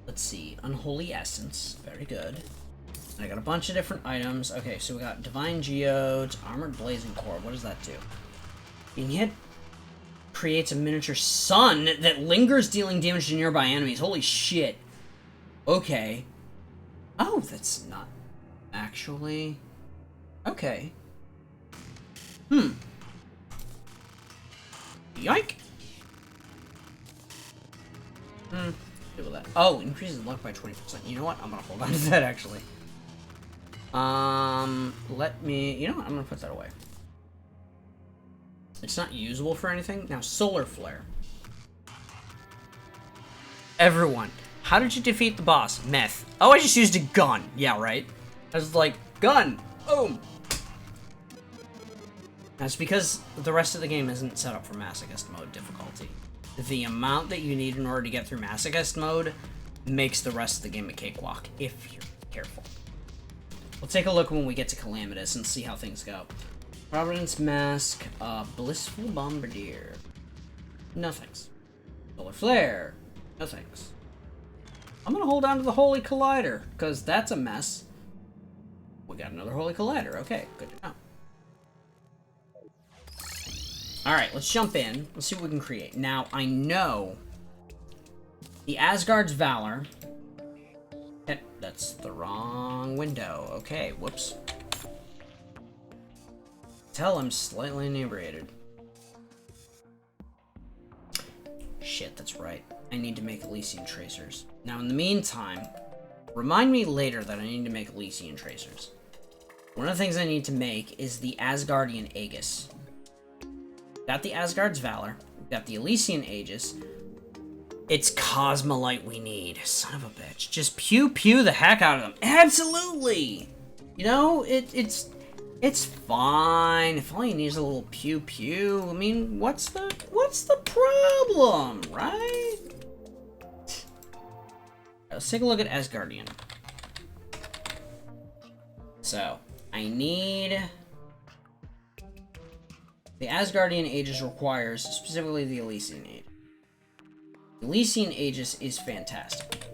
Let's see. Unholy Essence. Very good. I got a bunch of different items. Okay, so we got Divine Geodes, Armored Blazing Core. What does that do? Being hit creates a miniature sun that lingers, dealing damage to nearby enemies. Holy shit. Okay. Oh, that's not actually... Okay. Yoink! Deal with that. Oh, increases luck by 20%. You know what? I'm gonna hold on to that, actually. Let me... You know what? I'm gonna put that away. It's not usable for anything. Now, Solar Flare. Everyone, how did you defeat the boss? Meth. Oh, I just used a gun. Yeah, right? I was like, gun! Boom! That's because the rest of the game isn't set up for masochist mode difficulty. The amount that you need in order to get through masochist mode makes the rest of the game a cakewalk, if you're careful. We'll take a look when we get to Calamitous and see how things go. Providence Mask, Blissful Bombardier. No thanks. Solar Flare. No thanks. I'm gonna hold on to the Holy Collider, because that's a mess. We got another Holy Collider. Okay, good to know. Alright, let's jump in. Let's see what we can create. Now, I know the Asgard's Valor. That's the wrong window. Okay, whoops. Tell I'm slightly inebriated. Shit, that's right. I need to make Elysian Tracers. Now, in the meantime, remind me later that I need to make Elysian Tracers. One of the things I need to make is the Asgardian Aegis. Got the Asgard's Valor. Got the Elysian Aegis. It's Cosmolite we need. Son of a bitch. Just pew-pew the heck out of them. Absolutely! You know, it's fine. If all you need is a little pew-pew, I mean, what's the problem, right? Let's take a look at Asgardian. So, I need... The Asgardian Aegis requires, specifically the Elysian Aegis. The Elysian Aegis is fantastic.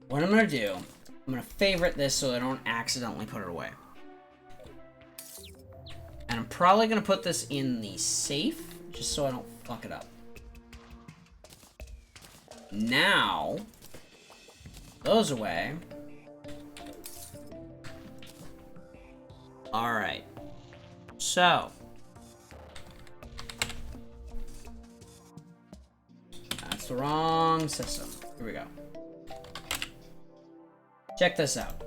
What I'm gonna do, I'm gonna favorite this so I don't accidentally put it away. And I'm probably gonna put this in the safe, just so I don't fuck it up. Now, those away. Alright. So. That's the wrong system. Here we go. Check this out.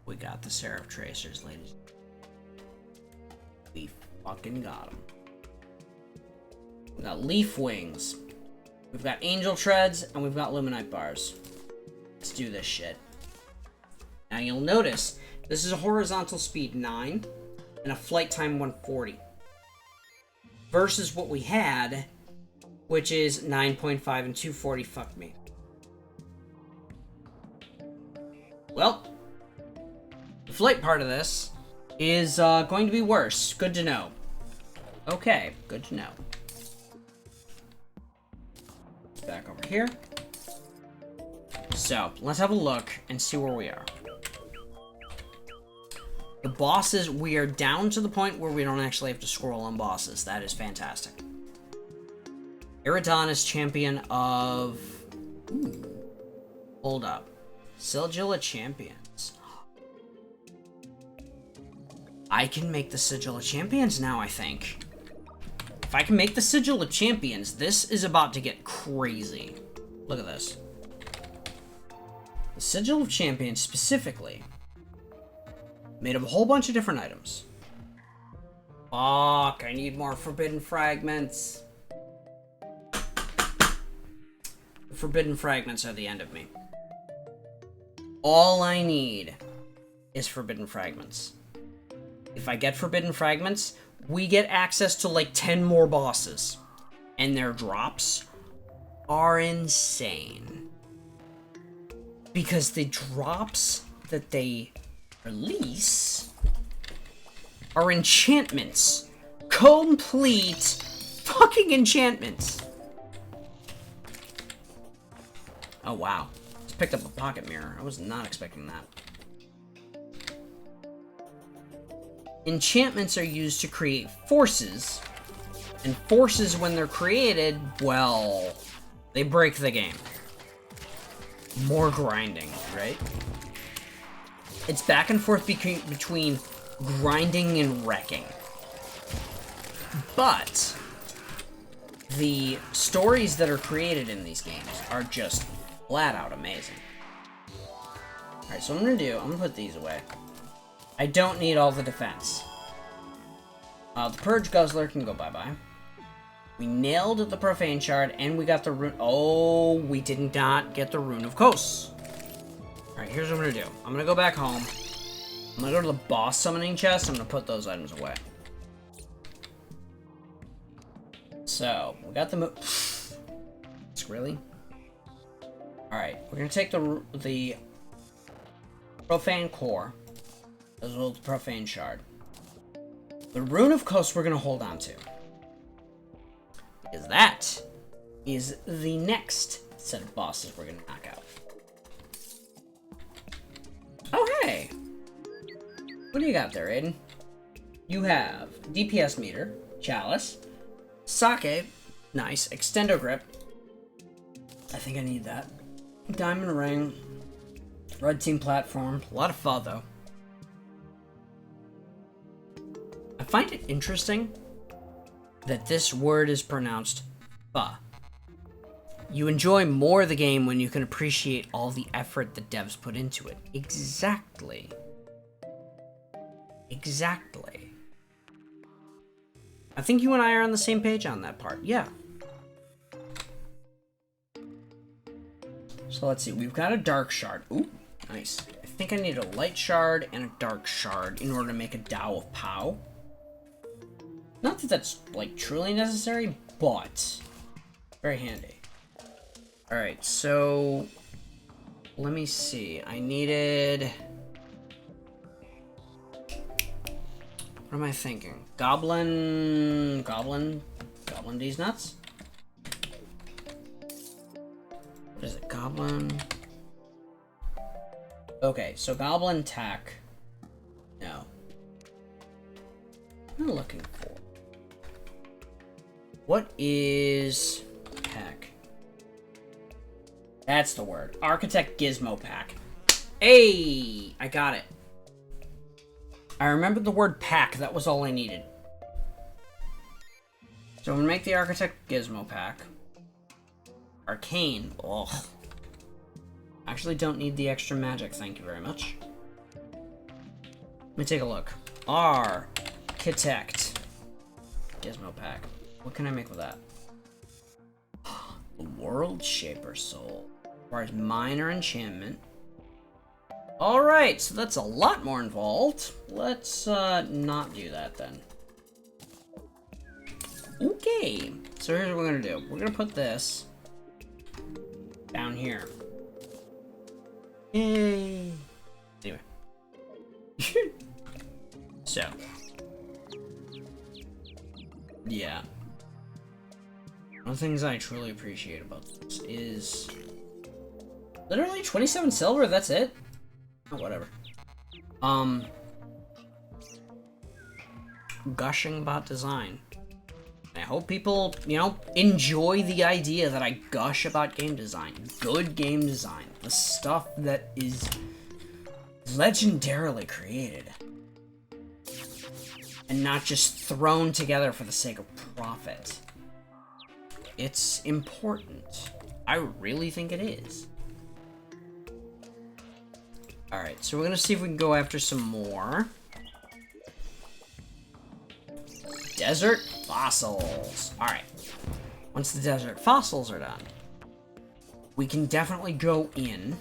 We got the Seraph Tracers, ladies. We fucking got them. We got Leaf Wings. We've got Angel Treads, and we've got Luminite Bars. Let's do this shit. Now you'll notice, this is a horizontal speed 9 and a flight time 140. Versus what we had, which is 9.5 and 240. Fuck me. Well, the flight part of this is going to be worse. Good to know. Okay, good to know. Back over here. So, let's have a look and see where we are. The bosses, we are down to the point where we don't actually have to scroll on bosses. That is fantastic. Iridon is champion of... Ooh. Hold up. Sigil of Champions. I can make the Sigil of Champions now, I think. If I can make the Sigil of Champions, this is about to get crazy. Look at this. The Sigil of Champions, specifically, made of a whole bunch of different items. Fuck, I need more Forbidden Fragments. The Forbidden Fragments are the end of me. All I need is Forbidden Fragments. If I get Forbidden Fragments, we get access to like 10 more bosses. And their drops are insane. Because the drops that they release are enchantments. Complete fucking enchantments. Oh wow. Just picked up a pocket mirror. I was not expecting that. Enchantments are used to create forces, and forces, when they're created, well, they break the game. More grinding, right? It's back and forth between grinding and wrecking. But the stories that are created in these games are just flat out amazing. Alright, so what I'm gonna do, I'm gonna put these away. I don't need all the defense. The Purge Guzzler can go bye-bye. We nailed the Profane Shard, and we got the Rune... Oh, we did not get the Rune of Kos. Alright, here's what I'm gonna do. I'm gonna go back home. I'm gonna go to the boss summoning chest. I'm gonna put those items away. So, we got the... Really? Alright, we're gonna take the Profane Core, as well as the Profane Shard. The Rune of Kos we're gonna hold on to. Because that is the next set of bosses we're gonna knock out. Oh, hey! What do you got there, Aiden? You have DPS meter, Chalice, Sake, nice, Extendo Grip. I think I need that. Diamond Ring, Red Team Platform, a lot of FUD though. I find it interesting that this word is pronounced FUD. You enjoy more the game when you can appreciate all the effort the devs put into it. Exactly. Exactly. I think you and I are on the same page on that part. Yeah. So let's see. We've got a Dark Shard. Ooh, nice. I think I need a Light Shard and a Dark Shard in order to make a Tao of Pow. Not that that's, like, truly necessary, but very handy. Alright, so let me see. I needed... What am I thinking? Goblin D's nuts? What is it? Goblin... Okay, so Goblin Tack. No. What am I looking for? What is... Pack? That's the word. Architect Gizmo Pack. Hey! I got it. I remembered the word pack. That was all I needed. So I'm gonna make the Architect Gizmo Pack. Arcane. Ugh. Actually don't need the extra magic, thank you very much. Let me take a look. Architect Gizmo Pack. What can I make with that? The World Shaper Soul. Requires minor enchantment. Alright, so that's a lot more involved. Let's not do that then. Okay, so here's what we're gonna do. We're gonna put this down here. Yay! Anyway. So. Yeah. One of the things I truly appreciate about this is... Literally 27 silver, that's it? Oh, whatever. Gushing about design. I hope people, you know, enjoy the idea that I gush about game design. Good game design. The stuff that is legendarily created. And not just thrown together for the sake of profit. It's important. I really think it is. Alright, so we're gonna see if we can go after some more. Desert fossils. Alright. Once the desert fossils are done, we can definitely go in.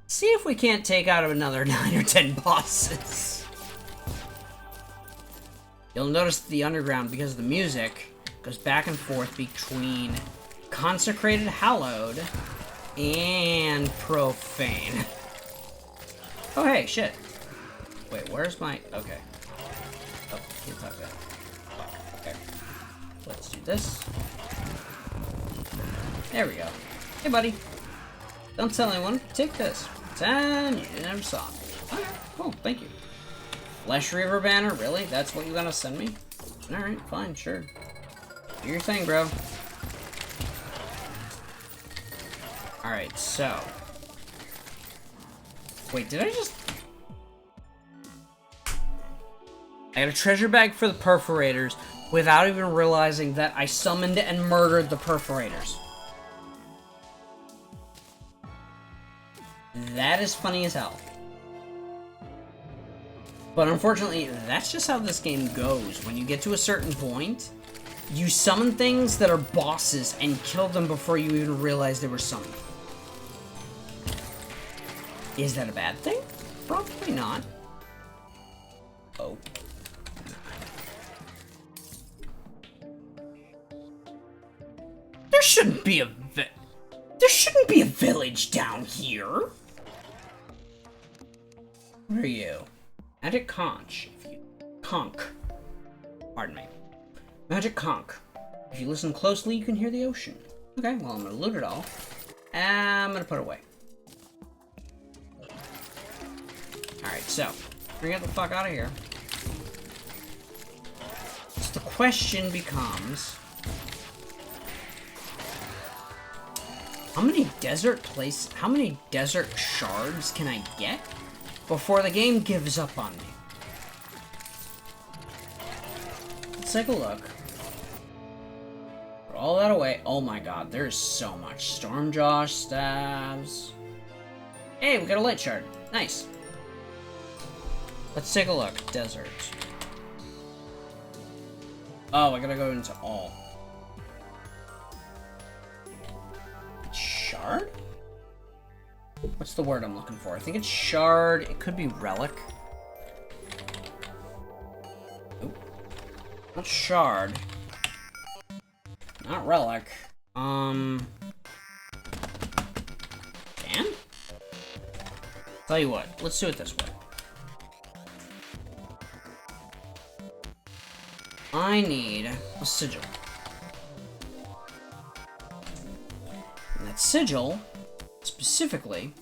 See if we can't take out another 9 or 10 bosses. You'll notice the underground, because of the music, goes back and forth between Consecrated Hallowed and Profane. Oh, hey, shit. Wait, where's my... Okay. Oh, can't talk that. Okay. Let's do this. There we go. Hey, buddy. Don't tell anyone. Take this. 10, you never saw me. Okay, cool, thank you. Flesh Reaver banner? Really? That's what you're gonna send me? Alright, fine, sure. Do your thing, bro. Alright, so. Wait, did I just... I got a treasure bag for the perforators without even realizing that I summoned and murdered the perforators. That is funny as hell. But unfortunately, that's just how this game goes. When you get to a certain point, you summon things that are bosses and kill them before you even realize they were summoned. Is that a bad thing? Probably not. Oh. There shouldn't be a village down here. What are you? Magic conch. Conch. Pardon me. Magic conch. If you listen closely, you can hear the ocean. Okay, well, I'm gonna loot it all. And I'm gonna put it away. Alright, so, we're gonna get the fuck out of here. So the question becomes, how many desert shards can I get before the game gives up on me? Let's take a look. Put all that away. Oh my god, there's so much. Stormjaw staves. Hey, we got a light shard. Nice. Let's take a look. Desert. Oh, I gotta go into all. Shard? What's the word I'm looking for? I think it's shard. It could be relic. Nope. Not shard. Not relic. Dan? Tell you what, let's do it this way. I need a sigil. And that sigil, specifically,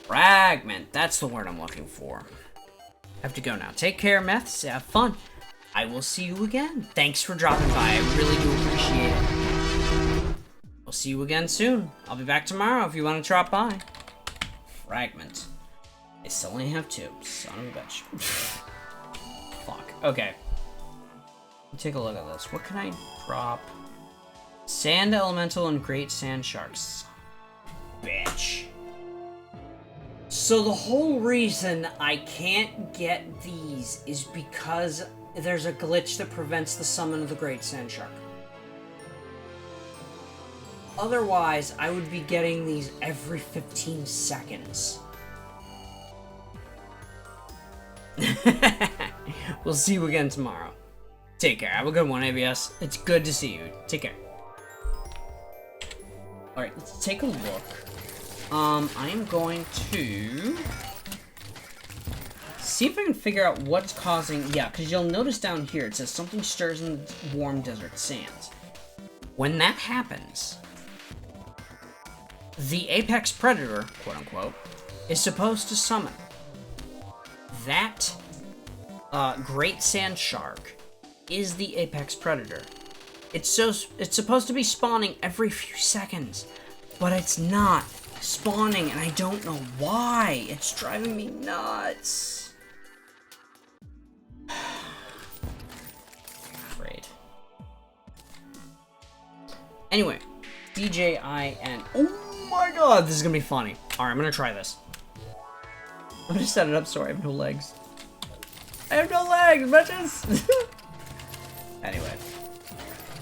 fragment. That's the word I'm looking for. I have to go now. Take care, Meths. Have fun. I will see you again. Thanks for dropping by. I really do appreciate it. I'll see you again soon. I'll be back tomorrow if you want to drop by. Fragment. I still only have 2. Son of a bitch. Fuck. Okay. Take a look at this. What can I drop? Sand elemental and great sand sharks. Bitch. So the whole reason I can't get these is because there's a glitch that prevents the summon of the great sand shark. Otherwise, I would be getting these every 15 seconds. We'll see you again tomorrow. Take care. Have a good one, ABS. It's good to see you. Take care. Alright, let's take a look. I am going to see if I can figure out what's causing... Yeah, because you'll notice down here, it says something stirs in warm desert sands. When that happens, the apex predator, quote-unquote, is supposed to summon. That great sand shark is the apex predator. It's supposed to be spawning every few seconds, but it's not spawning, and I don't know why. It's driving me nuts. Great. Anyway, DJIN. Oh my god, this is gonna be funny. Alright, I'm gonna try this. I'm gonna set it up so I have no legs. I have no legs, bitches! Anyway.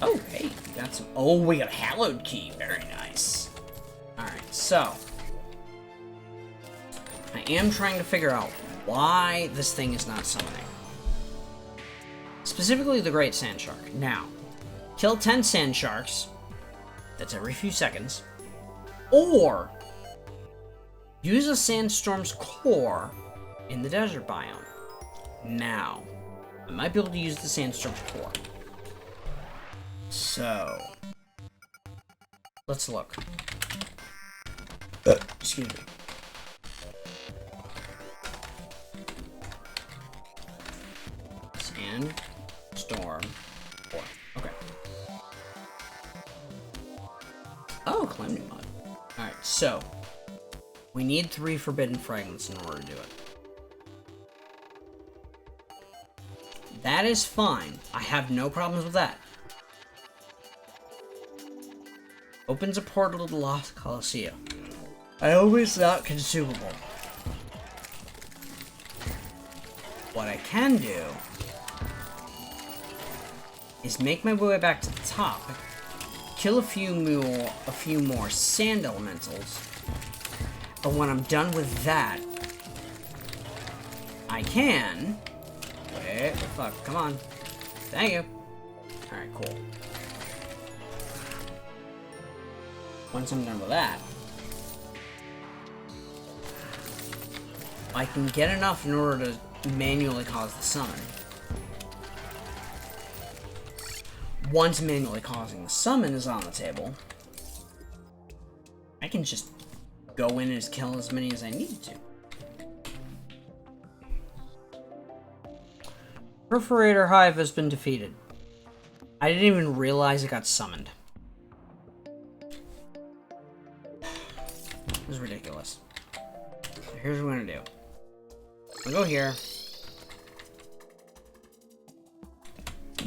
Oh, hey, we got some... Oh, we got a hallowed key. Very nice. Alright, so... I am trying to figure out why this thing is not summoning. Specifically, the Great Sand Shark. Now, kill 10 Sand Sharks. That's every few seconds. Or... use a Sandstorm's core in the desert biome. Now, I might be able to use the Sandstorm's core. So, let's look. Excuse me. Sandstorm core. Okay. Oh, calamity mod. Alright, so we need 3 forbidden fragments in order to do it. That is fine. I have no problems with that. Opens a portal to the Lost Colosseum. I hope it's not consumable. what I can do is make my way back to the top, kill a few more sand elementals, and when I'm done with that, I can... Wait, fuck, come on. Thank you. Alright, cool. Once I'm done with that, I can get enough in order to manually cause the summon. Once manually causing the summon is on the table, I can just go in and kill as many as I need to. Perforator Hive has been defeated. I didn't even realize it got summoned. This is ridiculous. So here's what I'm gonna do. I'll go here.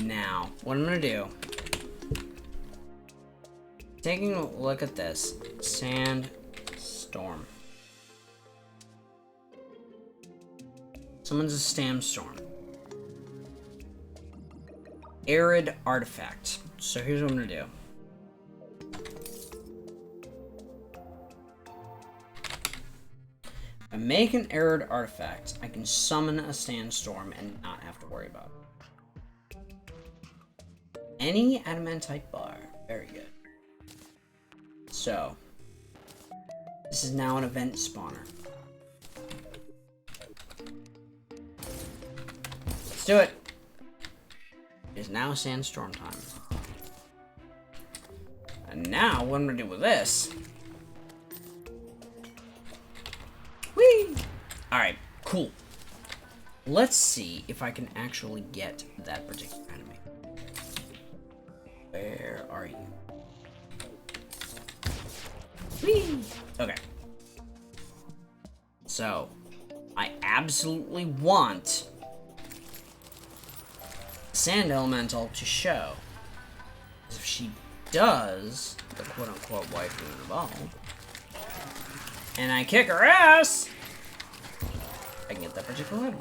Now, what I'm gonna do, taking a look at this, Sandstorm. Someone's a Sandstorm. Arid Artifact. So here's what I'm gonna do. If I make an Arid Artifact, I can summon a Sandstorm and not have to worry about it. Any adamantite bar. Very good. So, this is now an event spawner. Let's do it. It is now Sandstorm time. And now, what I'm gonna do with this... Whee! Alright, cool. Let's see if I can actually get that particular enemy. Where are you? Whee! Okay. So, I absolutely want Sand Elemental to show. Because if she does, the quote-unquote waifu in the ball, and I kick her ass, I can get that particular item.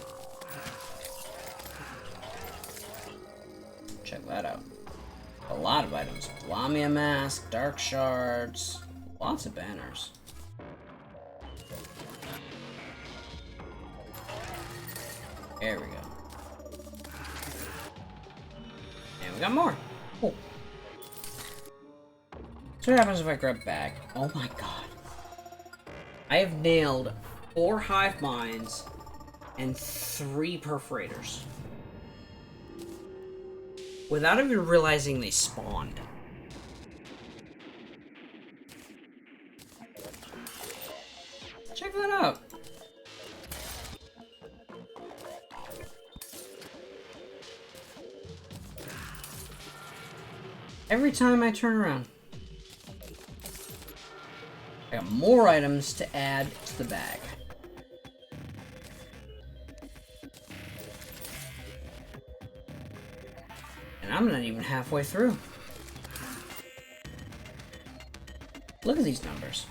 Check that out. A lot of items. Lamia Mask, Dark Shards, lots of banners. There we go. And we got more. Cool. So what happens if I grab bag? Oh my god. I have nailed 4 hive mines and 3 perforators. Without even realizing they spawned. Check that out. Every time I turn around, I got more items to add to the bag. And I'm not even halfway through. Look at these numbers.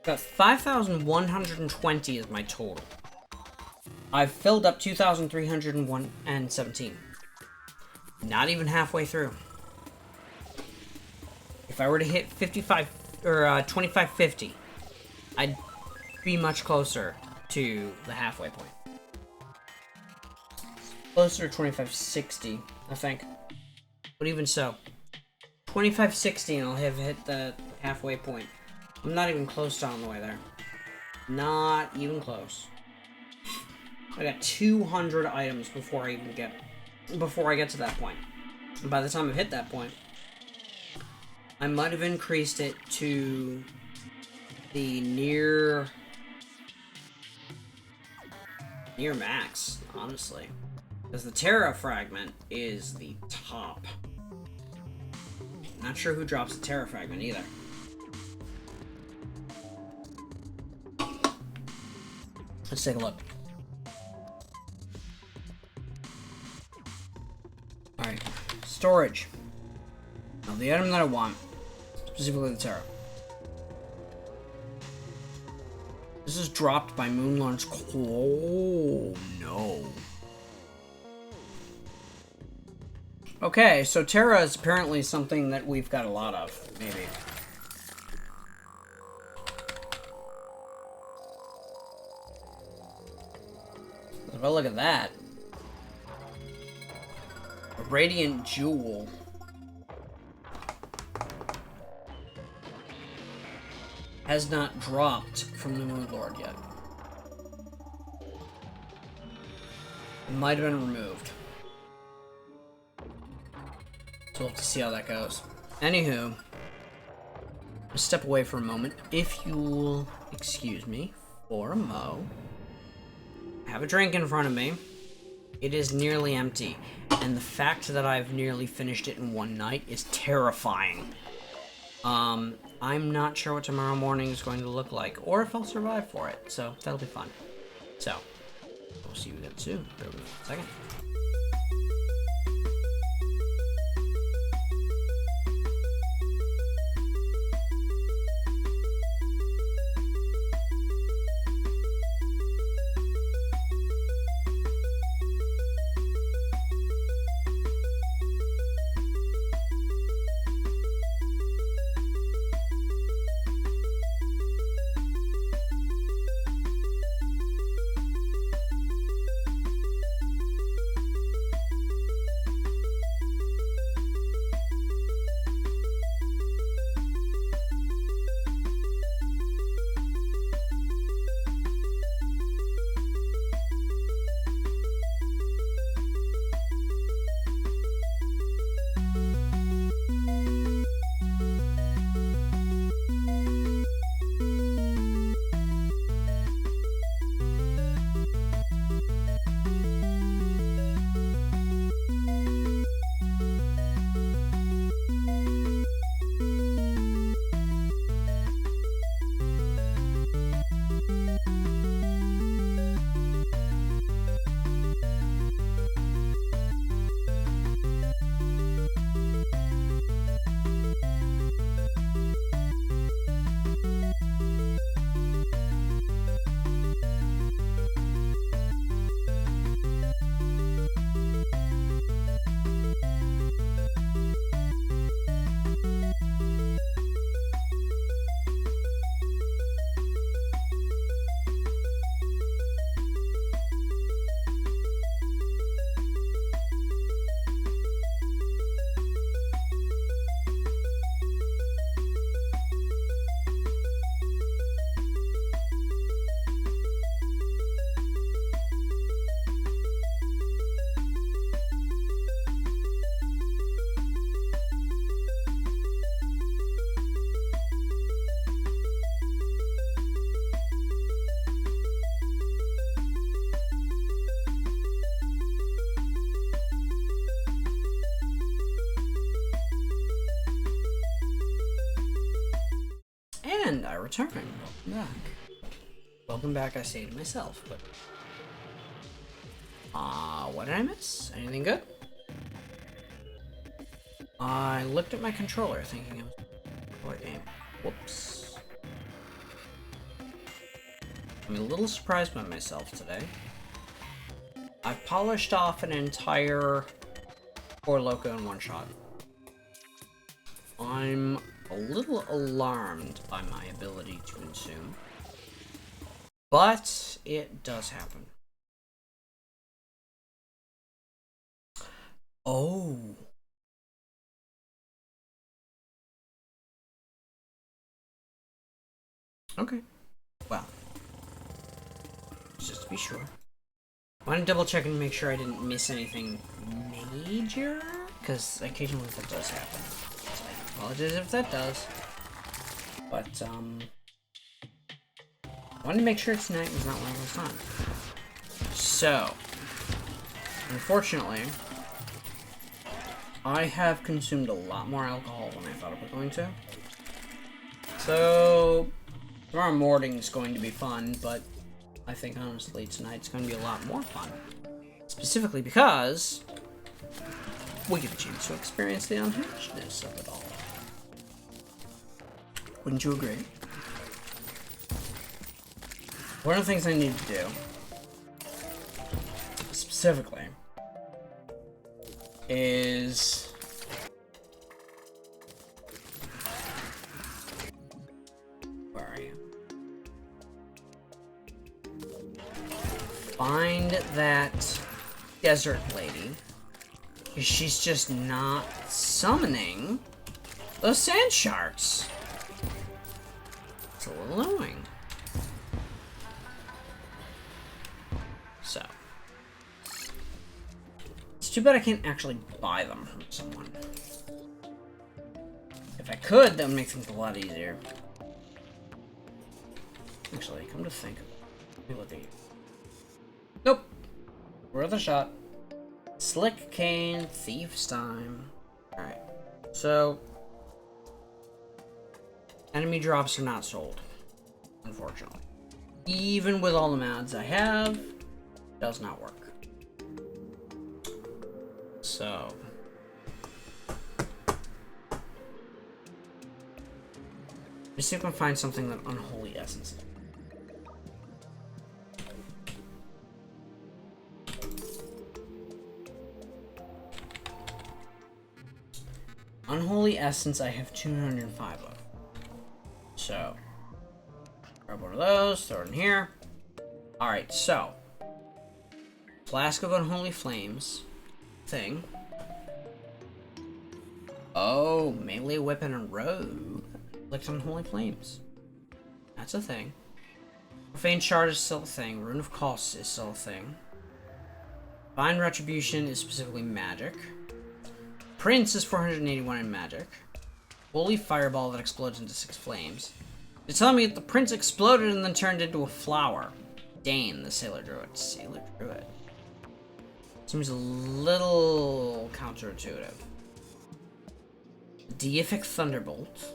Got 5,120 is my total. I've filled up 2,317. Not even halfway through. If I were to hit 55 or 2550, I'd be much closer to the halfway point. Closer to 2560, I think. But even so, 2560 and I'll have hit the halfway point. I'm not even close to on the way there. Not even close. I got 200 items before I get to that point. And by the time I've hit that point, I might have increased it to the near max, honestly. Because the Terra fragment is the top. Not sure who drops the Terra fragment either. Let's take a look. Alright, storage. Now the item that I want, specifically the Terra. This is dropped by moon launch. Oh, no. Okay, so Terra is apparently something that we've got a lot of, maybe. Well, look at that. A radiant jewel. Has not dropped from the Moon Lord yet. It might have been removed. So we'll have to see how that goes. Anywho, I'll step away for a moment. If you'll excuse me for a mo. I have a drink in front of me. It is nearly empty. And the fact that I've nearly finished it in one night is terrifying. I'm not sure what tomorrow morning is going to look like, or if I'll survive for it, so that'll be fun. So, we'll see you again soon. Bear with me a second. And I return. Welcome back. Welcome back, I say to myself, but... what did I miss? Anything good? I looked at my controller thinking it was a controller game. Whoops. I'm a little surprised by myself today. I've polished off an entire Four Loko in one shot. I'm a little alarmed by my ability to consume, but it does happen. Oh. Okay. Well, just to be sure. I want to double check and make sure I didn't miss anything major, because occasionally that does happen. So I apologize if that does. But, I wanted to make sure tonight was not one of those times. So, unfortunately, I have consumed a lot more alcohol than I thought I was going to. So, tomorrow morning is going to be fun, but I think honestly tonight's going to be a lot more fun. Specifically because we get a chance to experience the unhingedness of it all. Wouldn't you agree? one of the things I need to do, specifically, is... Where are you? Find that desert lady. She's just not summoning those sand sharks. It's a little annoying. So. It's too bad I can't actually buy them from someone. If I could, that would make things a lot easier. Actually, come to think of it. Maybe what they... Nope. Worth a shot. Slick Cane, Thief's Time. Alright. So... enemy drops are not sold. Unfortunately. Even with all the mods I have, does not work. So... let's see if I can find something that Unholy Essence. Unholy Essence I have 205 of. So, grab one of those, throw it in here. Alright, so. Flask of Unholy Flames. Thing. Oh, melee weapon and rogue. Like Unholy Flames. That's a thing. Profane Shard is still a thing. Rune of Cost is still a thing. Divine Retribution is specifically magic. Prince is 481 in magic. Holy Fireball that explodes into 6 flames. You're telling me that the Prince exploded and then turned into a flower. Dane, the Sailor Druid. Sailor Druid. Seems a little counterintuitive. Deific Thunderbolt.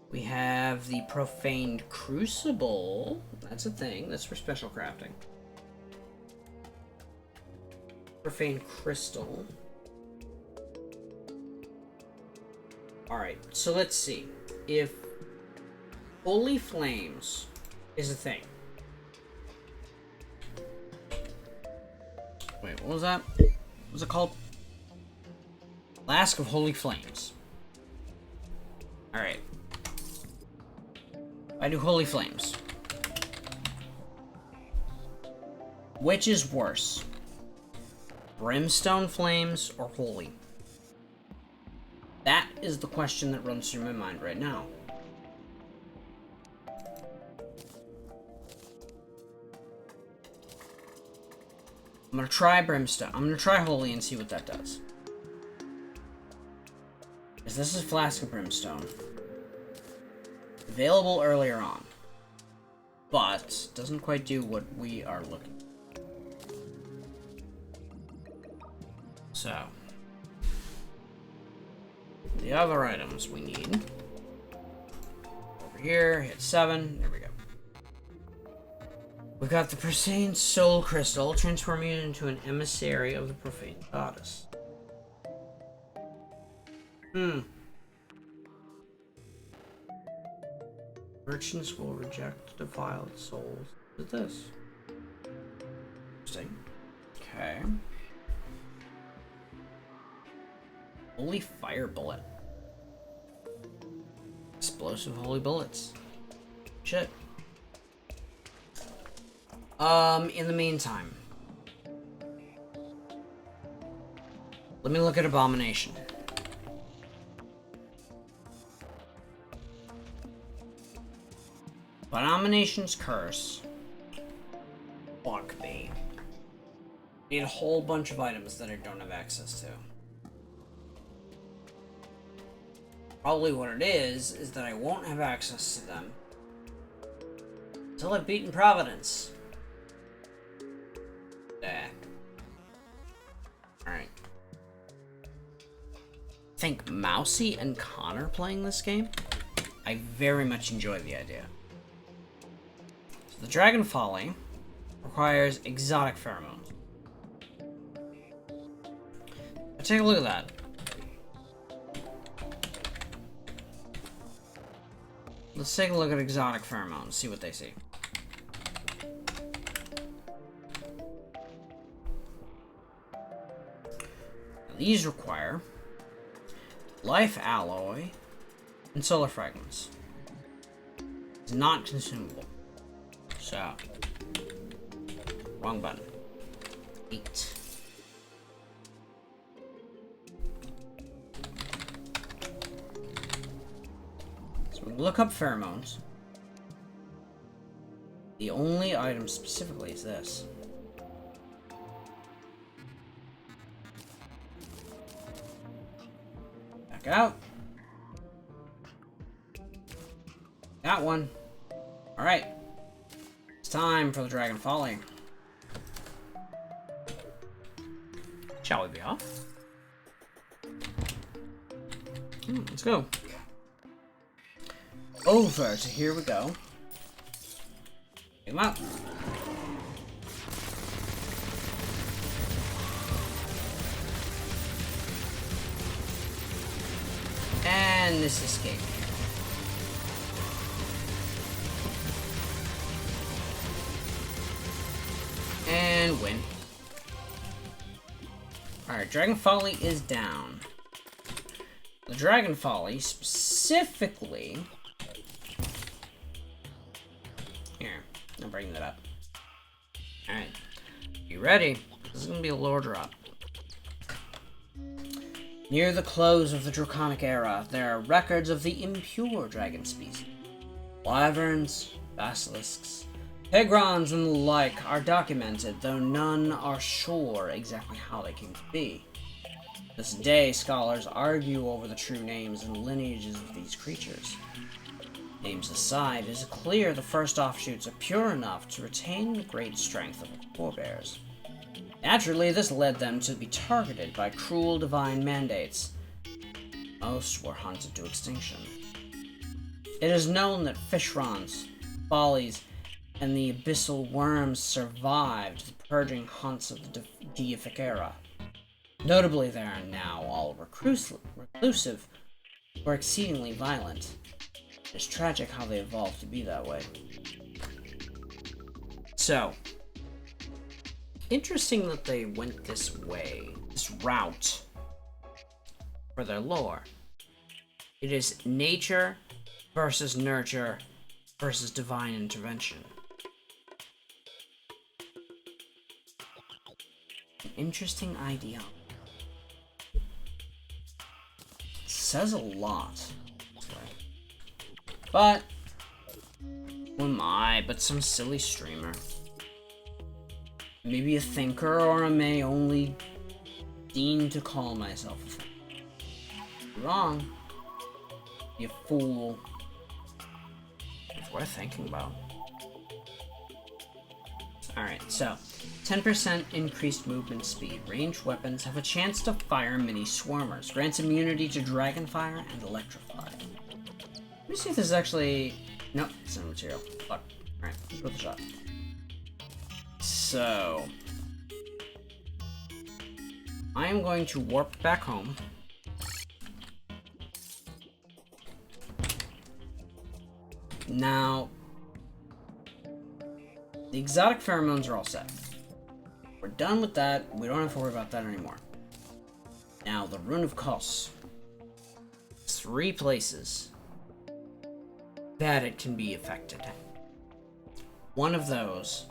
We have the Profaned Crucible. That's a thing. That's for special crafting. Profane Crystal. Alright, so let's see. If Holy Flames is a thing. Wait, what was that? What was it called? Flask of Holy Flames. Alright. I do Holy Flames. Which is worse? Brimstone Flames or Holy? That is the question that runs through my mind right now. I'm gonna try Brimstone. I'm gonna try Holy and see what that does. Because this is Flask of Brimstone. Available earlier on. But doesn't quite do what we are looking for. So, the other items we need. Over here, hit 7. There we go. We've got the Profane Soul Crystal, transform you into an emissary of the Profane Goddess. Merchants will reject defiled souls. Look at this. Interesting. Okay. Holy Fire Bullet. Explosive Holy Bullets. Shit. In the meantime. Let me look at Abomination. Abomination's Curse. Fuck me. Need a whole bunch of items that I don't have access to. Probably what it is that I won't have access to them until I've beaten Providence. Alright. I think Mousy and Connor playing this game. I very much enjoy the idea. So the Dragon Folly requires exotic pheromones. Now take a look at that. Let's take a look at exotic pheromones, see what they see. These require life alloy and solar fragments. It's not consumable. So, wrong button. 8. So we look up pheromones. The only item specifically is this. Back out. Got one. Alright. It's time for the Dragon Folly. Shall we be off? Let's go. Over to here we go. Get him out. And this escape. And win. Alright, Dragon Folly is down. The Dragon Folly specifically... Here, I'll bring that up. Alright, you ready? This is gonna be a lore drop. Near the close of the Draconic Era, there are records of the impure dragon species. Wyverns, basilisks, Pegrons and the like are documented, though none are sure exactly how they came to be. This day, scholars argue over the true names and lineages of these creatures. Names aside, it is clear the first offshoots are pure enough to retain the great strength of their forebears. Naturally, this led them to be targeted by cruel divine mandates. Most were hunted to extinction. It is known that fishrons, follies, and the abyssal worms survived the purging hunts of the deific era. Notably, they are now all reclusive or exceedingly violent. It's tragic how they evolved to be that way. So, interesting that they went this way, this route, for their lore. It is nature versus nurture versus divine intervention. An interesting idea. Says a lot. But who am I but some silly streamer? Maybe a thinker, or I may only deign to call myself a thinker. You're wrong. You fool. It's worth thinking about. Alright, so 10% increased movement speed. Ranged weapons have a chance to fire mini swarmers. Grants immunity to dragonfire and electrify. Let me see if this is actually... Nope, it's not material. Fuck. Alright, let's give it a shot. So... I am going to warp back home. Now... the exotic pheromones are all set. We're done with that. We don't have to worry about that anymore. Now, the Rune of Kos. 3 places that it can be affected. One of those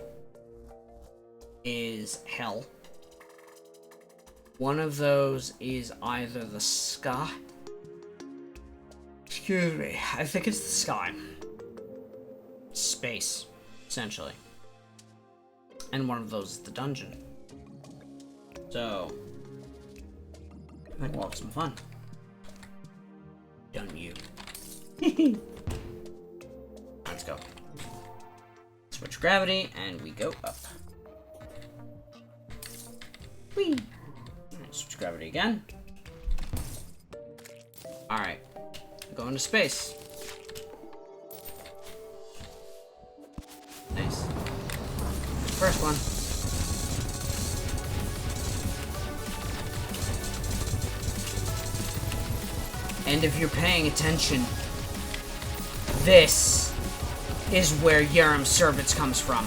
is Hell. One of those is either the sky. Excuse me. I think it's the sky. Space, essentially. And one of those is the dungeon. So, I think we'll have some fun. Don't you? Let's go. Switch gravity, and we go up. Whee! Alright, switch gravity again. Alright. Go into space. Nice. First one. And if you're paying attention, This is where Yaram's servants comes from.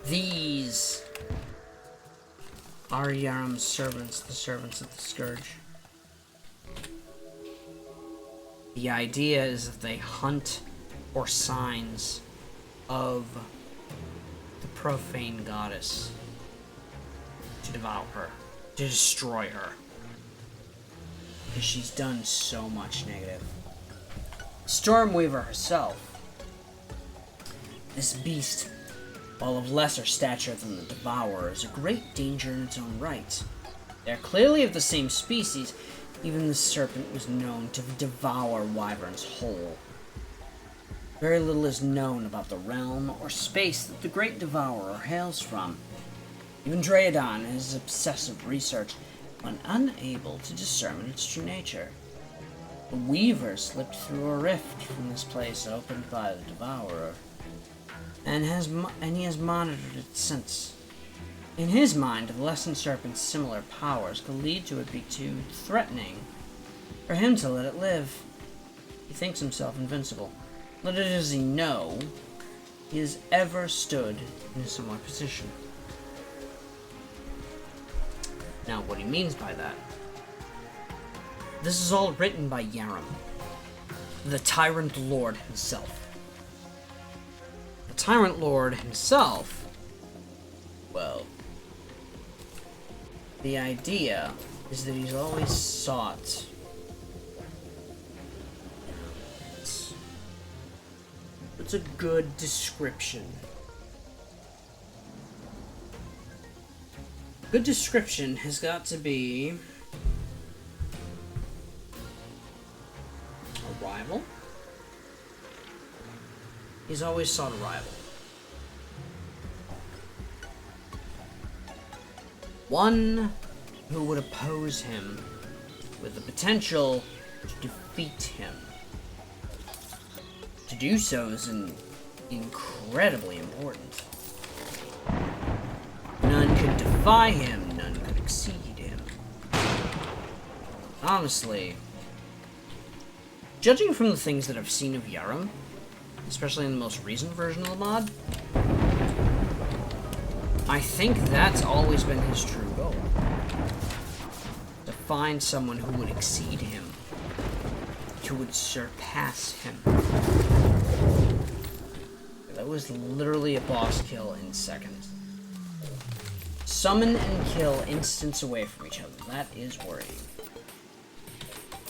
These are Yaram's servants, the servants of the Scourge. The idea is that they hunt for signs of the profane goddess to devour her, to destroy her, because she's done so much negative. Stormweaver herself, this beast, while of lesser stature than the Devourer, is a great danger in its own right. They are clearly of the same species. Even the serpent was known to devour wyverns whole. Very little is known about the realm or space that the great Devourer hails from. Even Draedon, in his obsessive research, went unable to discern its true nature. The Weaver slipped through a rift from this place opened by the Devourer, and he has monitored it since. In his mind, the lessened serpent's similar powers could lead to it be too threatening for him to let it live. He thinks himself invincible. Little does he know, he has ever stood in a similar position. Now, what he means by that. This is all written by Yaram, the Tyrant Lord himself. The Tyrant Lord himself, well, the idea is that he's always sought what's a good description? Good description has got to be a rival. He's always sought a rival. One who would oppose him with the potential to defeat him. To do so is incredibly important. None could defy him, none could exceed him. Honestly, judging from the things that I've seen of Yaram, especially in the most recent version of the mod, I think that's always been his true goal. To find someone who would exceed him, who would surpass him. That was literally a boss kill in seconds. Summon and kill instants away from each other. That is worrying.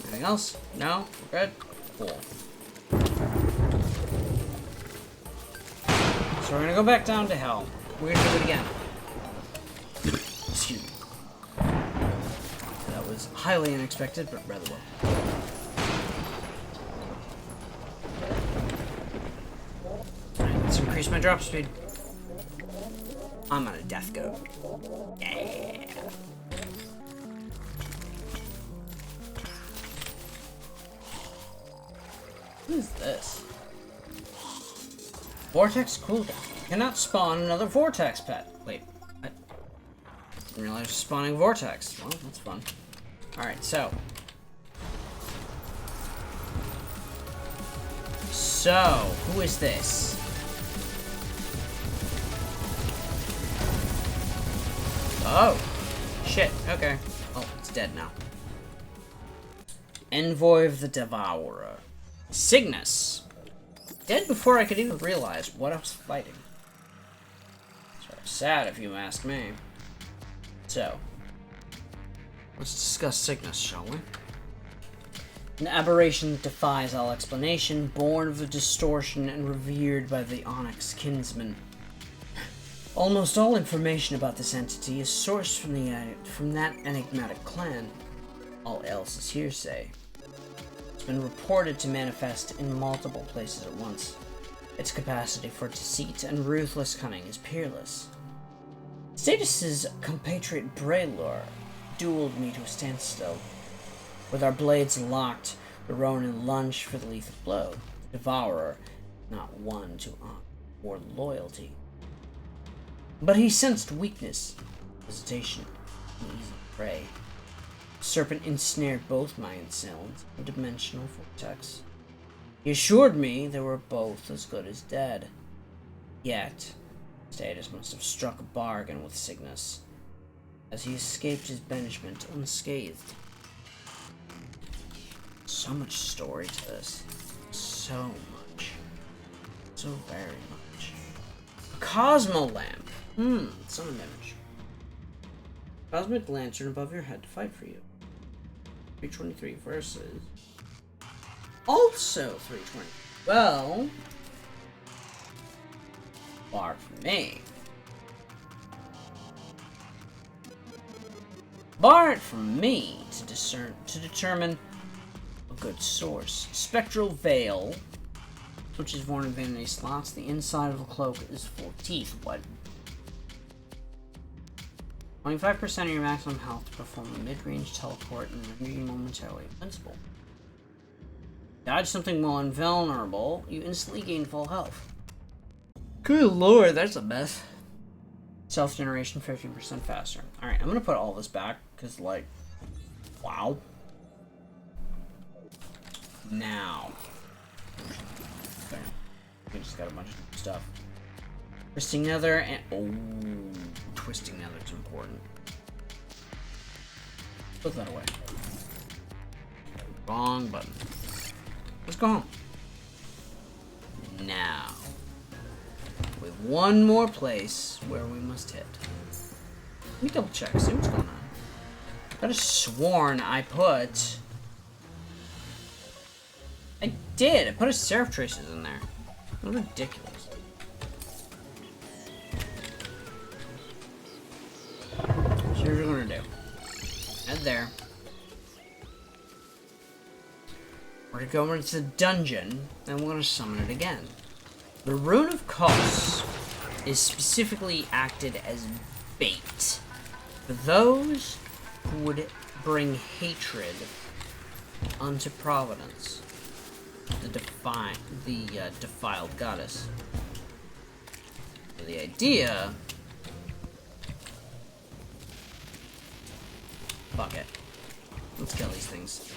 Anything else? No? We're good? Cool. So we're gonna go back down to hell. We're gonna do it again. Excuse me. That was highly unexpected, but rather well. Alright, let's increase my drop speed. I'm on a death go. Yeah. What is this? Vortex cooldown. Cannot spawn another vortex pet. Wait, what? Didn't realize I was spawning vortex. Well, that's fun. Alright, so. So, who is this? Oh, shit, okay. Oh, it's dead now. Envoy of the Devourer. Cygnus. Dead before I could even realize what I was fighting. Sort of sad if you ask me. So, let's discuss Cygnus, shall we? An aberration that defies all explanation, born of the distortion and revered by the Onyx kinsman. Almost all information about this entity is sourced from that enigmatic clan. All else is hearsay. It's been reported to manifest in multiple places at once. Its capacity for deceit and ruthless cunning is peerless. Status's compatriot Braylor dueled me to a standstill. With our blades locked, the Ronin lunged for the lethal blow. The Devourer, not one to honor or loyalty. But he sensed weakness, hesitation. Easy prey. Serpent ensnared both my assailants in a dimensional vortex. He assured me they were both as good as dead. Yet, Status must have struck a bargain with Cygnus, as he escaped his banishment unscathed. So much story to this. So much. So very much. A Cosmo Lamp. Summon image. Cosmic Lantern above your head to fight for you. 323 versus... Also 320. Well... Far from me. Bar it from me to determine a good source. Spectral Veil, which is worn in vanity slots. The inside of the cloak is full of teeth. What? 25% of your maximum health to perform a mid-range teleport and render you momentarily invincible. Dodge something while invulnerable, you instantly gain full health. Good lord, that's a mess. Self-generation 15% faster. Alright, I'm gonna put all this back, because, like, wow. Now. There. We just got a bunch of stuff. Twisting Nether and... Oh, Twisting Nether's important. Put that away. Wrong button. Let's go home. Now. With one more place where we must hit. Let me double check, see what's going on. I could have sworn I put... I did! I put a Seraph Traces in there. That's ridiculous. So here's what we're gonna do. Head there. We're gonna go into the dungeon, and we're gonna summon it again. The Rune of Kos is specifically acted as bait for those who would bring hatred unto Providence, the defiled goddess. So the idea... Fuck it. Let's kill these things.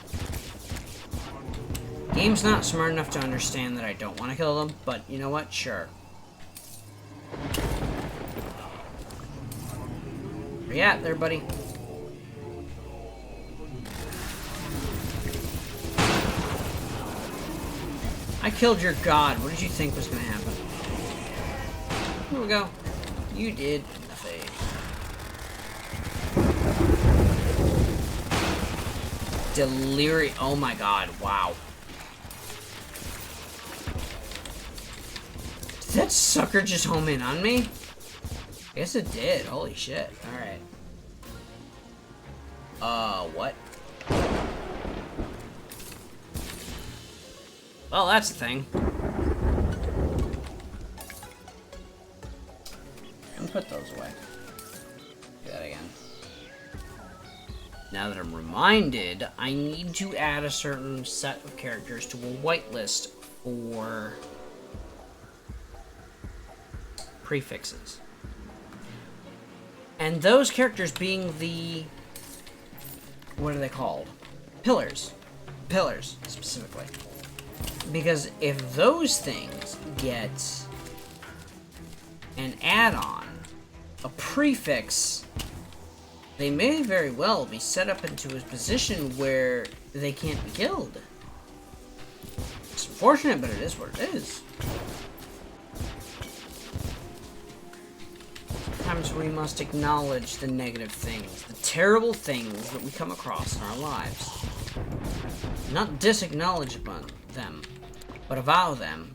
Game's not smart enough to understand that I don't want to kill them, but you know what? Sure. Where you at there, buddy? I killed your god. What did you think was gonna happen? Here we go. You did nothing. Delirium. Oh my god, wow. Did that sucker just home in on me? I guess it did. Holy shit. Alright. What? Well, that's the thing. I'm gonna put those away. Do that again. Now that I'm reminded, I need to add a certain set of characters to a whitelist for prefixes. And those characters being the... what are they called? Pillars. Pillars, specifically. Because if those things get an add-on, a prefix, they may very well be set up into a position where they can't be killed. It's unfortunate, but it is what it is. Sometimes we must acknowledge the negative things, the terrible things that we come across in our lives. Not disacknowledge them, but avow them.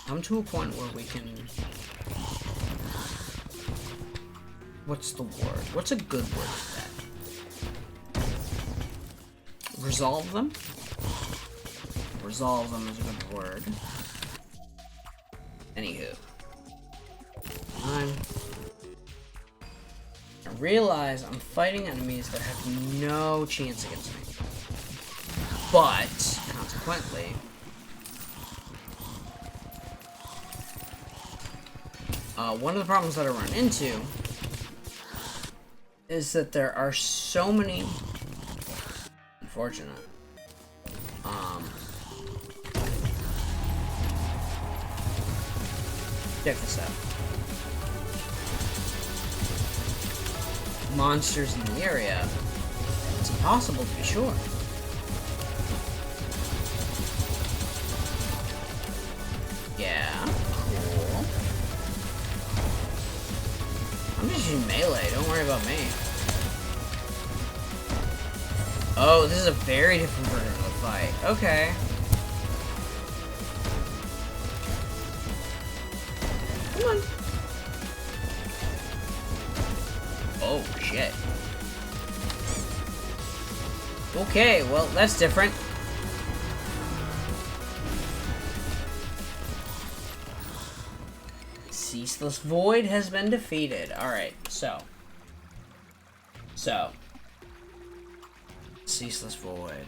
Come to a point where we can... What's the word? What's a good word for that? Resolve them? Resolve them is a good word. Anywho. I realize I'm fighting enemies that have no chance against me. But, consequently, one of the problems that I run into is that there are so many... Unfortunate. Check this out. Monsters in the area. It's impossible to be sure. Yeah, cool. I'm just using melee, don't worry about me. Oh, this is a very different version of the fight. Okay. Come on. Oh, shit. Okay, well, that's different. Ceaseless Void has been defeated. Alright, so. Ceaseless Void.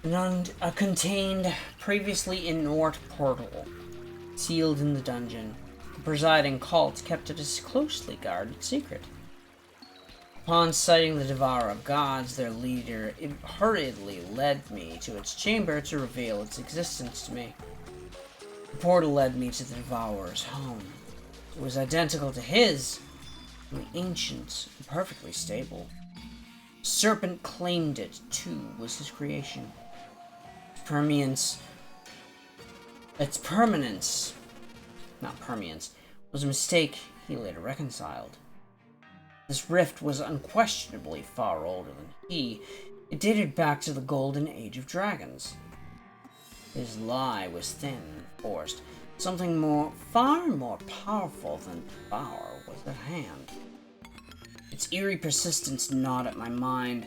A contained previously inert portal. Sealed in the dungeon. The presiding cult kept it a closely guarded secret. Upon sighting the Devourer of Gods, their leader, it hurriedly led me to its chamber to reveal its existence to me. The portal led me to the Devourer's home. It was identical to his, only ancient and perfectly stable. The serpent claimed it, too, was his creation. Its permanence, was a mistake he later reconciled. This rift was unquestionably far older than he. It dated back to the golden age of dragons. His lie was thin and forced. Something far more powerful than power was at hand. Its eerie persistence gnawed at my mind.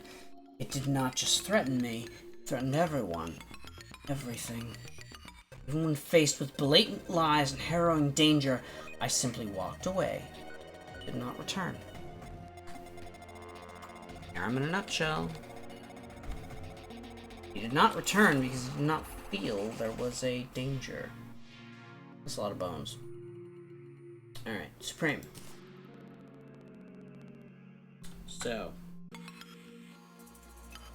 It did not just threaten me, it threatened everyone. Everything. Even when faced with blatant lies and harrowing danger, I simply walked away. Did not return. Here I'm in a nutshell. He did not return because he did not feel there was a danger. That's a lot of bones. Alright, Supreme. So,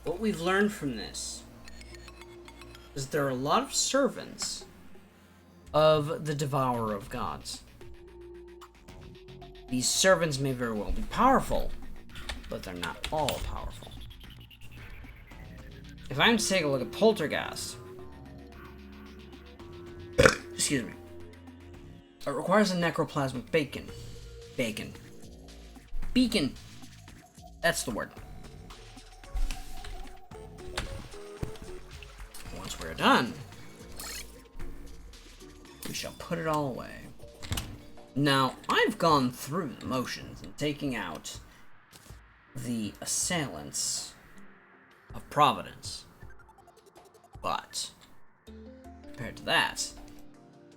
what we've learned from this is there are a lot of servants of the Devourer of Gods. These servants may very well be powerful, but they're not all powerful. If I'm to take a look at Poltergeist, excuse me, it requires a necroplasmic beacon. That's the word. Once we're done, we shall put it all away. Now, I've gone through the motions in taking out the assailants of Providence. But, compared to that,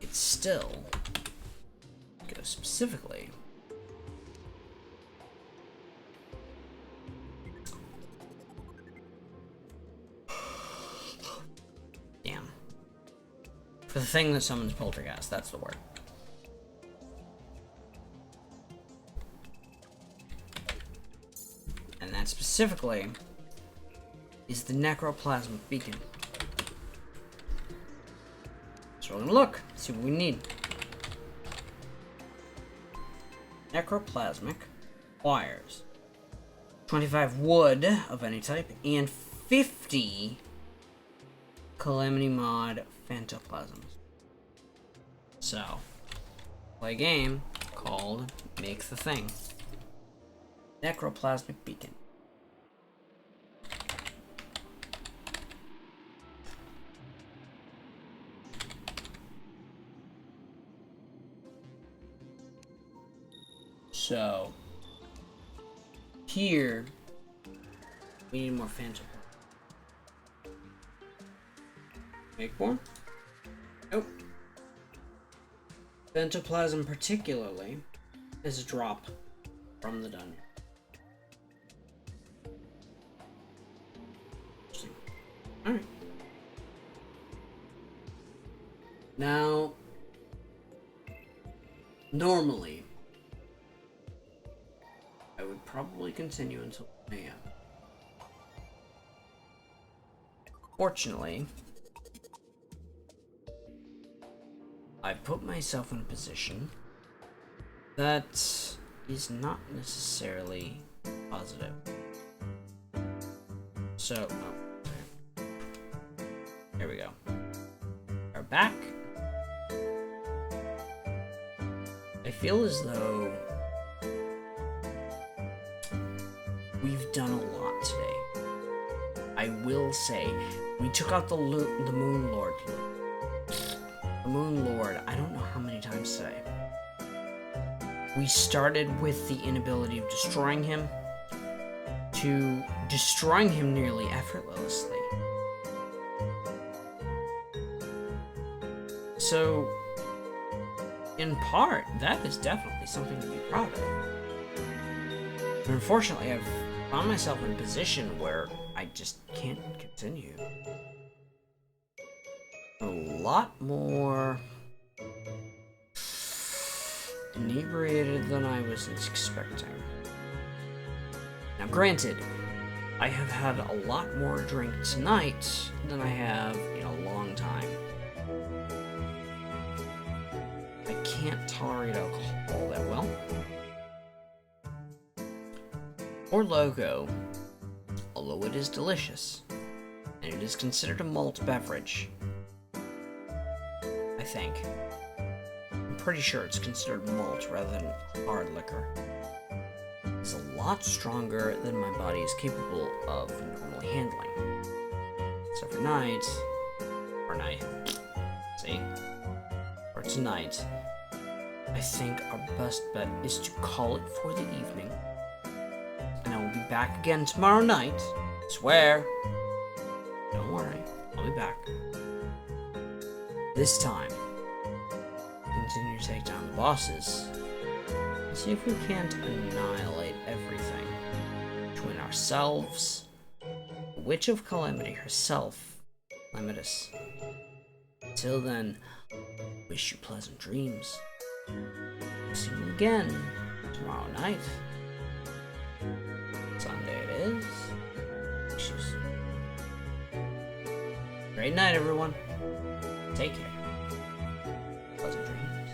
it still goes specifically for the thing that summons Poltergeist, that's the word. And that specifically is the necroplasmic beacon. So we're gonna look, see what we need. Necroplasmic wires. 25 wood of any type, and 50 Calamity Mod Phantoplasms. So, play a game called Make the Thing. Necroplasmic Beacon. So, here, we need more Phantoplasm. Make more? Nope. Phantoplasm particularly is a drop from the dungeon. Alright. Now, probably continue until 1 a.m. Fortunately, I've put myself in a position that is not necessarily positive. So, here we go. We're back. I feel as though we've done a lot today. I will say, we took out the Moon Lord. The Moon Lord, I don't know how many times today. We started with the inability of destroying him to destroying him nearly effortlessly. So, in part, that is definitely something to be proud of. But unfortunately, I've found myself in a position where I just can't continue. A lot more inebriated than I was expecting. Now, granted, I have had a lot more drink tonight than I have in a long time. I can't tolerate alcohol all that well. Or Logo, although it is delicious, and it is considered a malt beverage, I think. I'm pretty sure it's considered malt rather than hard liquor. It's a lot stronger than my body is capable of normally handling. So for tonight, I think our best bet is to call it for the evening. And I will be back again tomorrow night. I swear. Don't worry, I'll be back. This time, continue to take down the bosses. And see if we can't annihilate everything. Between ourselves, the Witch of Calamity herself, Calamitous. Until then, wish you pleasant dreams. See you again tomorrow night. Sunday it is. Wish you soon. Great night, everyone. Take care. Pleasant dreams.